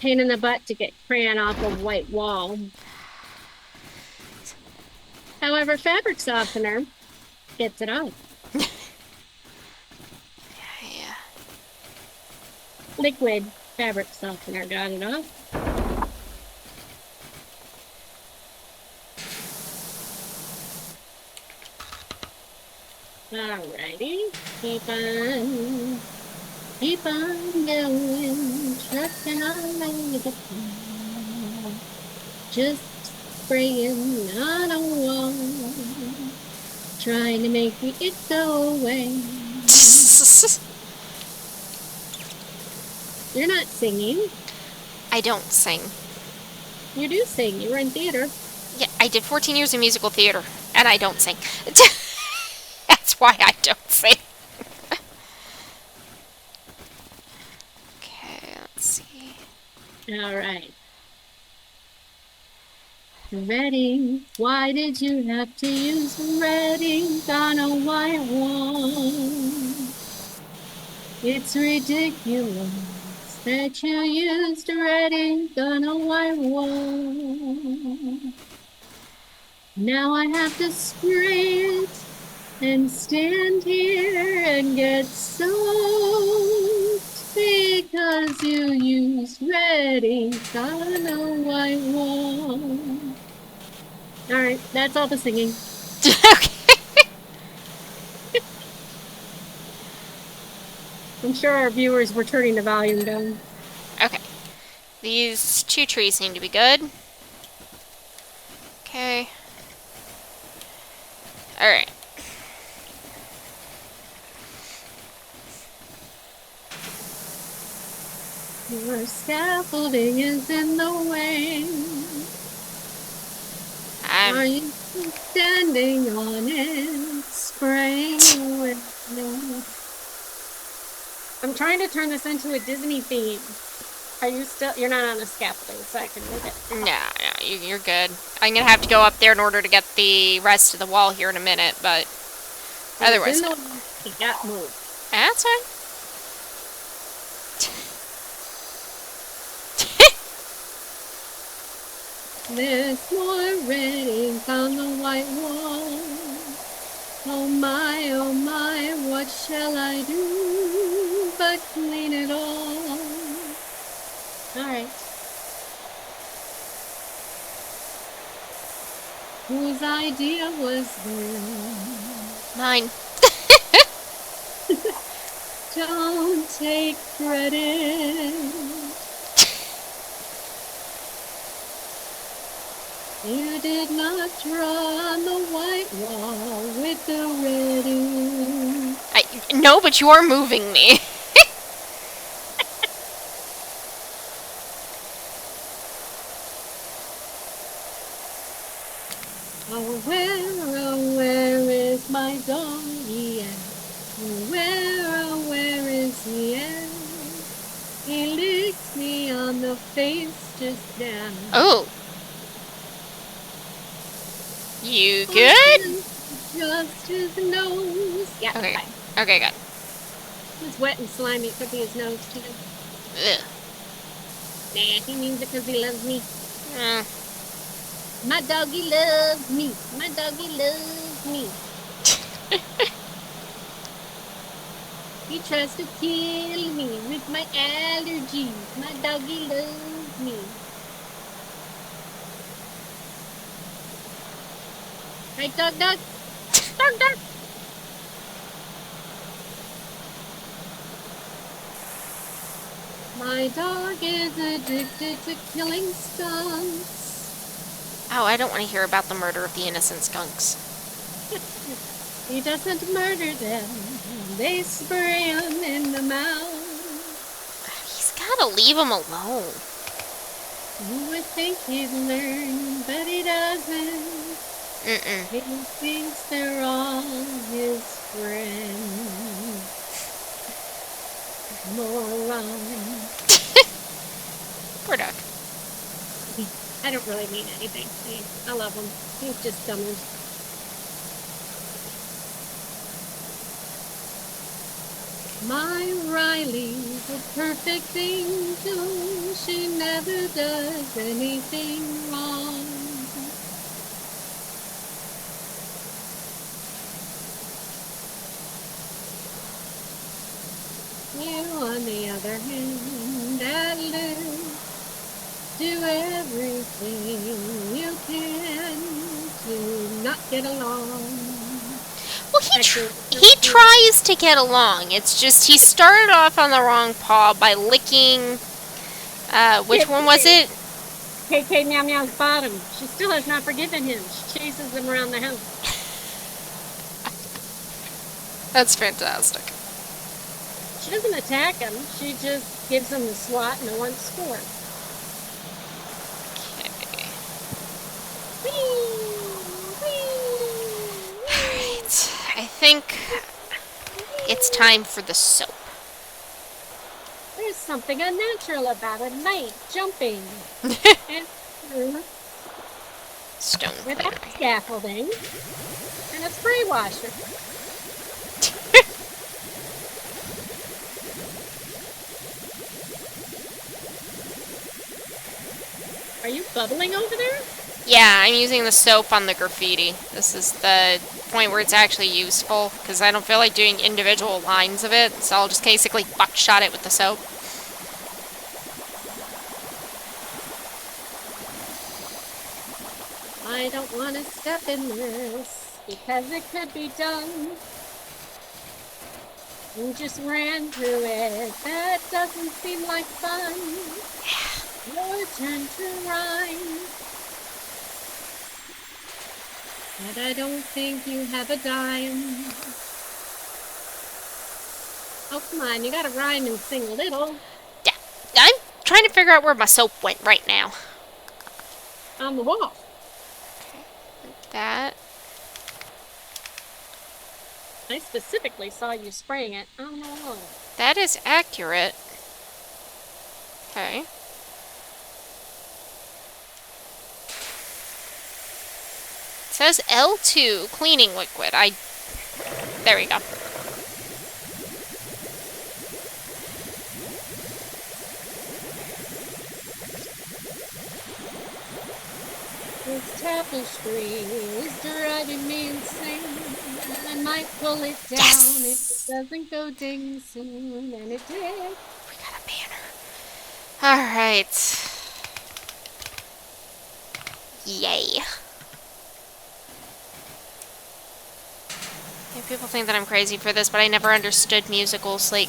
Pain in the butt to get crayon off a white wall. However, fabric softener gets it off. Yeah. Liquid fabric softener got it off. Alrighty, keep on going, trucking on like a plow. Just spraying on a wall, trying to make it go away. You're not singing. I don't sing. You do sing. You were in theater. Yeah, I did 14 years of musical theater, and I don't sing. That's why I don't sing. Okay, let's see. All right. Red ink. Why did you have to use red ink on a white wall? It's ridiculous that you used red ink on a white wall. Now I have to spray it and stand here and get soaked because you used red ink on a white wall. All right, that's all the singing. Okay. I'm sure our viewers were turning the volume down. Okay. These 2 trees seem to be good. Okay. Alright. Your scaffolding is in the way. Are you standing on it, spraying away? No. I'm trying to turn this into a Disney theme. Are you still? You're not on the scaffolding, so I can move it. No, you're good. I'm gonna have to go up there in order to get the rest of the wall here in a minute, but otherwise, It got moved. that's fine. There's more red ink on the white wall. Oh my, what shall I do but clean it all? All right. Whose idea was this? Mine. Don't take credit. You did not draw on the white wall with the red ink. No, but you are moving me. Oh, where is my doggy at? Where is he at? He licked me on the face just now. Oh. You good? Just his nose. Yeah, Okay. fine. Okay, good. It's wet and slimy. It could be his nose, too. Ugh. Nah, he means it because he loves me. Mm. My doggy loves me. My doggy loves me. He tries to kill me with my allergies. My doggy loves me. Right, dog, dog? Dog, dog! My dog is addicted to killing skunks. Oh, I don't want to hear about the murder of the innocent skunks. He doesn't murder them. They spray him in the mouth. He's gotta leave him alone. You would think he'd learn, but he doesn't. Mm-mm. He thinks they're all his friends. Moron. Poor dog. I don't really mean anything. I love him. He's just dumber. My Riley's a perfect thing too. She never does anything wrong. You, on the other hand, at least do everything you can to not get along. Well, he tries to get along. It's just he started off on the wrong paw by licking. Which one was it? KK Meow Meow's bottom. She still has not forgiven him. She chases him around the house. That's fantastic. She doesn't attack him. She just gives him the swat and a 1 score. Okay. Whee! Alright. I think it's time for the soap. There's something unnatural about a knight jumping and Stone without quarry. scaffolding and a spray washer. Are you bubbling over there? Yeah, I'm using the soap on the graffiti. This is the point where it's actually useful, because I don't feel like doing individual lines of it, so I'll just basically buckshot it with the soap. I don't want to step in this because it could be done. You just ran through it. That doesn't seem like fun. Your turn to rhyme. But I don't think you have a dime. Oh, come on. You gotta rhyme and sing a little. Yeah, I'm trying to figure out where my soap went right now. On the wall. That. I specifically saw you spraying it on the wall. That is accurate. Okay. It says L2 cleaning liquid. There we go. This tapestry is driving me insane. I might pull it down if it doesn't go ding soon. And it did. We got a banner. Alright. Yay. Yeah, people think that I'm crazy for this, but I never understood musicals. Like,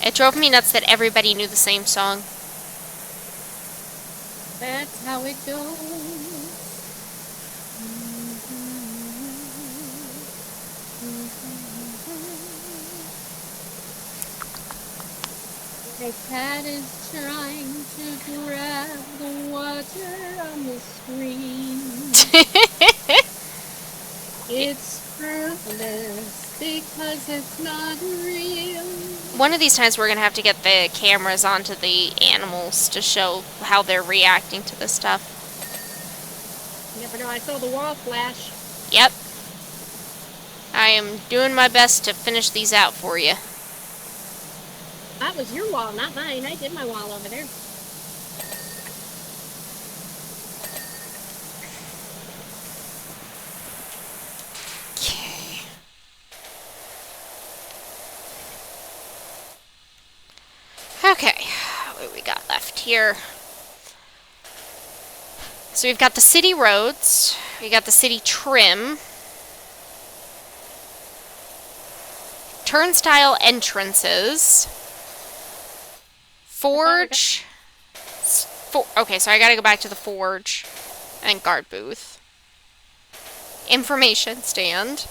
it drove me nuts that everybody knew the same song. That's how it goes. My cat is trying to grab the water on the screen. It's fruitless because it's not real. One of these times we're going to have to get the cameras onto the animals to show how they're reacting to this stuff. You never know, I saw the wall flash. Yep. I am doing my best to finish these out for you. That was your wall, not mine. I did my wall over there. Okay. Okay, what do we got left here? So we've got the city roads, we got the city trim, turnstile entrances, forge. Okay, so I gotta go back to the forge and guard booth. Information stand.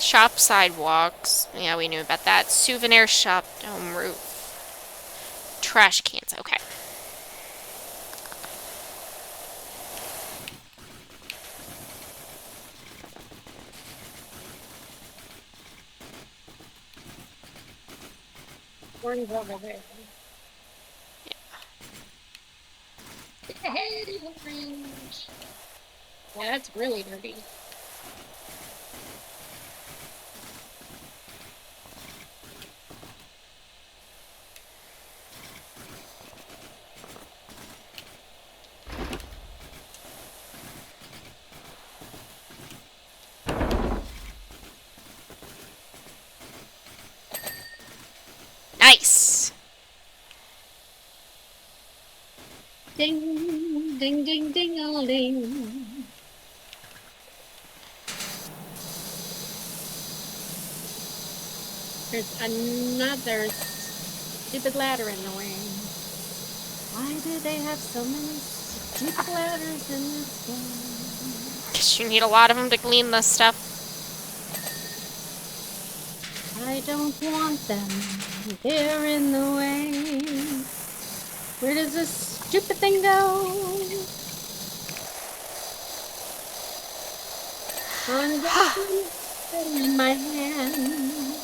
Shop sidewalks. Yeah, we knew about that. Souvenir shop dome roof. Trash cans. Okay. Orange over there. Yeah. Orange. Yeah, that's really dirty. Nice. Ding, ding, ding, ding, a ding. There's another stupid ladder in the way. Why do they have so many stupid ladders in this game? 'Cause you need a lot of them to clean this stuff. I don't want them. They're in the way. Where does this stupid thing go? On in my hand.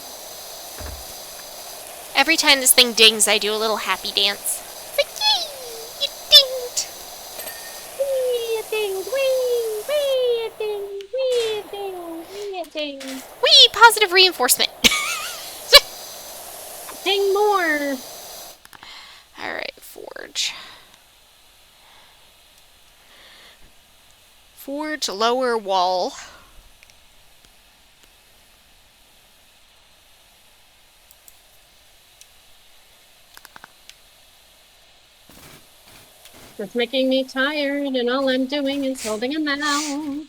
Every time this thing dings, I do a little happy dance. Like, yay! It dinged! Wee a ding, wee a ding, wee a ding, wee a ding. Whee! Positive reinforcement. Ding more. Alright, forge. Forge lower wall. It's making me tired, and all I'm doing is holding him out.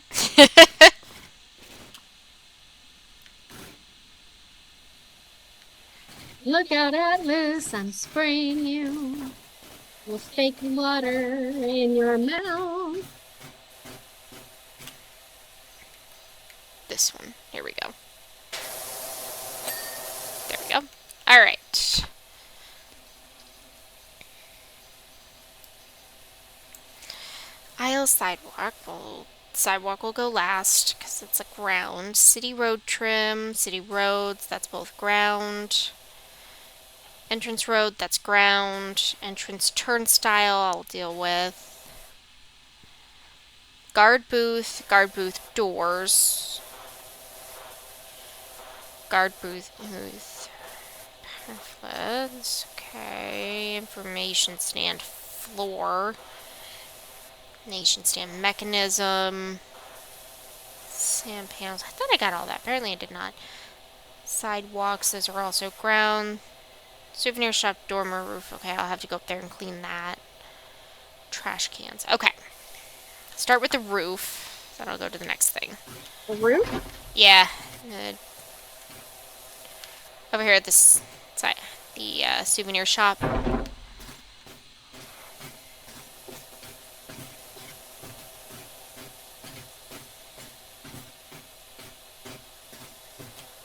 Look out, Atlas, I'm spraying you with fake water in your mouth. This one. Here we go. There we go. Alright. Aisle sidewalk will go last because it's a ground. City road trim, city roads, that's both ground. Entrance road, that's ground. Entrance turnstile, I'll deal with. Guard booth doors. Guard booth. Pamphlets, okay. Information stand floor. Nation stand mechanism. Sand panels. I thought I got all that. Apparently I did not. Sidewalks, those are also ground. Souvenir shop, dormer roof. Okay, I'll have to go up there and clean that. Trash cans. Okay. Start with the roof. Then I'll go to the next thing. The roof? Yeah. Over here at this side. The souvenir shop.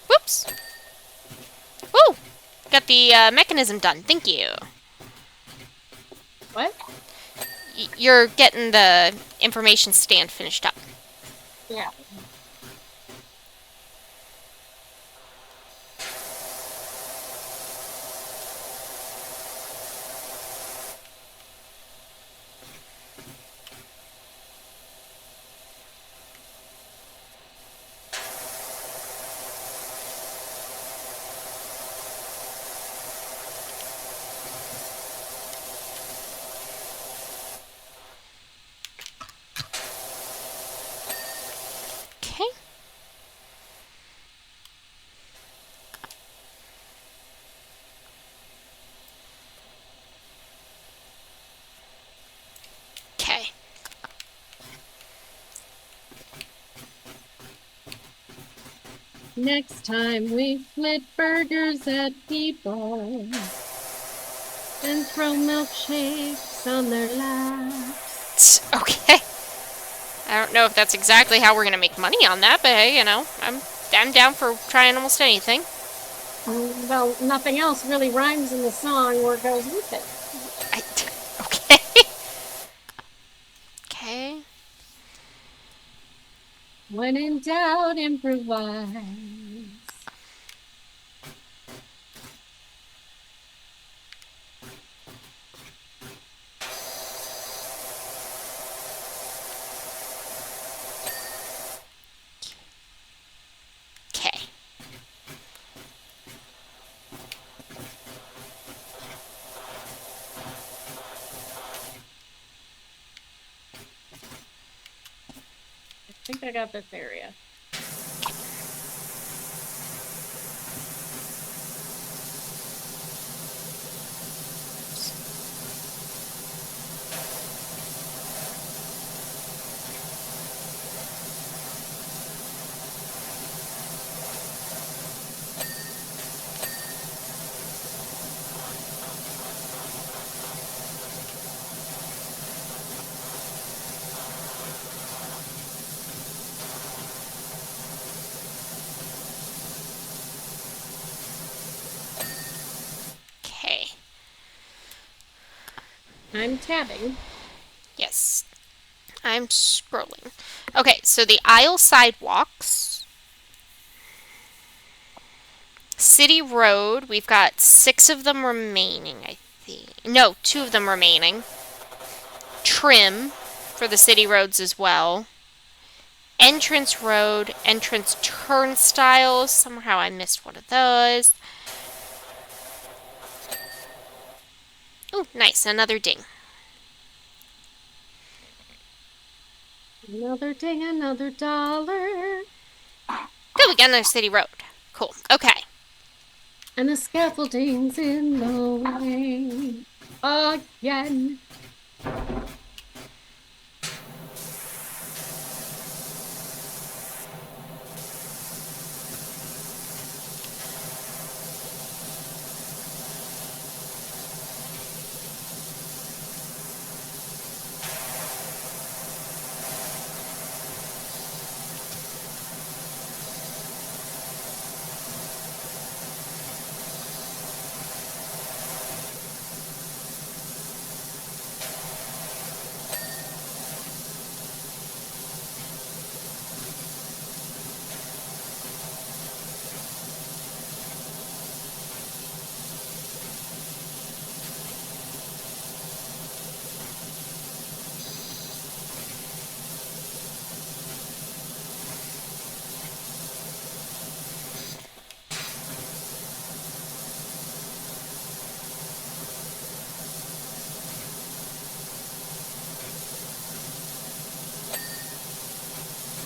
Whoops! Woo! Got the mechanism done. Thank you. What? You're getting the information stand finished up. Yeah. Okay. Okay. Next time we flip burgers at people and throw milkshakes on their laps. Okay. I don't know if that's exactly how we're gonna make money on that, but hey, you know, I'm down for trying almost anything. Well, nothing else really rhymes in the song or goes with it. Okay. Okay. When in doubt, improvise. Okay. I think I got this area. I'm tabbing. Yes. I'm scrolling. Okay, so the aisle sidewalks. City Road, we've got 6 of them remaining, I think. No, 2 of them remaining. Trim for the city roads as well. Entrance road, entrance turnstiles. Somehow I missed one of those. Ooh, nice. Another ding. Another ding, another dollar. Good, we got another city road. Cool. Okay. And the scaffolding's in the way. Again.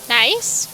Nice.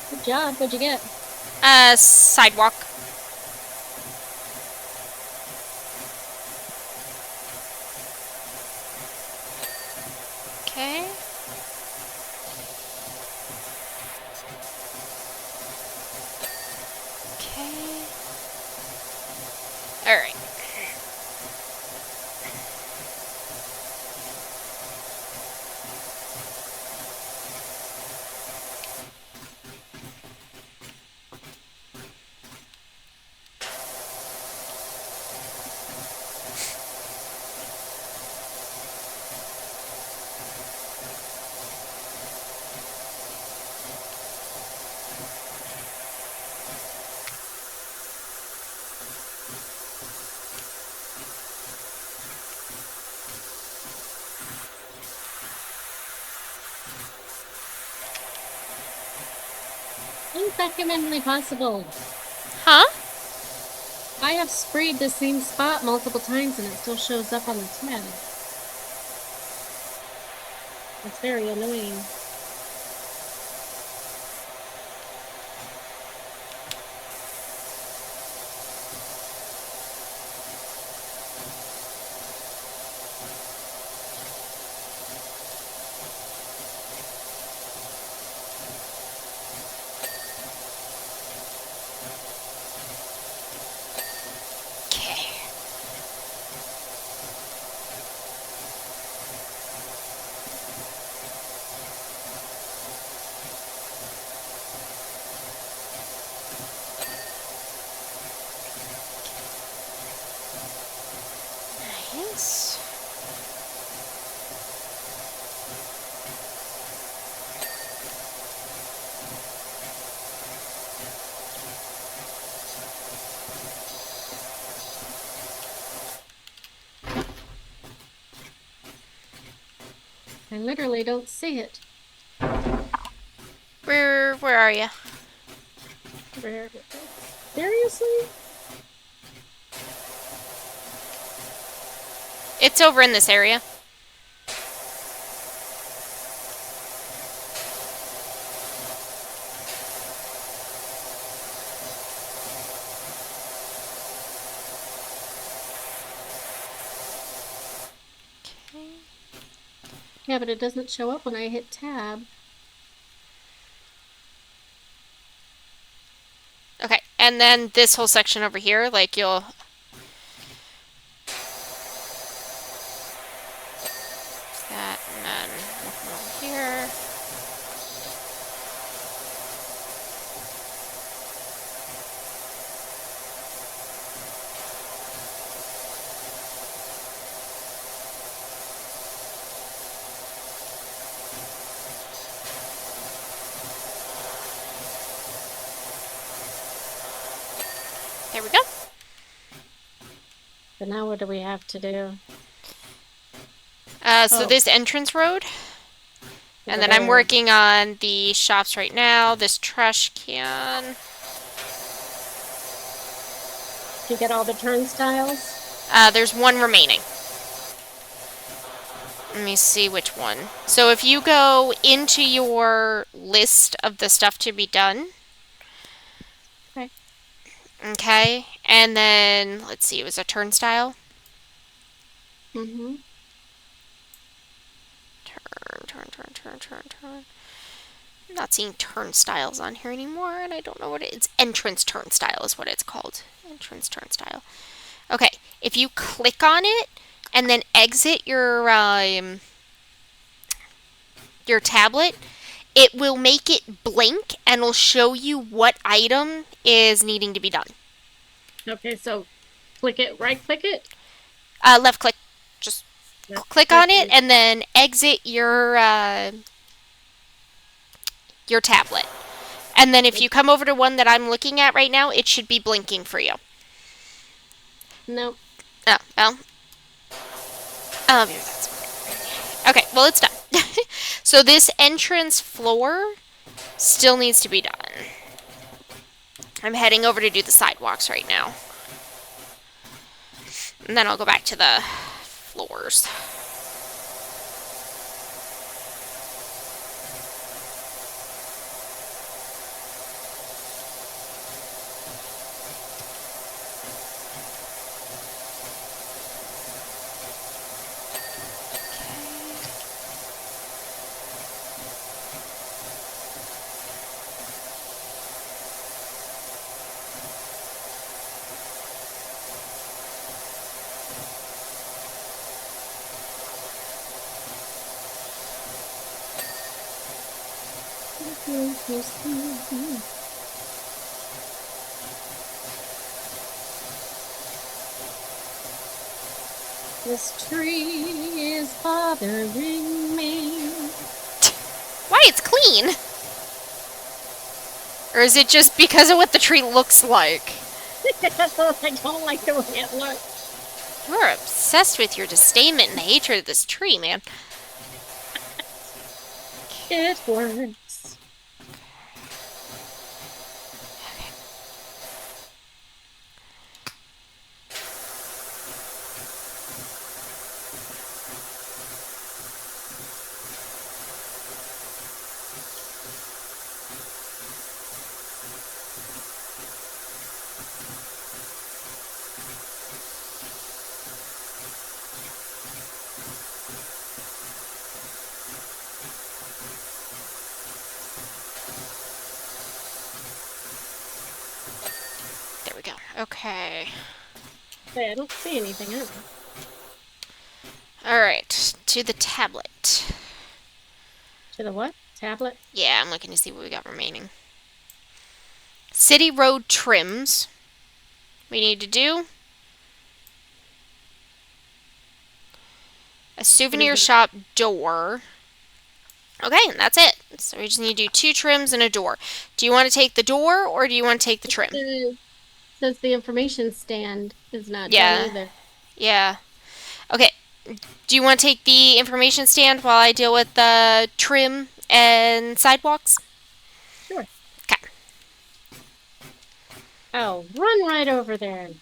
Good job. What'd you get? Sidewalk. Okay. Okay. Alright. Ain't that humanly possible? Huh? I have sprayed the same spot multiple times and it still shows up on the tab. It's very annoying. Okay. Nice. I literally don't see it. Where are you? Seriously? It's over in this area. Yeah, but it doesn't show up when I hit tab. Okay, and then this whole section over here, like you'll... That, and then nothing over here. There we go. But now what do we have to do? So Oh. this entrance road. And Over then I'm there. working on the shops right now. This trash can. Did you get all the turnstiles? There's one remaining. Let me see which one. So if you go into your list of the stuff to be done. Okay. Okay. And then, let's see, it was a turnstile. Mm-hmm. Turn. I'm not seeing turnstiles on here anymore, and I don't know what it's. Entrance turnstile is what it's called. Entrance turnstile. Okay, if you click on it and then exit your tablet, it will make it blink and will show you what item is needing to be done. Okay, so click it, right click it? Left click. Just Left click click on it and then exit your tablet. And then if you come over to one that I'm looking at right now, it should be blinking for you. Nope. Oh, well. Okay, well, it's done. So this entrance floor still needs to be done. I'm heading over to do the sidewalks right now. And then I'll go back to the floors. This tree is bothering me. Why? It's clean. Or is it just because of what the tree looks like? I don't like the way it looks. You're obsessed with your disdainment and hatred of this tree, man. It works. There we go. Okay. Hey, I don't see anything else. Alright, to the tablet. To the what? Tablet? Yeah, I'm looking to see what we got remaining. City road trims. We need to do a souvenir shop door. Okay, and that's it. So we just need to do 2 trims and a door. Do you want to take the door or do you want to take the trim? It says the information stand is not Yeah. done either. Yeah. Okay. Do you want to take the information stand while I deal with the trim and sidewalks? Sure. Okay. Oh, run right over there.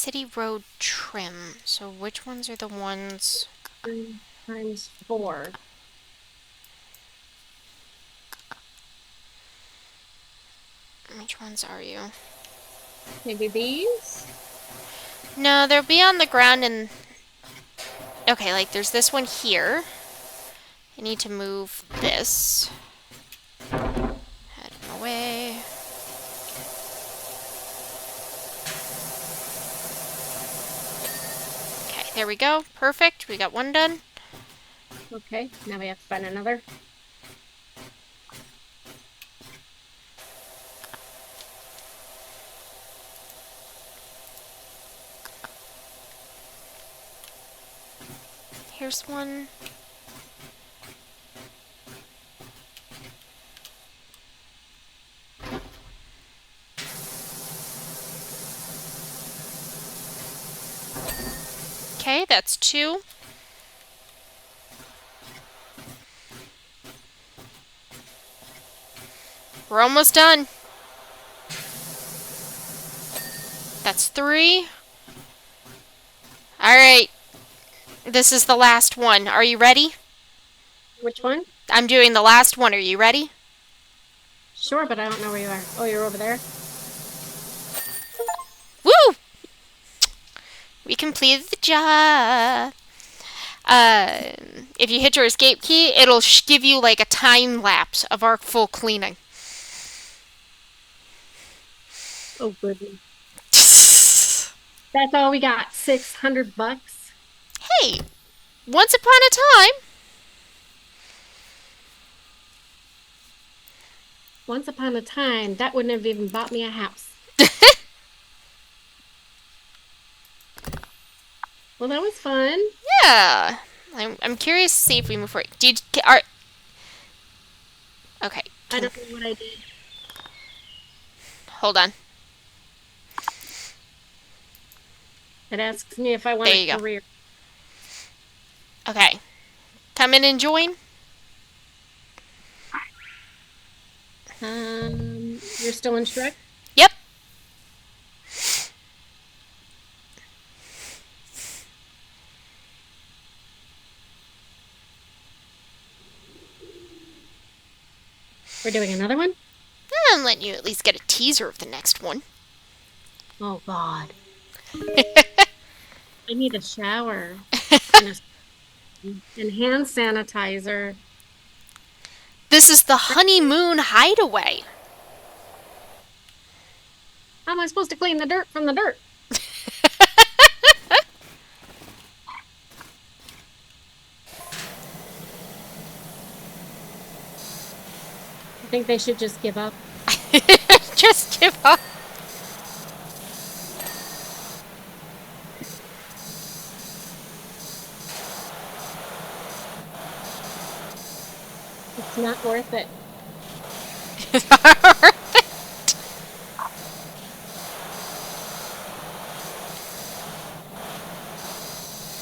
City road trim. So which ones are the ones? 3 times 4. Which ones are you? Maybe these? No, they'll be on the ground and... Okay, like there's this one here. I need to move this. Head away. Okay, there we go. Perfect. We got one done. Okay, now we have to find another. Here's one. Okay, that's 2. We're almost done. That's 3. Alright. This is the last one. Are you ready? Which one? I'm doing the last one. Are you ready? Sure, but I don't know where you are. Oh, you're over there? Woo! We completed the job. If you hit your escape key, it'll give you like a time lapse of our full cleaning. Oh, goodness. That's all we got. $600. Hey, once upon a time. Once upon a time, that wouldn't have even bought me a house. Well, that was fun. Yeah. I'm curious to see if we move forward. Okay. I don't know what I did. Hold on. It asks me if I want There a you go. career. Okay. Come in and join. You're still in Shrek? Yep. We're doing another one? I'm letting you at least get a teaser of the next one. Oh, God. I need a shower. and hand sanitizer. This is the honeymoon hideaway. How am I supposed to clean the dirt from the dirt? I think they should just give up. Just give up. It's not worth it.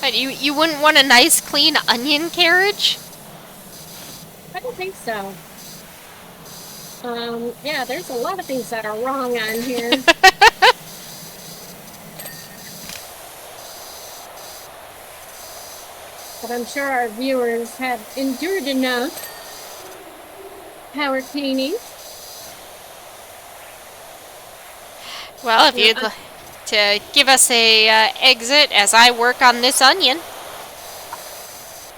But you wouldn't want a nice clean onion carriage? I don't think so. Yeah, there's a lot of things that are wrong on here. But I'm sure our viewers have endured enough power cleaning. Well, if you'd like to give us a exit as I work on this onion.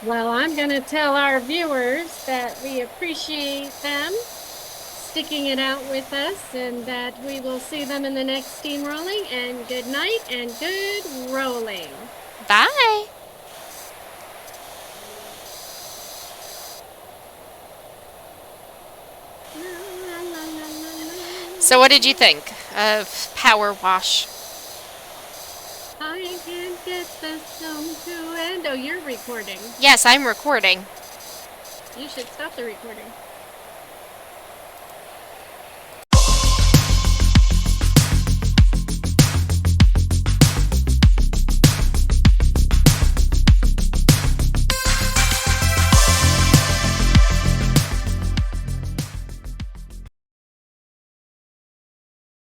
Well, I'm going to tell our viewers that we appreciate them sticking it out with us and that we will see them in the next steamrolling. And good night and good rolling. Bye. So what did you think of Power Wash? I can't get the song to end. Oh, you're recording. Yes, I'm recording. You should stop the recording.